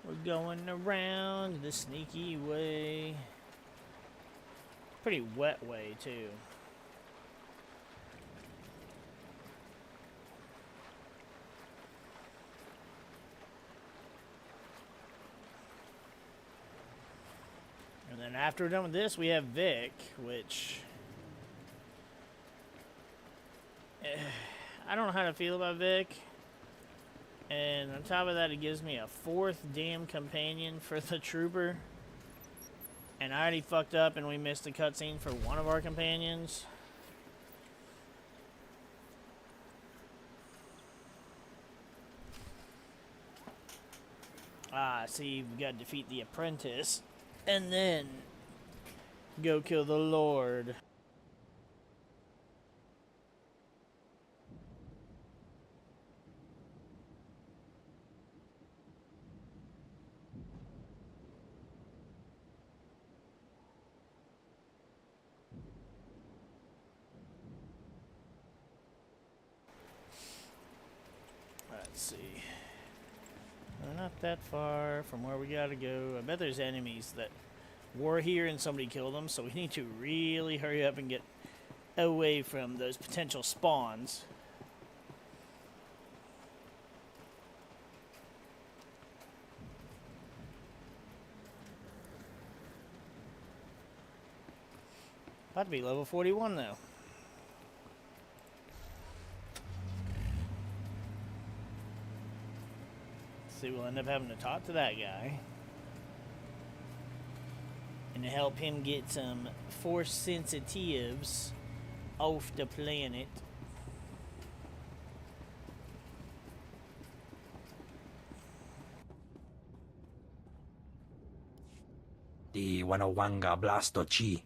We're going around the sneaky way. Pretty wet way, too. And then after we're done with this, we have Vic, which... I don't know how to feel about Vic. And on top of that, it gives me a 4th damn companion for the trooper. And I already fucked up and we missed a cutscene for one of our companions. See, we gotta defeat the apprentice. And then go kill the Lord. Let's see. We're not that far from where we gotta go. I bet there's enemies that were here and somebody killed them, so we need to really hurry up and get away from those potential spawns. About to be level 41 though. See, we'll end up having to talk to that guy and help him get some force sensitives off the planet. Di Wanawanga Blasto Chi.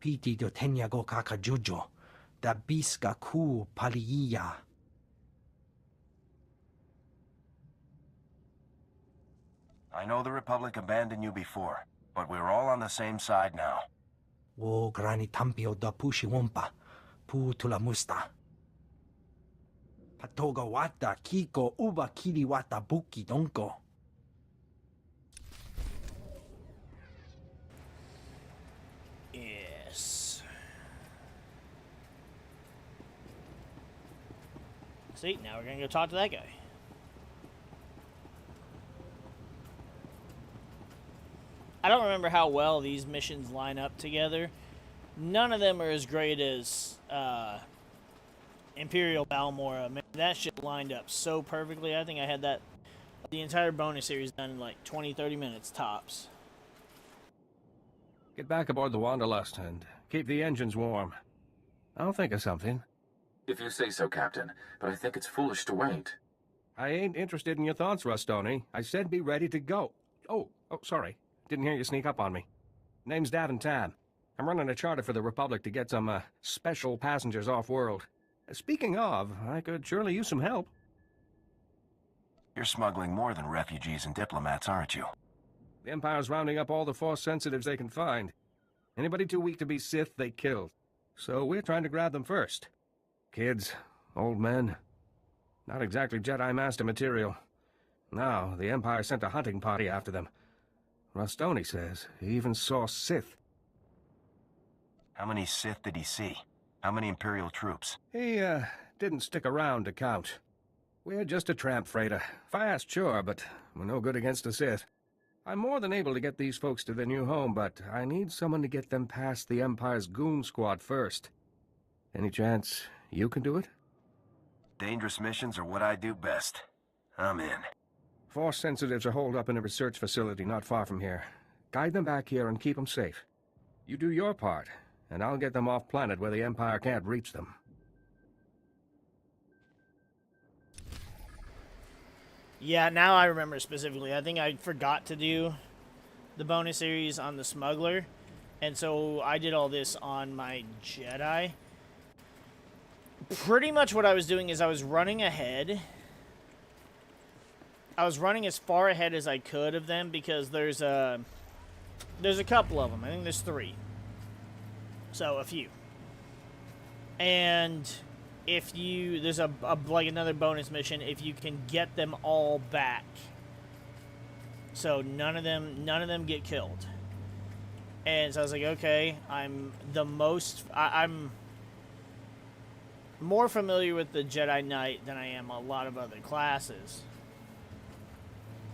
Piti do Tenyago Kakajujo. Da Biska Ku Paliya. I know the Republic abandoned you before, but we're all on the same side now. Wo Grani Tampio da Pushi Wompa. Pu Tula Musta. Patoga Wata Kiko Uba Kiri Wata Buki Donko. Yes. See, now we're gonna go talk to that guy. I don't remember how well these missions line up together. None of them are as great as Imperial Balmora. Man, that shit lined up so perfectly. I think I had that the entire bonus series done in like 20-30 minutes tops. Get back aboard the Wanderlust and keep the engines warm. I'll think of something. If you say so, Captain, but I think it's foolish to wait. I ain't interested in your thoughts, Rustoni. I said be ready to go. Oh, sorry. Didn't hear you sneak up on me. Name's Davin Tam. I'm running a charter for the Republic to get some, special passengers off-world. Speaking of, I could surely use some help. You're smuggling more than refugees and diplomats, aren't you? The Empire's rounding up all the Force sensitives they can find. Anybody too weak to be Sith, they kill. So we're trying to grab them first. Kids, old men. Not exactly Jedi Master material. Now, the Empire sent a hunting party after them. Rustoni says he even saw Sith. How many Sith did he see? How many Imperial troops? He, didn't stick around to count. We're just a tramp freighter. Fast, sure, but we're no good against the Sith. I'm more than able to get these folks to their new home, but I need someone to get them past the Empire's goon squad first. Any chance you can do it? Dangerous missions are what I do best. I'm in. Force sensitives are holed up in a research facility not far from here. Guide them back here and keep them safe. You do your part, and I'll get them off planet where the Empire can't reach them. Yeah, now I remember specifically. I think I forgot to do the bonus series on the smuggler, and so I did all this on my Jedi. Pretty much what I was doing is I was running ahead. I was running as far ahead as I could of them because there's a couple of them. I think there's 3. So, a few. And if you... There's like another bonus mission if you can get them all back. So, none of them get killed. And so I was like, okay, I'm more familiar with the Jedi Knight than I am a lot of other classes.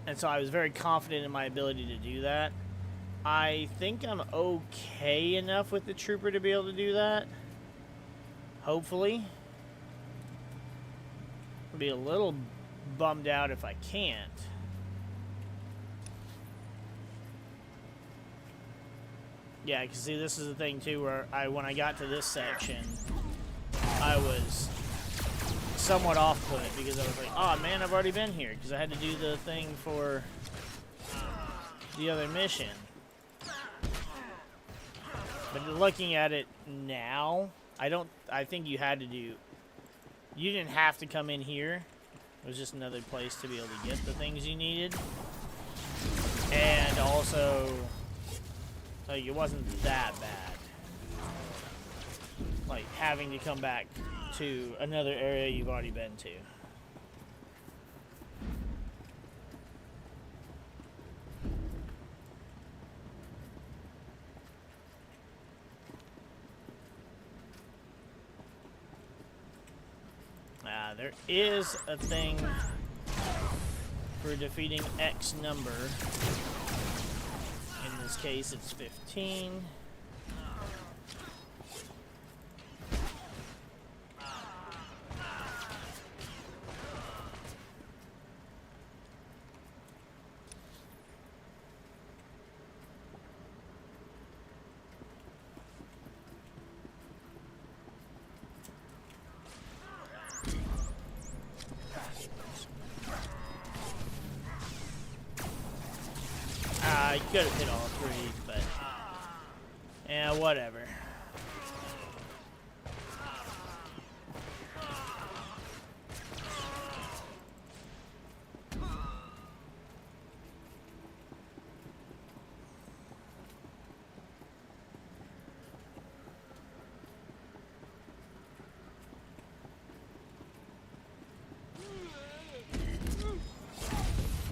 And so I was very confident in my ability to do that. I think I'm okay enough with the Trooper to be able to do that. Hopefully. I'll be a little bummed out if I can't. Yeah, because see, this is the thing too, where when I got to this section, I was somewhat off-put because I was like, oh man, I've already been here because I had to do the thing for the other mission. But looking at it now, I think you didn't have to come in here. It was just another place to be able to get the things you needed. And also, like, it wasn't that bad. Like, having to come back to another area you've already been to. There is a thing for defeating X number. In this case, it's 15. I could have hit all 3, but yeah, whatever.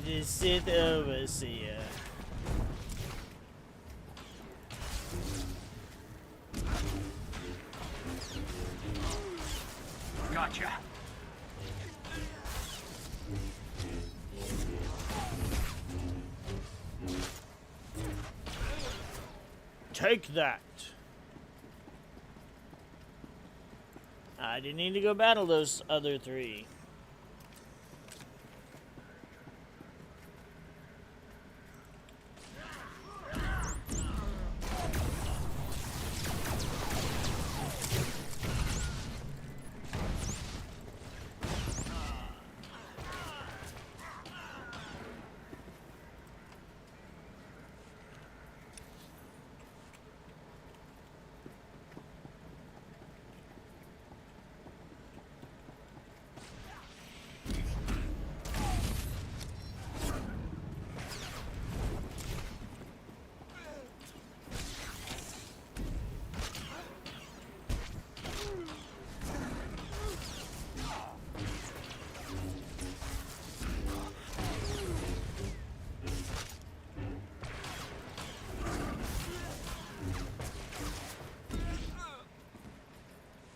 The Sith Overseer. Gotcha. Take that. I didn't need to go battle those other 3.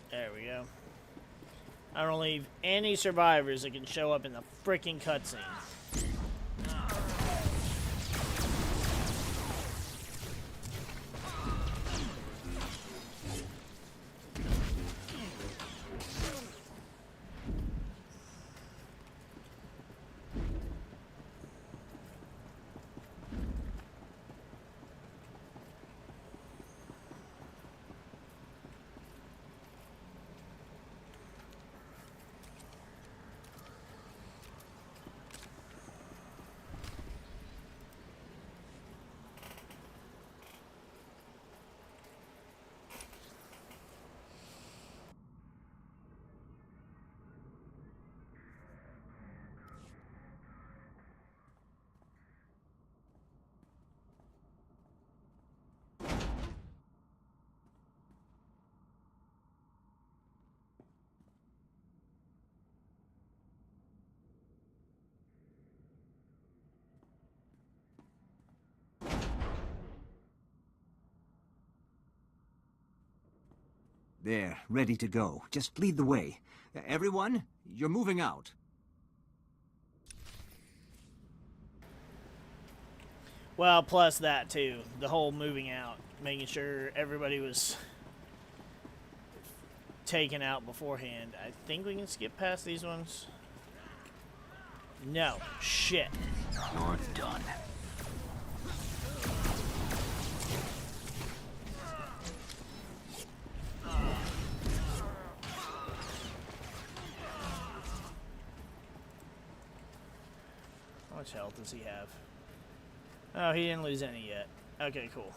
There we go. I don't leave any survivors that can show up in the freaking cutscene. There, ready to go. Just lead the way. Everyone, you're moving out. Well, plus that too. The whole moving out. Making sure everybody was taken out beforehand. I think we can skip past these ones. No. Shit. You're done. How much health does he have? Oh, he didn't lose any yet. Okay, cool.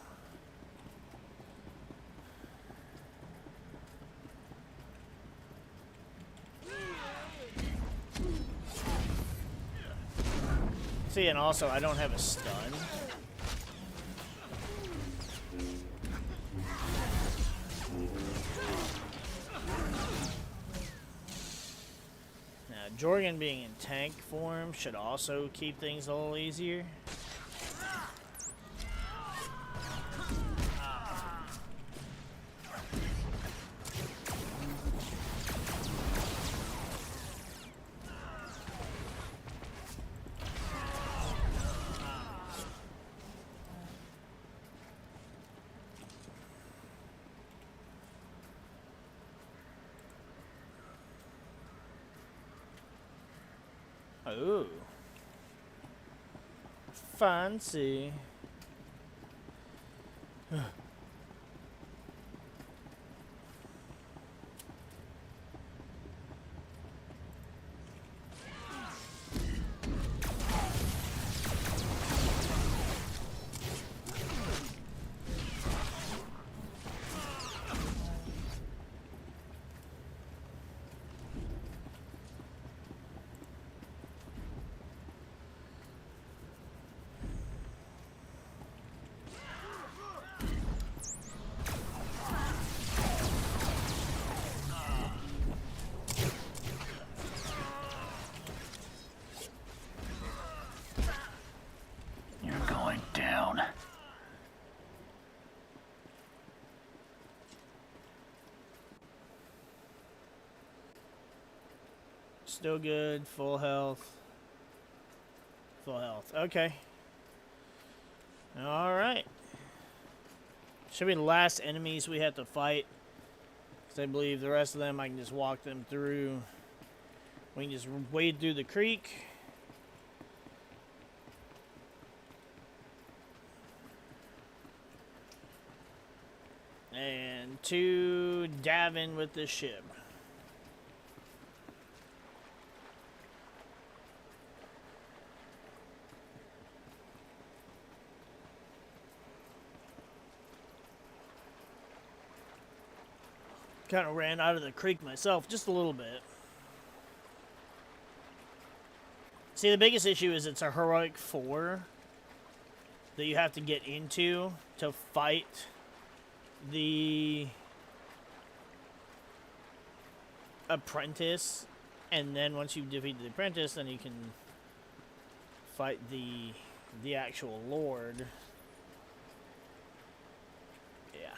See, and also, I don't have a stun. Now, Jorgen being in tank form should also keep things a little easier. Ooh. Fancy. You're going down. Still good. Full health. Full health. Okay. Alright. Should be the last enemies we have to fight. Because I believe the rest of them, I can just walk them through. We can just wade through the creek. And to Davin with the ship. Kind of ran out of the creek myself, just a little bit. See, the biggest issue is it's a heroic 4 that you have to get into to fight the apprentice, and then once you defeat the apprentice, then you can fight the actual lord. Yeah.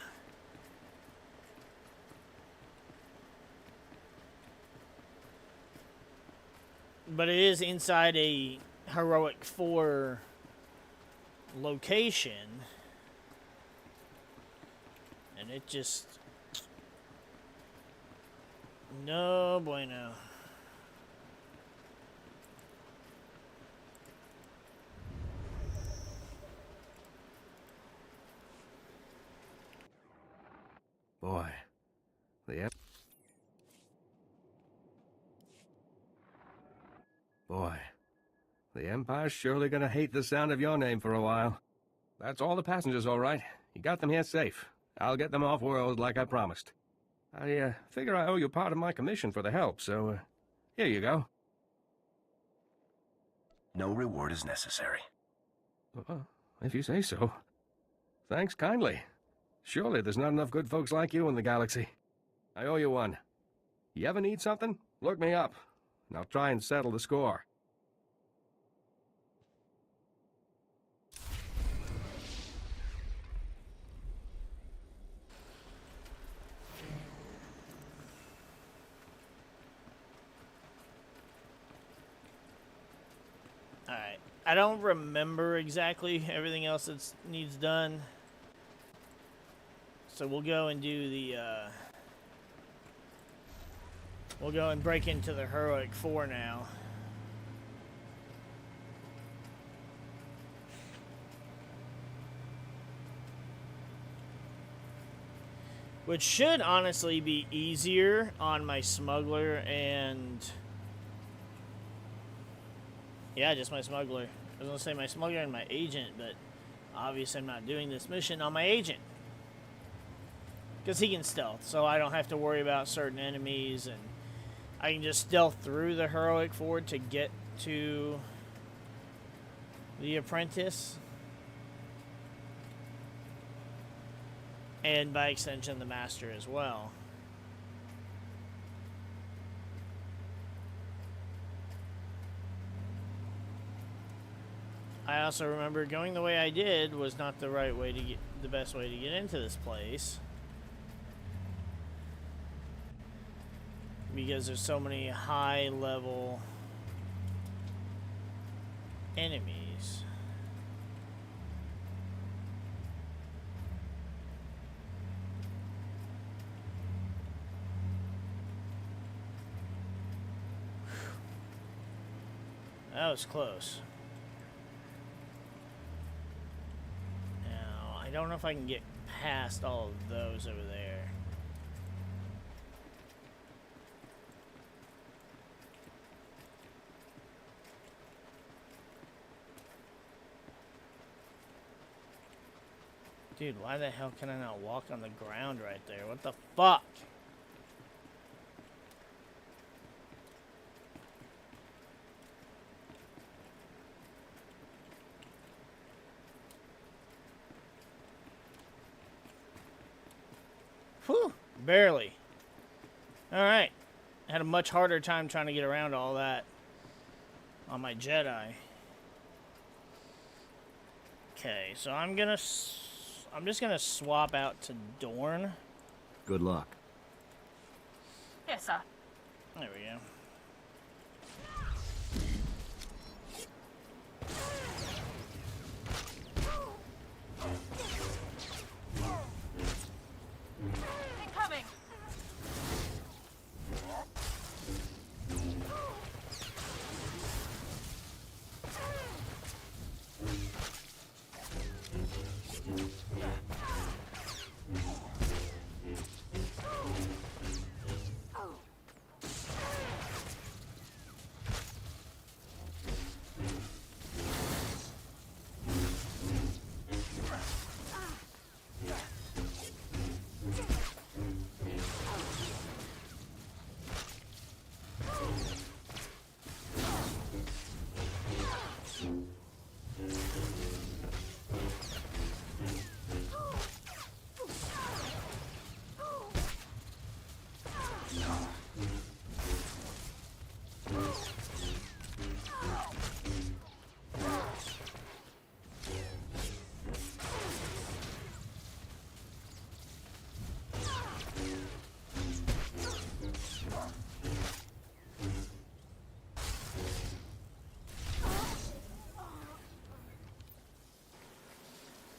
But it is inside a heroic 4 location. And it just... no bueno. Boy. Boy. The Empire's surely gonna hate the sound of your name for a while. That's all the passengers, all right. You got them here safe. I'll get them off-world like I promised. I figure I owe you part of my commission for the help, so here you go. No reward is necessary. If you say so. Thanks kindly. Surely there's not enough good folks like you in the galaxy. I owe you one. You ever need something? Look me up, and I'll try and settle the score. I don't remember exactly everything else that needs done. So we'll go and do the, we'll go and break into the Heroic 4 now. Which should honestly be easier on my smuggler and... Yeah, just my smuggler. I was going to say my smuggler and my agent, but obviously I'm not doing this mission on my agent. Because he can stealth, so I don't have to worry about certain enemies, and I can just stealth through the Heroic Ford to get to the Apprentice. And by extension, the Master as well. I also remember going the way I did was not the right way to get, the best way to get into this place. Because there's so many high-level enemies. That was close. Now, I don't know if I can get past all of those over there. Dude, why the hell can I not walk on the ground right there? What the fuck? Whew, barely. Alright. I had a much harder time trying to get around all that on my Jedi. Okay, so I'm just gonna swap out to Dorn. Good luck. Yes, sir. There we go. Incoming.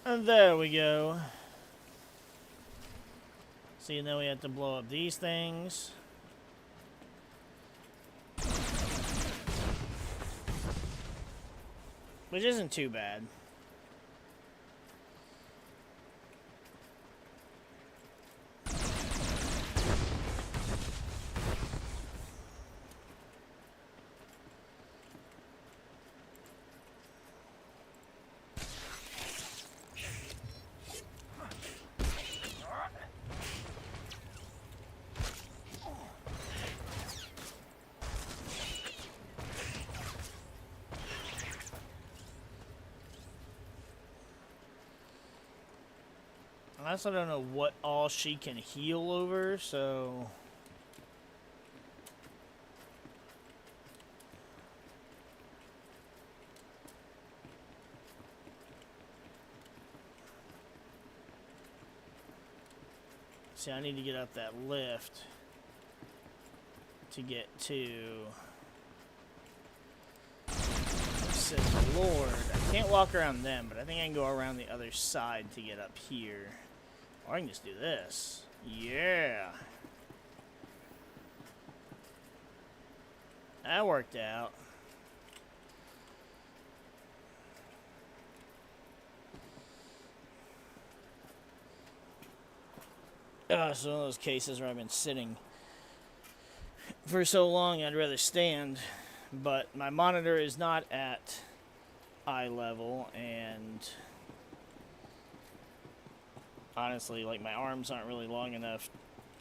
And there we go. See, now we have to blow up these things. Which isn't too bad. I also don't know what all she can heal over, so... See, I need to get up that lift to get to says Lord. I can't walk around them, but I think I can go around the other side to get up here. Or I can just do this. Yeah. That worked out. Oh, it's one of those cases where I've been sitting for so long I'd rather stand, but my monitor is not at eye level, and honestly, like, my arms aren't really long enough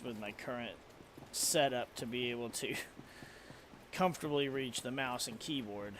with my current setup to be able to comfortably reach the mouse and keyboard.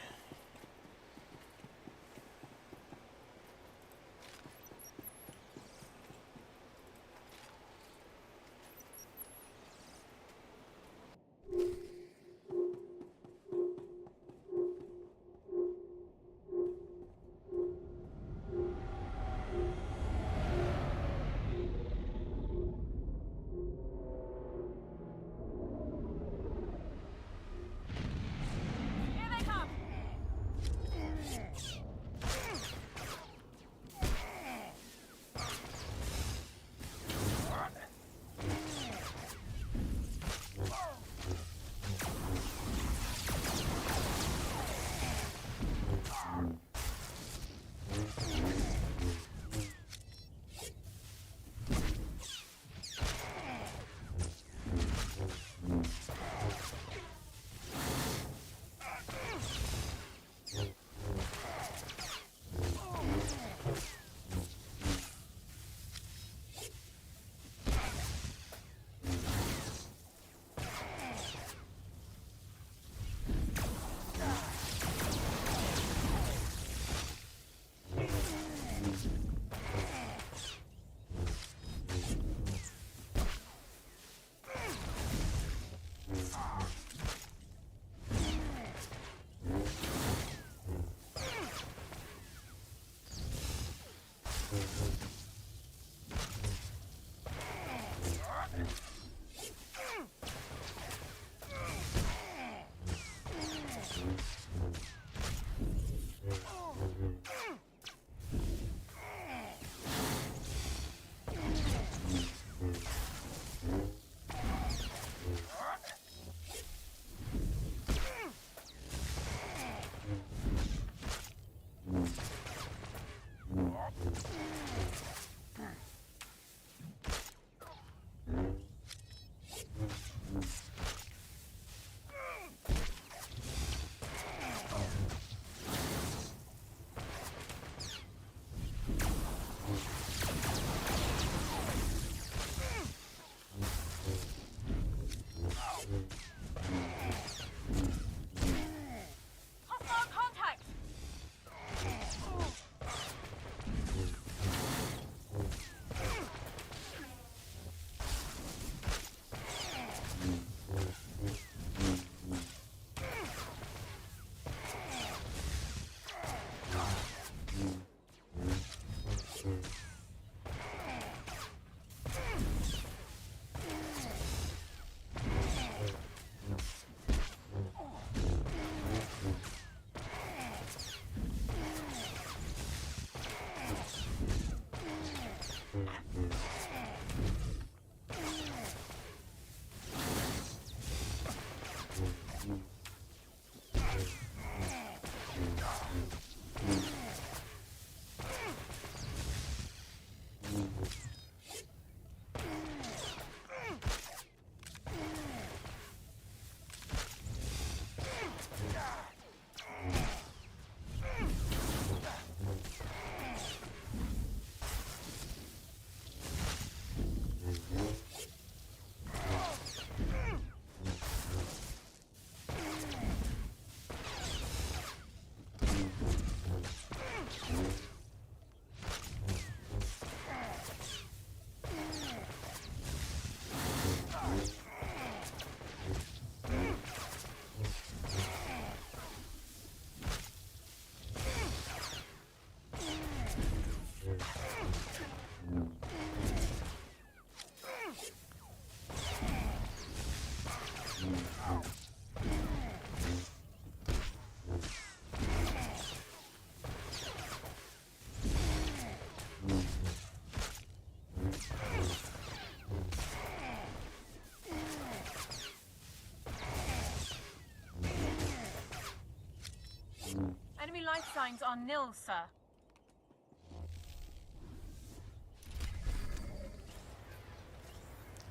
life signs are nil, sir.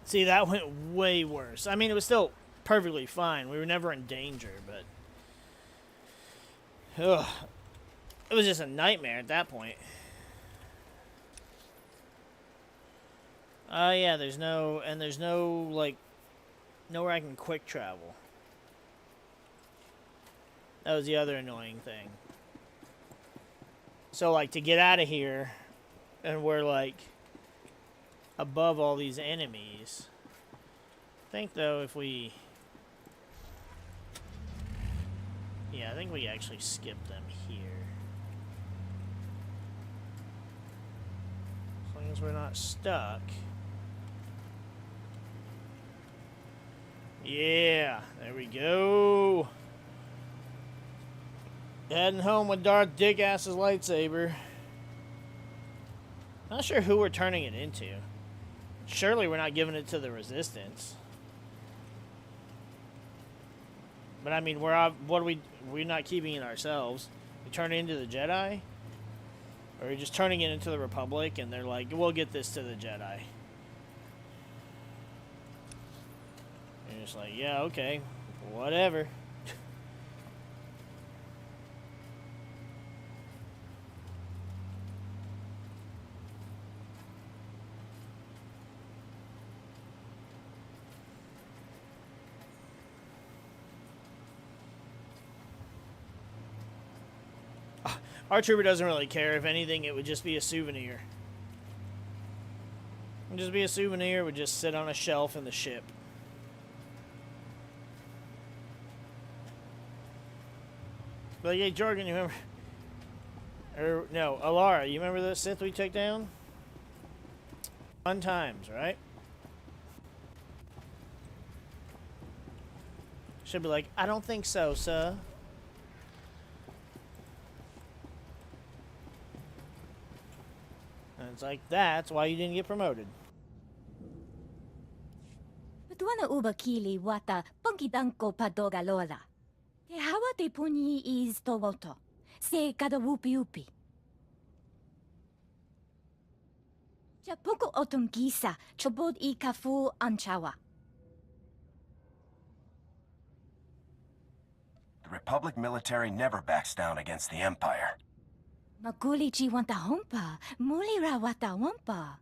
See, that went way worse. I mean, it was still perfectly fine. We were never in danger, but... Ugh. It was just a nightmare at that point. Yeah, there's no... And there's no, like... Nowhere I can quick travel. That was the other annoying thing. So, like, to get out of here... And we're, like... above all these enemies. I think, though, if we... Yeah, I think we actually skip them here. As long as we're not stuck. Yeah, there we go. Heading home with Darth Dick-Ass's lightsaber. Not sure who we're turning it into. Surely we're not giving it to the Resistance. But I mean, we're not keeping it ourselves. We turn it into the Jedi? Or are we just turning it into the Republic and they're like, we'll get this to the Jedi? You're just like, yeah, okay, whatever. Our trooper doesn't really care. If anything, it would just be a souvenir. It would just be a souvenir. It would just sit on a shelf in the ship. But yeah, Jorgen, you remember? Or no, Alara, you remember the Sith we took down? Fun times, right? Should be like, I don't think so, sir. And it's like, that's why you didn't get promoted. Betuana uba kili wata pongkidanko padogalola. Te hawa te puni is towoto. Se kada wupi upi. Japoko otongisa chobod I kafu anchawa. The Republic military never backs down against the Empire. Magulichi wanta hompa, mulira wata wampa.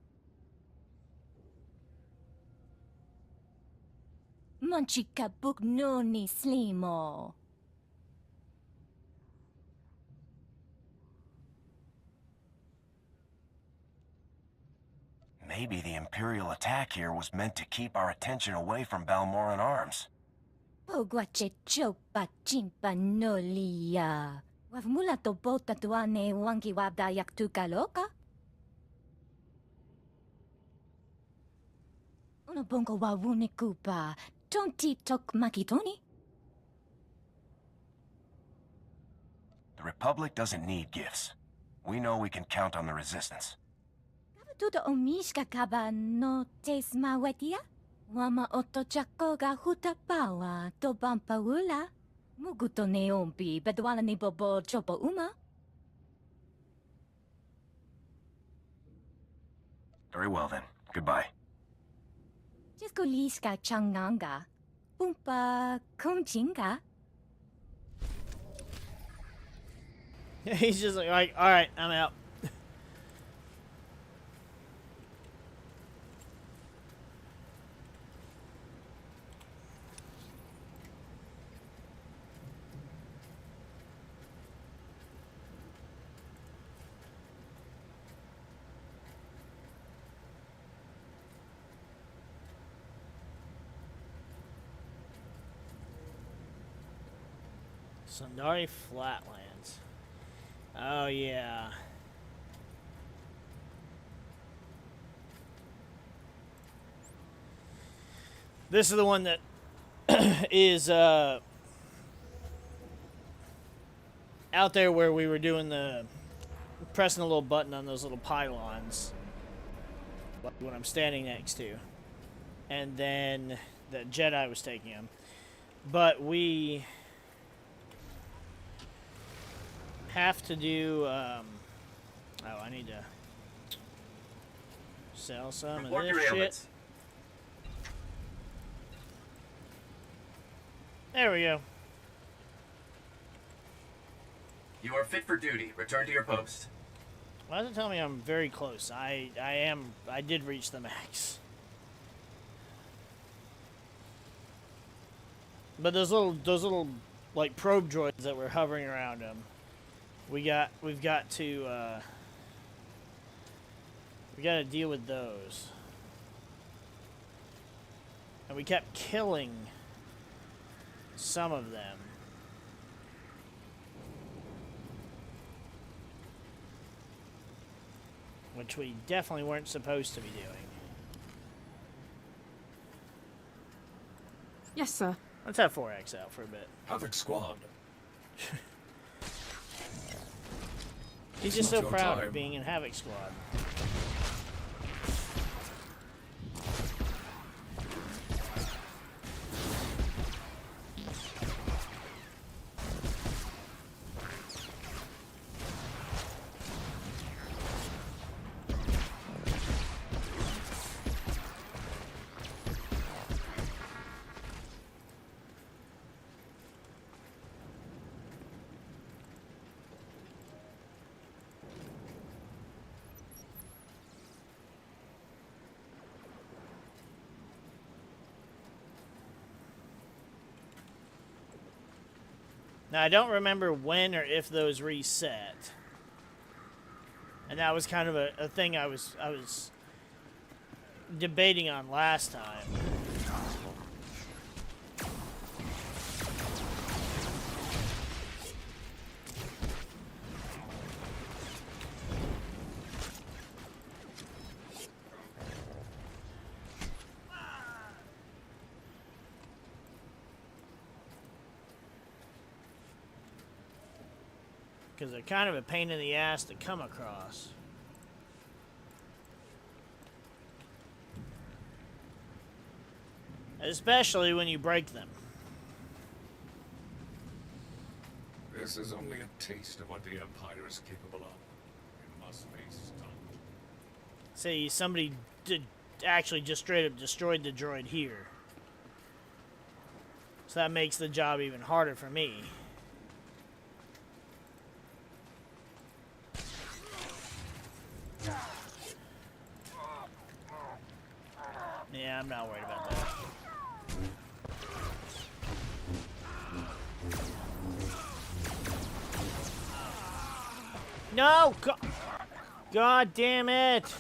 Manchika buk no ni slimo. Maybe the Imperial attack here was meant to keep our attention away from Balmoran arms. Pogwache chopa chimpa no liya. Wavmula to bota tuane wangi wabda yaktuka loka. Uno bongo wawune kupa. Tonti tok makitoni. The Republic doesn't need gifts. We know we can count on the Resistance. Tuto omishka kaba no tesma wetia? Wama oto chako ga hutapawa to bampaula. Muguto neompi bedwala ni bobo chopo uma. Very well then. Goodbye. Jisko liska changanga. Pumpa kumchinga. He's just like, all right, I'm out. Sundari Flatlands. Oh, yeah. This is the one that is out there where we were doing the pressing a little button on those little pylons, like what I'm standing next to, and then the Jedi was taking him, but we have to do, oh, I need to sell some Report of your this shit. ailments. There we go. You are fit for duty. Return to your post. Why does it tell me I'm very close? I did reach the max. But those little like probe droids that were hovering around him, we've got to deal with those. And we kept killing some of them. Which we definitely weren't supposed to be doing. Yes, sir. Let's have 4X out for a bit. Havoc Squad. He's just so proud of being in Havoc Squad. Now, I don't remember when or if those reset. And that was kind of a thing I was debating on last time. Because they're kind of a pain in the ass to come across. Especially when you break them. This is only a taste of what the Empire is capable of. It must be stopped. See, somebody actually just straight up destroyed the droid here. So that makes the job even harder for me. Yeah, I'm not worried about that. No! God damn it!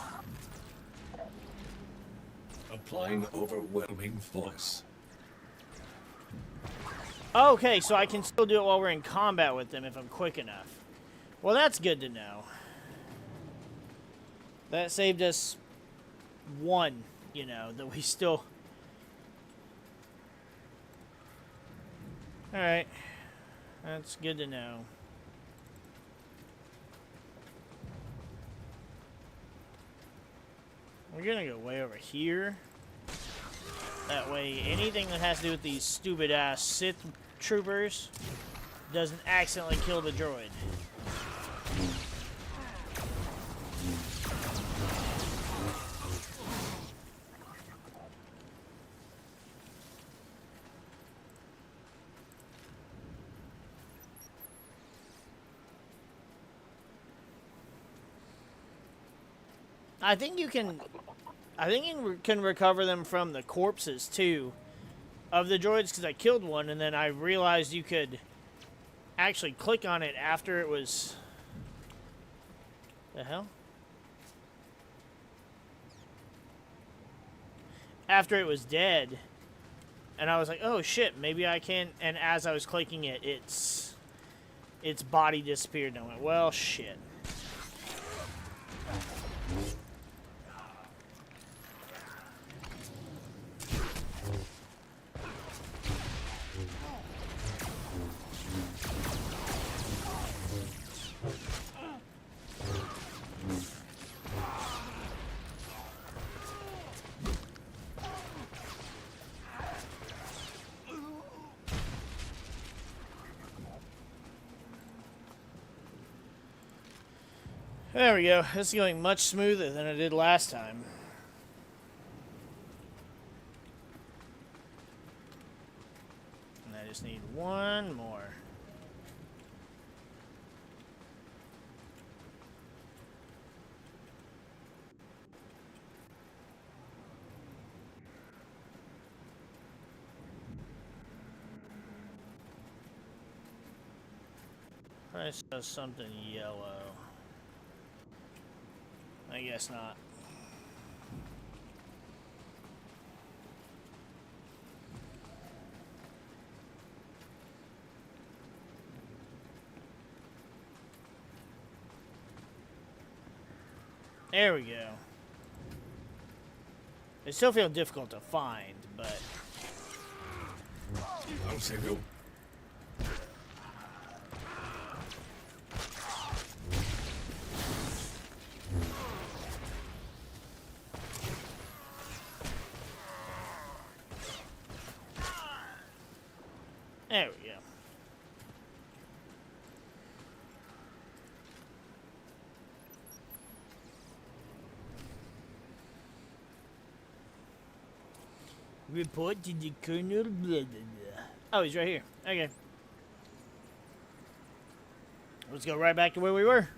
Applying overwhelming force. Okay, so I can still do it while we're in combat with them if I'm quick enough. Well, that's good to know. That saved us one, you know, that we still... Alright. That's good to know. We're gonna go way over here. That way, anything that has to do with these stupid-ass Sith troopers doesn't accidentally kill the droid. I think you can recover them from the corpses too of the droids, because I killed one and then I realized you could actually click on it after it was... The hell? After it was dead. And I was like, oh shit, maybe I can... And as I was clicking it, its body disappeared and I went, well, shit. There we go. This is going much smoother than it did last time. And I just need one more. I saw something yellow. I guess not. There we go. They still feel difficult to find, but... I'll save you. There we go. Report to the Colonel. Blah, blah, blah. Oh, he's right here. Okay. Let's go right back to where we were.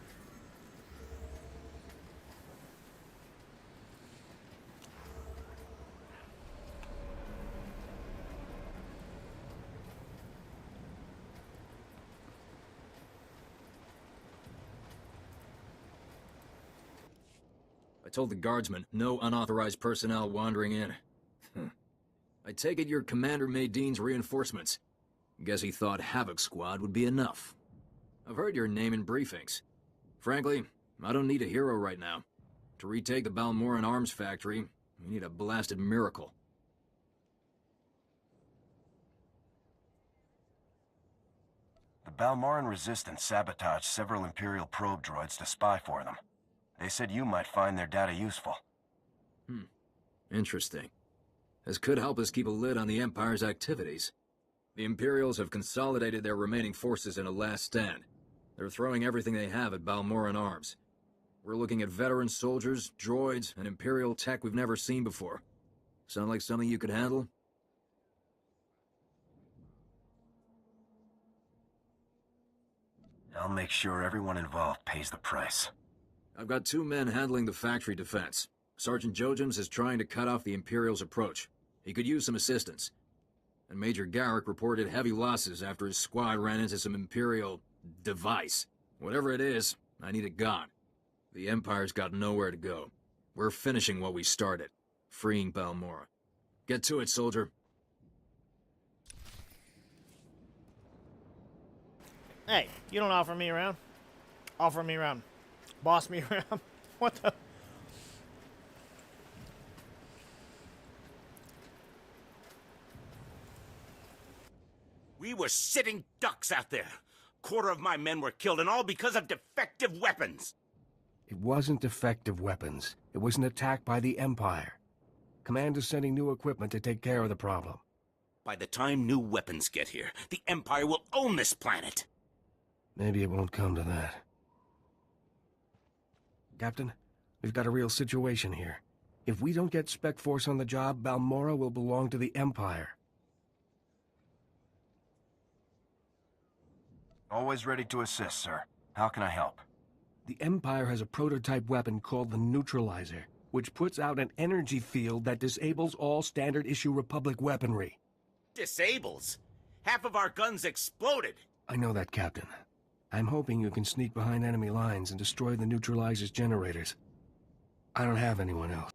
I told the guardsmen, no unauthorized personnel wandering in. I take it you're Commander Maydean's reinforcements. Guess he thought Havoc Squad would be enough. I've heard your name in briefings. Frankly, I don't need a hero right now. To retake the Balmoran arms factory, we need a blasted miracle. The Balmoran Resistance sabotaged several Imperial probe droids to spy for them. They said you might find their data useful. Interesting. This could help us keep a lid on the Empire's activities. The Imperials have consolidated their remaining forces in a last stand. They're throwing everything they have at Balmoran arms. We're looking at veteran soldiers, droids, and Imperial tech we've never seen before. Sound like something you could handle? I'll make sure everyone involved pays the price. I've got 2 men handling the factory defense. Sergeant Jojems is trying to cut off the Imperials' approach. He could use some assistance. And Major Garrick reported heavy losses after his squad ran into some Imperial device. Whatever it is, I need it gone. The Empire's got nowhere to go. We're finishing what we started, freeing Balmora. Get to it, soldier. Hey, you don't offer me around. Offer me around. Boss me around. What the... We were sitting ducks out there. Quarter of my men were killed, and all because of defective weapons. It wasn't defective weapons. It was an attack by the Empire. Command is sending new equipment to take care of the problem. By the time new weapons get here, the Empire will own this planet. Maybe it won't come to that. Captain, we've got a real situation here. If we don't get Spec Force on the job, Balmora will belong to the Empire. Always ready to assist, sir. How can I help? The Empire has a prototype weapon called the Neutralizer, which puts out an energy field that disables all standard-issue Republic weaponry. Disables? Half of our guns exploded. I know that, Captain. I'm hoping you can sneak behind enemy lines and destroy the Neutralizer's generators. I don't have anyone else.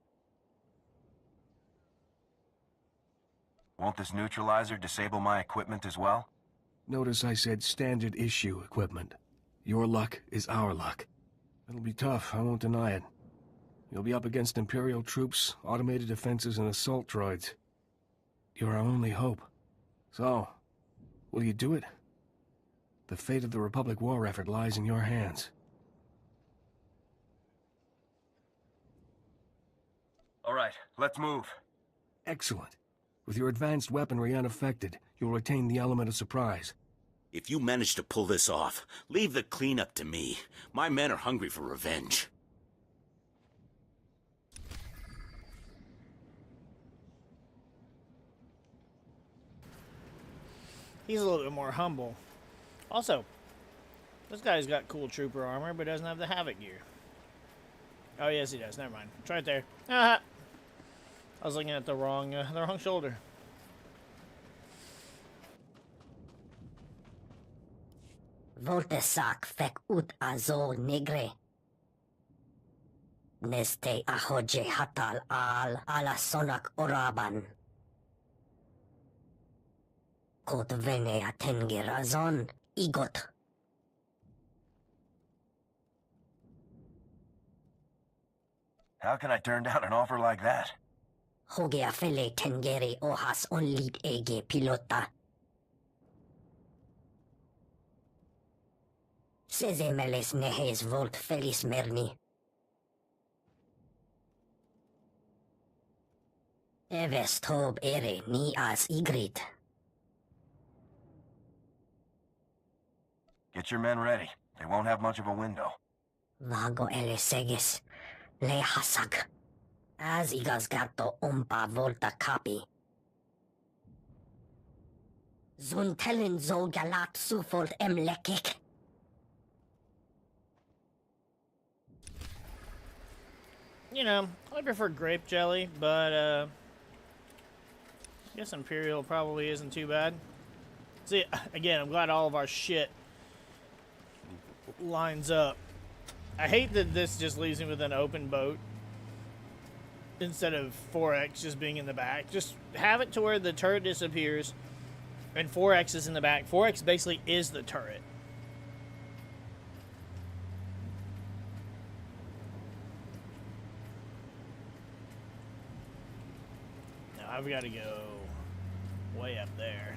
Won't this neutralizer disable my equipment as well? Notice I said standard-issue equipment. Your luck is our luck. It'll be tough, I won't deny it. You'll be up against Imperial troops, automated defenses, and assault droids. You're our only hope. So, will you do it? The fate of the Republic war effort lies in your hands. All right, let's move. Excellent. With your advanced weaponry unaffected, you'll retain the element of surprise. If you manage to pull this off, leave the cleanup to me. My men are hungry for revenge. He's a little bit more humble. Also, this guy's got cool trooper armor, but doesn't have the Havoc gear. Oh, yes, he does. Never mind. It's right there. Ah! I was looking at the wrong shoulder. Voltesac fek ut azo negre. Neste ahoje hatal al alasonak oraban. Kot vene atenge razon igot. How can I turn down an offer like that? Hoge afele tengere ohas onlit ege pilota. Seze meles nehes volt felis merni. Eves tob ere ni as igrit. Get your men ready. They won't have much of a window. Vago ele seges. Le hasak. As igas gato umpa volta kapi. Zuntelen zo galat sufolt lekik. You know, I prefer grape jelly, but I guess Imperial probably isn't too bad. See, again, I'm glad all of our shit lines up. I hate that this just leaves me with an open boat instead of 4X just being in the back. Just have it to where the turret disappears and 4X is in the back. 4X basically is the turret. Now I've got to go way up there.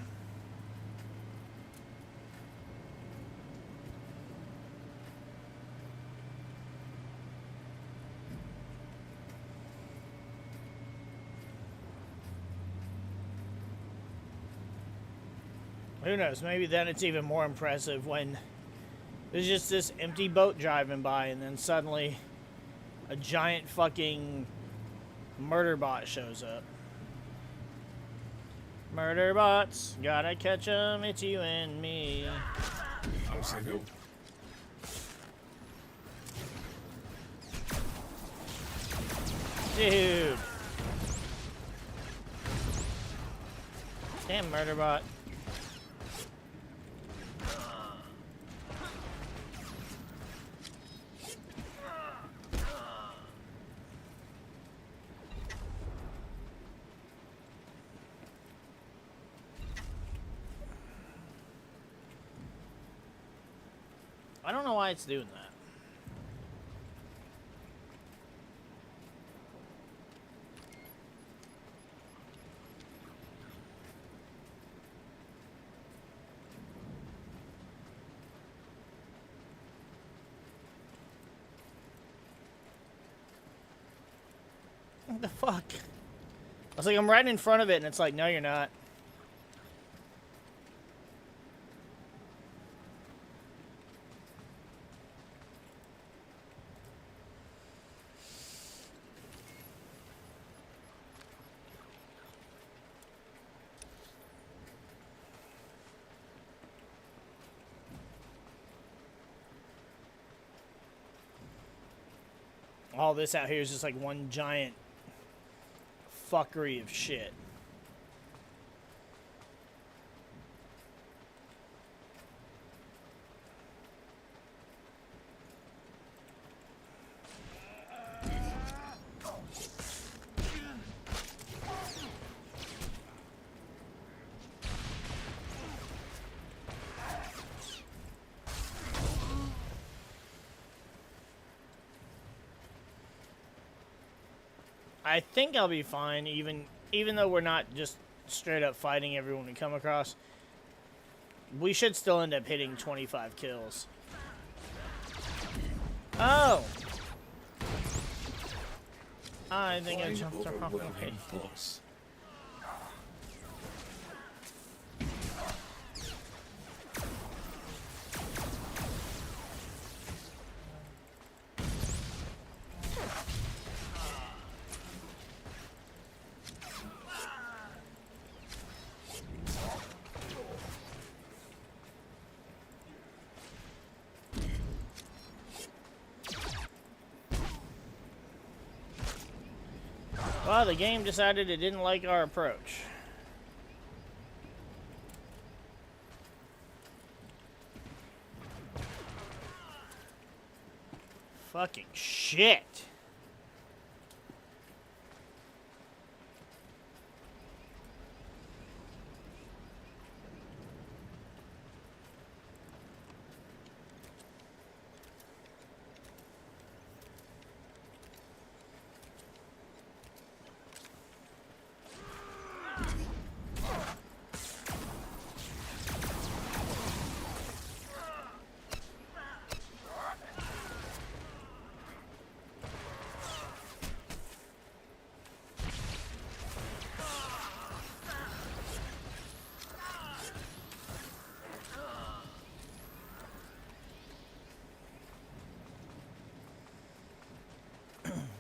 Who knows? Maybe then it's even more impressive when there's just this empty boat driving by and then suddenly a giant fucking murder bot shows up. Murder bots, gotta catch 'em, it's you and me. Dude. Damn murder bot. I don't know why it's doing that. What the fuck? I was like, I'm right in front of it, and it's like, no, you're not. All this out here is just like one giant fuckery of shit. I think I'll be fine, even though we're not just straight up fighting everyone we come across. We should still end up hitting 25 kills. Oh! I think I jumped the wrong way. Oh, the game decided it didn't like our approach. Fucking shit.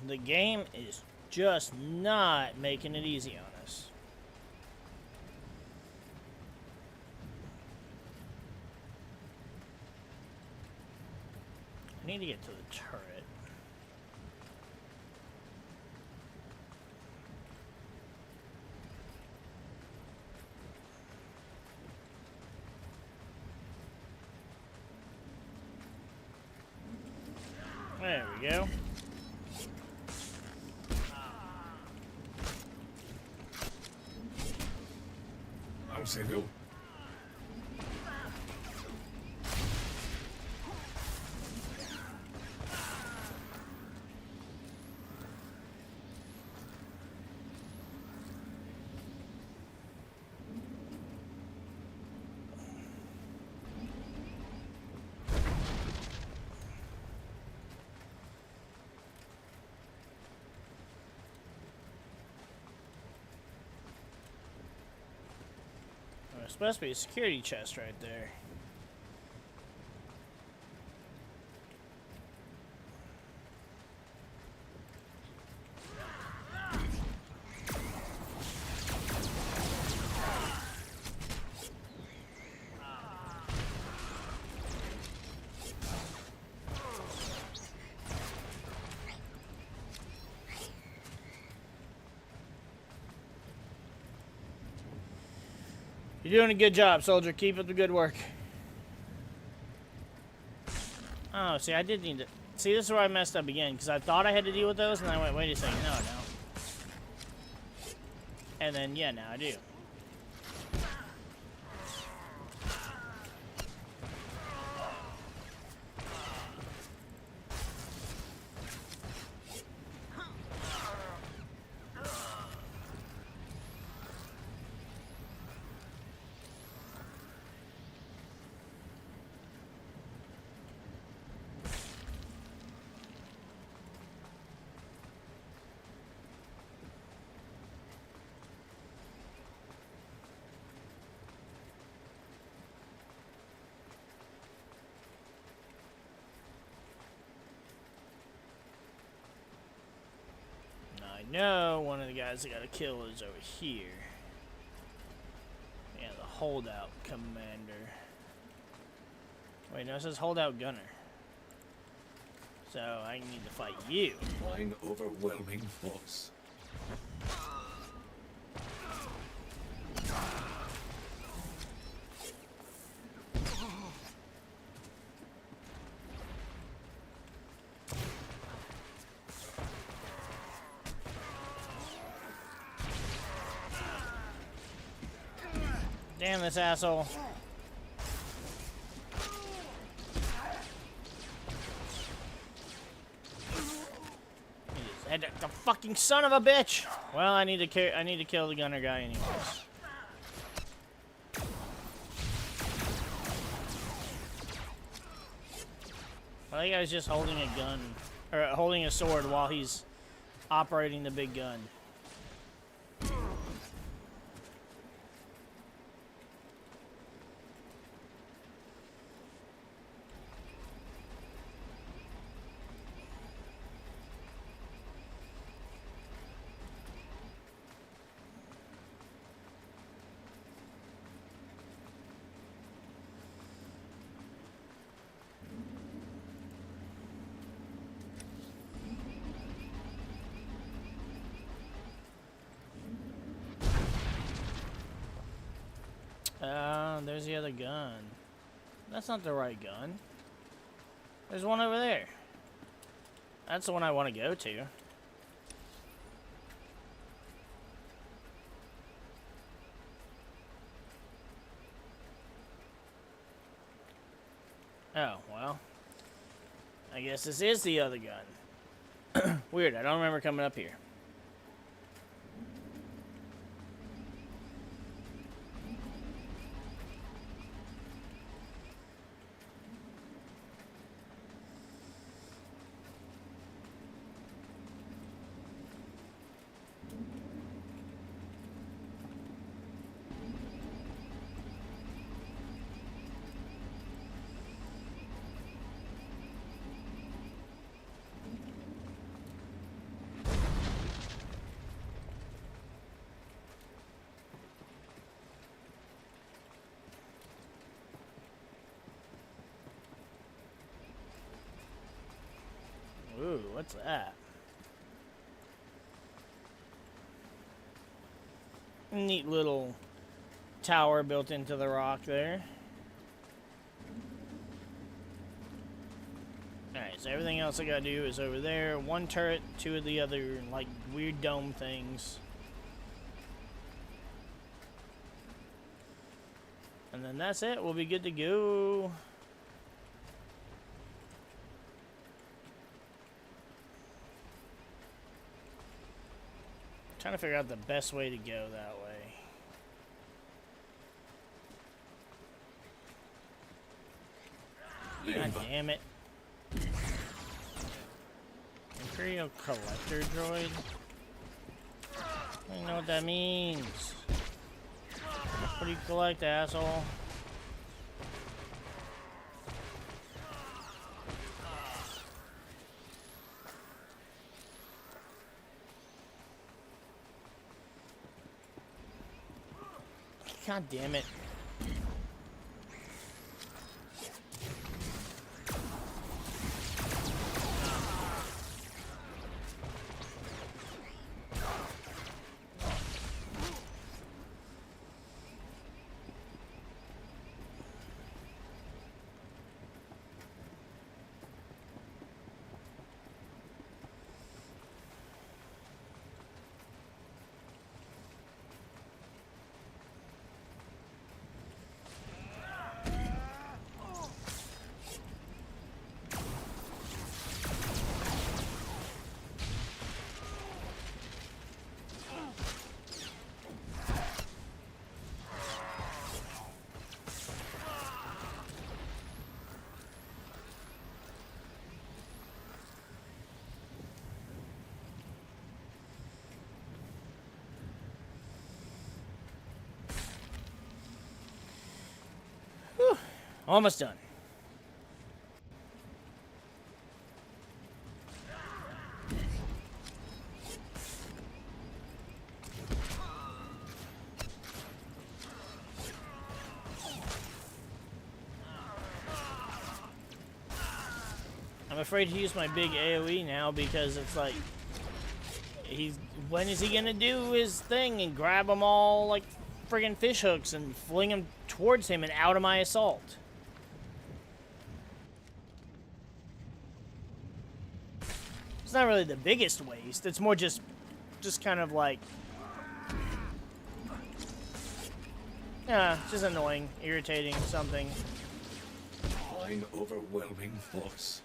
The game is just not making it easy on us. I need to get to the turret. There we go. C'est nous. There's supposed to be a security chest right there. You're doing a good job, soldier. Keep up the good work. Oh, see, I did need to... See, this is where I messed up again, because I thought I had to deal with those, and I went, wait a second, no. And then, yeah, now I do. I know one of the guys I gotta kill is over here. Yeah, the holdout commander. Wait, no, it says holdout gunner. So I need to fight you. Applying overwhelming force. Damn this asshole. The fucking son of a bitch! Well, I need to kill the gunner guy anyways. I think I was just holding a gun, or holding a sword while he's operating the big gun. there's the other gun. That's not the right gun. There's one over there. That's the one I want to go to. Oh, well. I guess this is the other gun. Weird, I don't remember coming up here. Ooh, what's that? Neat little tower built into the rock there. Alright, so everything else I gotta do is over there. One turret, two of the other, like, weird dome things. And then that's it. We'll be good to go. Trying to figure out the best way to go that way. God damn it. Imperial Collector Droid? I don't know what that means. What do you collect, asshole? God damn it. Whew, almost done. I'm afraid to use my big AoE now because it's like when is he gonna do his thing and grab them all like friggin' fish hooks and fling them towards him and out of my assault? It's not really the biggest waste. It's more just kind of like, just annoying, irritating, something. Fine, overwhelming force.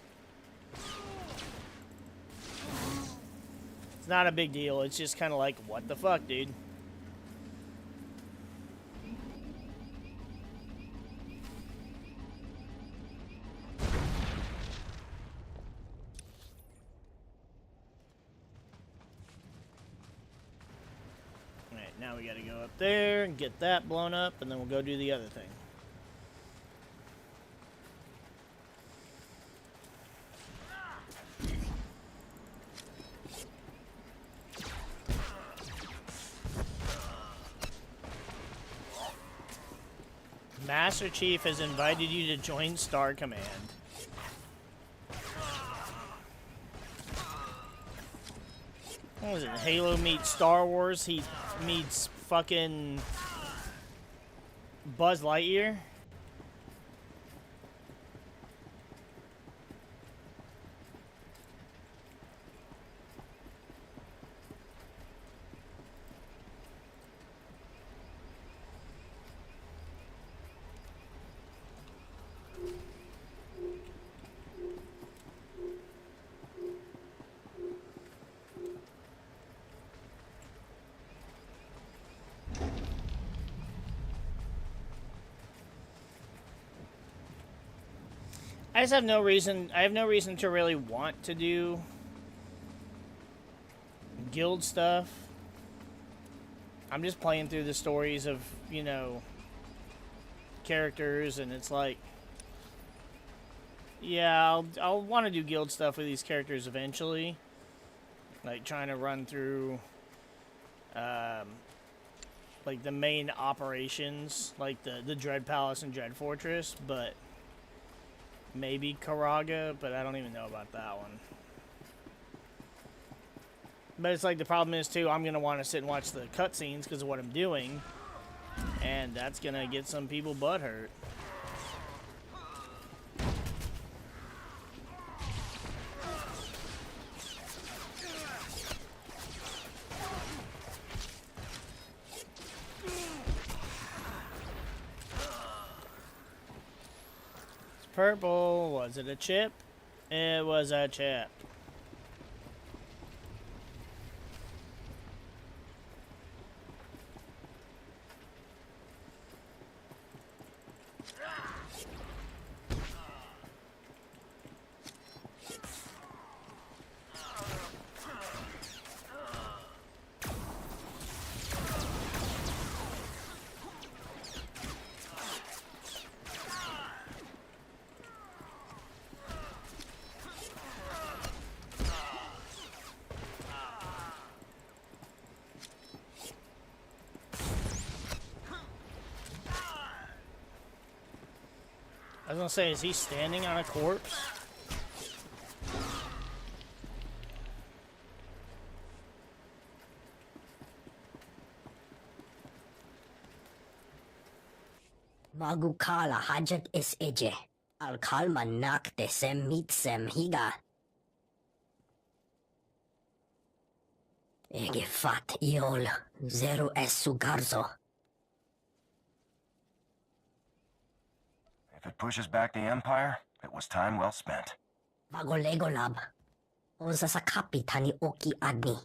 It's not a big deal. It's just kind of like, what the fuck, dude? Alright, now we gotta go up there and get that blown up, and then we'll go do the other thing. Master Chief has invited you to join Star Command. What was it? Halo meets Star Wars. He meets fucking Buzz Lightyear? I just have no reason. I have no reason to really want to do guild stuff. I'm just playing through the stories of, you know, characters, and it's like, yeah, I'll want to do guild stuff with these characters eventually. Like trying to run through, like the main operations, like the Dread Palace and Dread Fortress, but. Maybe Karaga, but I don't even know about that one. But it's like the problem is, too, I'm going to want to sit and watch the cutscenes because of what I'm doing. And that's going to get some people butthurt. Purple. Was it a chip? It was a chip. I was gonna say, is he standing on a corpse? Bago kala hajat is eje. Al kalma nak te sem mit sem higa. Ege fat iol. Zero es sugarzo. If it pushes back the Empire, it was time well spent. Bago Legolab. Oza sa kapitani Oki Agni.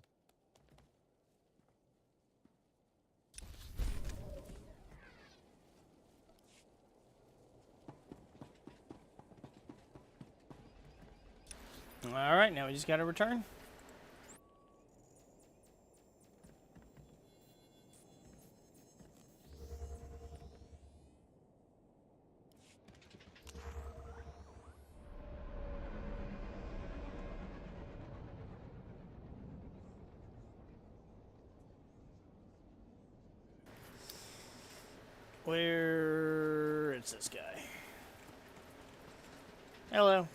Alright, now we just gotta return. Where is this guy? Hello.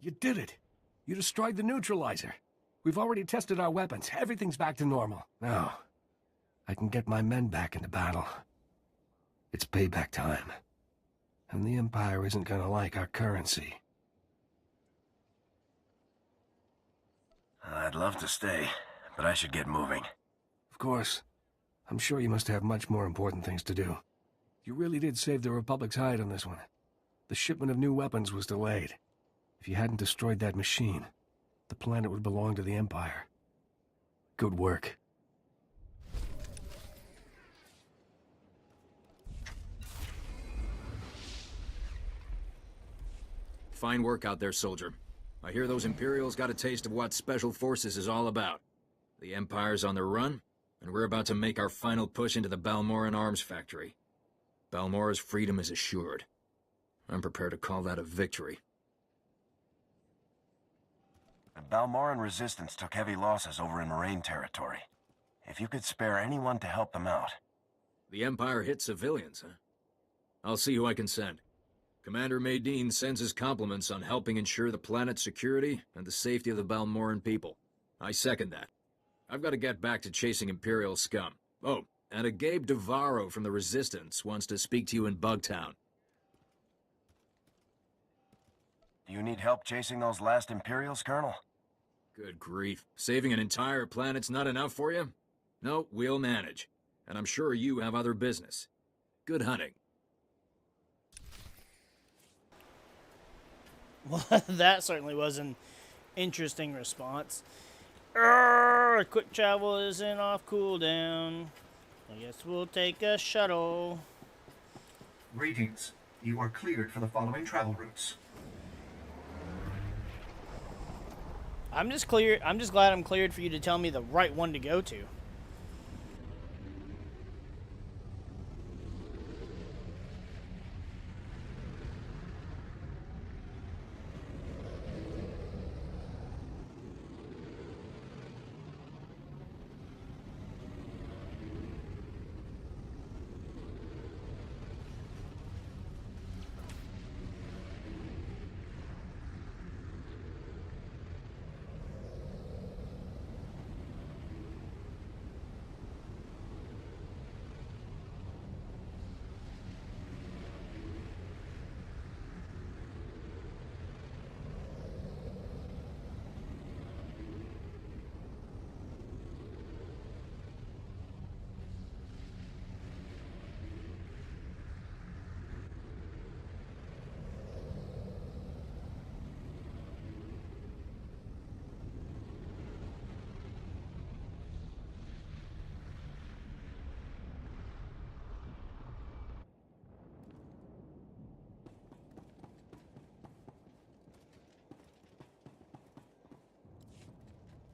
You did it! You destroyed the neutralizer. We've already tested our weapons. Everything's back to normal. Now, I can get my men back into battle. It's payback time. And the Empire isn't gonna like our currency. I'd love to stay, but I should get moving. Of course. I'm sure you must have much more important things to do. You really did save the Republic's hide on this one. The shipment of new weapons was delayed. If you hadn't destroyed that machine, the planet would belong to the Empire. Good work. Fine work out there, soldier. I hear those Imperials got a taste of what Special Forces is all about. The Empire's on the run, and we're about to make our final push into the Balmoran arms factory. Balmora's freedom is assured. I'm prepared to call that a victory. The Balmoran resistance took heavy losses over in Moraine territory. If you could spare anyone to help them out. The Empire hit civilians, huh? I'll see who I can send. Commander Maydeen sends his compliments on helping ensure the planet's security and the safety of the Balmoran people. I second that. I've got to get back to chasing Imperial scum. Oh, and a Gabe Devaro from the Resistance wants to speak to you in Bugtown. Do you need help chasing those last Imperials, Colonel? Good grief. Saving an entire planet's not enough for you? No, we'll manage. And I'm sure you have other business. Good hunting. Well, that certainly was an interesting response. Quick travel isn't off cooldown. I guess we'll take a shuttle. Greetings. You are cleared for the following travel routes. I'm just glad I'm cleared for you to tell me the right one to go to.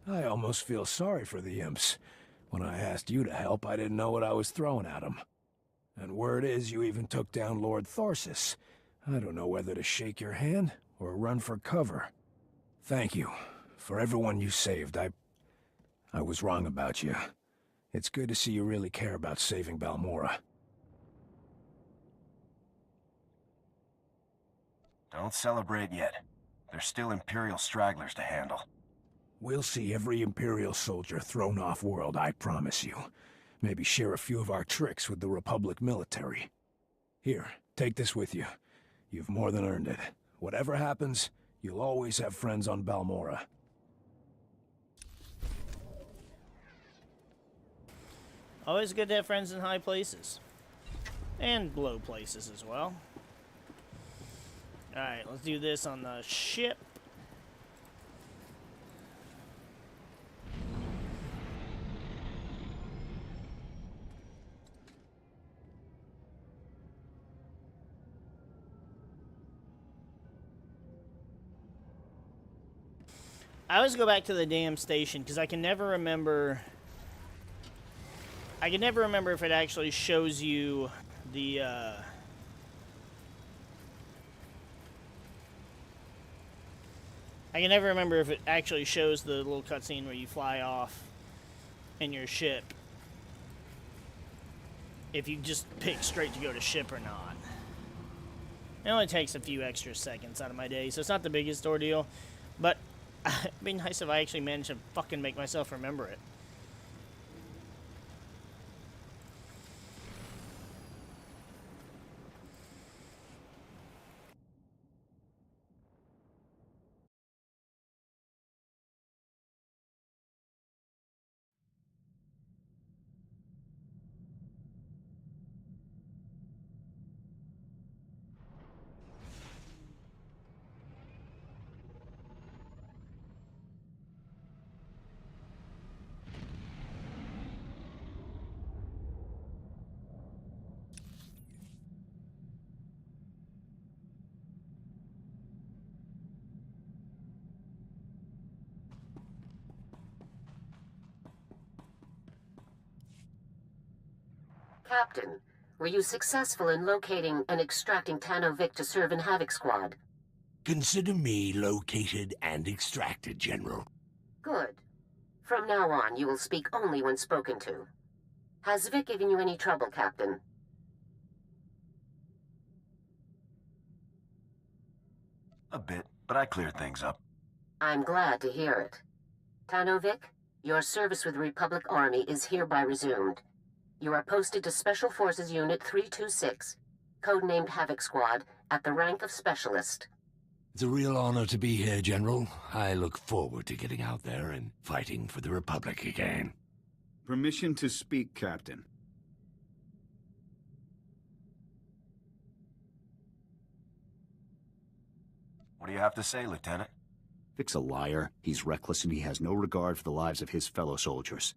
I almost feel sorry for the imps. When I asked you to help, I didn't know what I was throwing at them. And word is you even took down Lord Thorsis. I don't know whether to shake your hand or run for cover. Thank you. For everyone you saved, I was wrong about you. It's good to see you really care about saving Balmora. Don't celebrate yet. There's still Imperial stragglers to handle. We'll see every Imperial soldier thrown off-world, I promise you. Maybe share a few of our tricks with the Republic military. Here, take this with you. You've more than earned it. Whatever happens, you'll always have friends on Balmora. Always good to have friends in high places. And low places as well. Alright, let's do this on the ship. I always go back to the damn station because I can never remember if it actually shows you the I can never remember if it actually shows the little cutscene where you fly off in your ship. If you just pick straight to go to ship or not. It only takes a few extra seconds out of my day, so it's not the biggest ordeal. But it'd be nice if I actually managed to fucking make myself remember it. Captain, Were you successful in locating and extracting Tano Vic to serve in Havoc Squad? Consider me located and extracted, General. Good. From now on, you will speak only when spoken to. Has Vic given you any trouble, Captain? A bit, but I cleared things up. I'm glad to hear it. Tano Vic, your service with the Republic Army is hereby resumed. You are posted to Special Forces Unit 326, codenamed Havoc Squad, at the rank of Specialist. It's a real honor to be here, General. I look forward to getting out there and fighting for the Republic again. Permission to speak, Captain. What do you have to say, Lieutenant? Vic's a liar, he's reckless, and he has no regard for the lives of his fellow soldiers.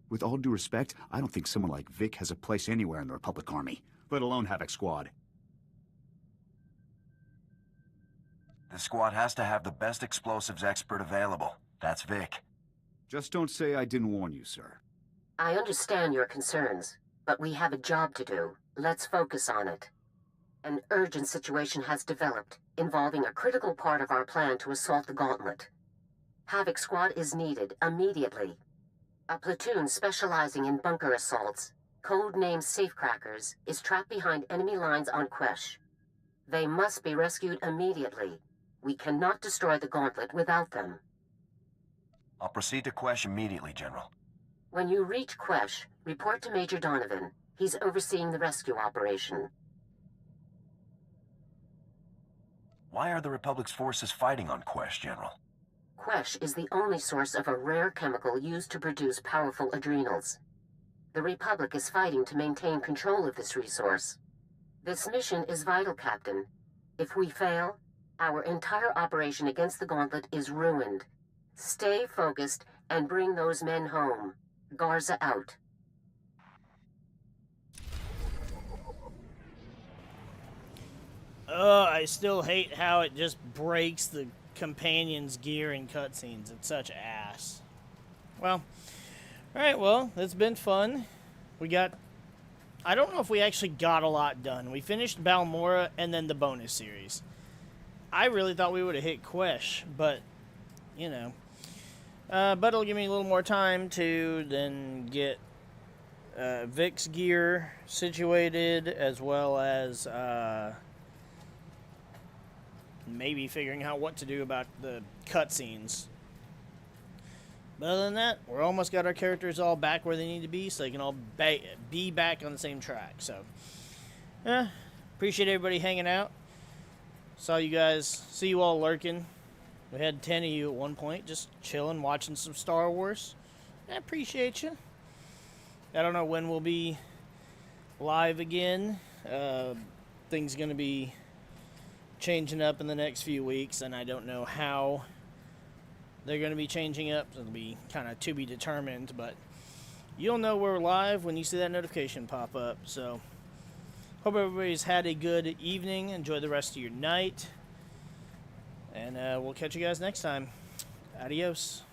With all due respect, I don't think someone like Vic has a place anywhere in the Republic Army, let alone Havoc Squad. The squad has to have the best explosives expert available. That's Vic. Just don't say I didn't warn you, sir. I understand your concerns, but we have a job to do. Let's focus on it. An urgent situation has developed, involving a critical part of our plan to assault the Gauntlet. Havoc Squad is needed immediately. A platoon specializing in bunker assaults, codenamed Safecrackers, is trapped behind enemy lines on Quesh. They must be rescued immediately. We cannot destroy the Gauntlet without them. I'll proceed to Quesh immediately, General. When you reach Quesh, report to Major Donovan. He's overseeing the rescue operation. Why are the Republic's forces fighting on Quesh, General? Quesh is the only source of a rare chemical used to produce powerful adrenals. The Republic is fighting to maintain control of this resource. This mission is vital, Captain. If we fail, our entire operation against the Gauntlet is ruined. Stay focused and bring those men home. Garza out. I still hate how it just breaks the companion's gear in cutscenes. It's such ass. Well, alright, well, it's been fun. We got... I don't know if we actually got a lot done. We finished Balmora and then the bonus series. I really thought we would have hit Quesh, but, you know. But it'll give me a little more time to then get Vic's gear situated, as well as maybe figuring out what to do about the cutscenes. But other than that, we're almost got our characters all back where they need to be, so they can all be back on the same track. So, appreciate everybody hanging out. See you all lurking. We had 10 of you at one point, just chilling, watching some Star Wars. I appreciate you. I don't know when we'll be live again. Things going to be changing up in the next few weeks, and I don't know how they're going to be changing up. It'll be kind of to be determined, but you'll know we're live when you see that notification pop up. So, hope everybody's had a good evening. Enjoy the rest of your night. And we'll catch you guys next time. Adios.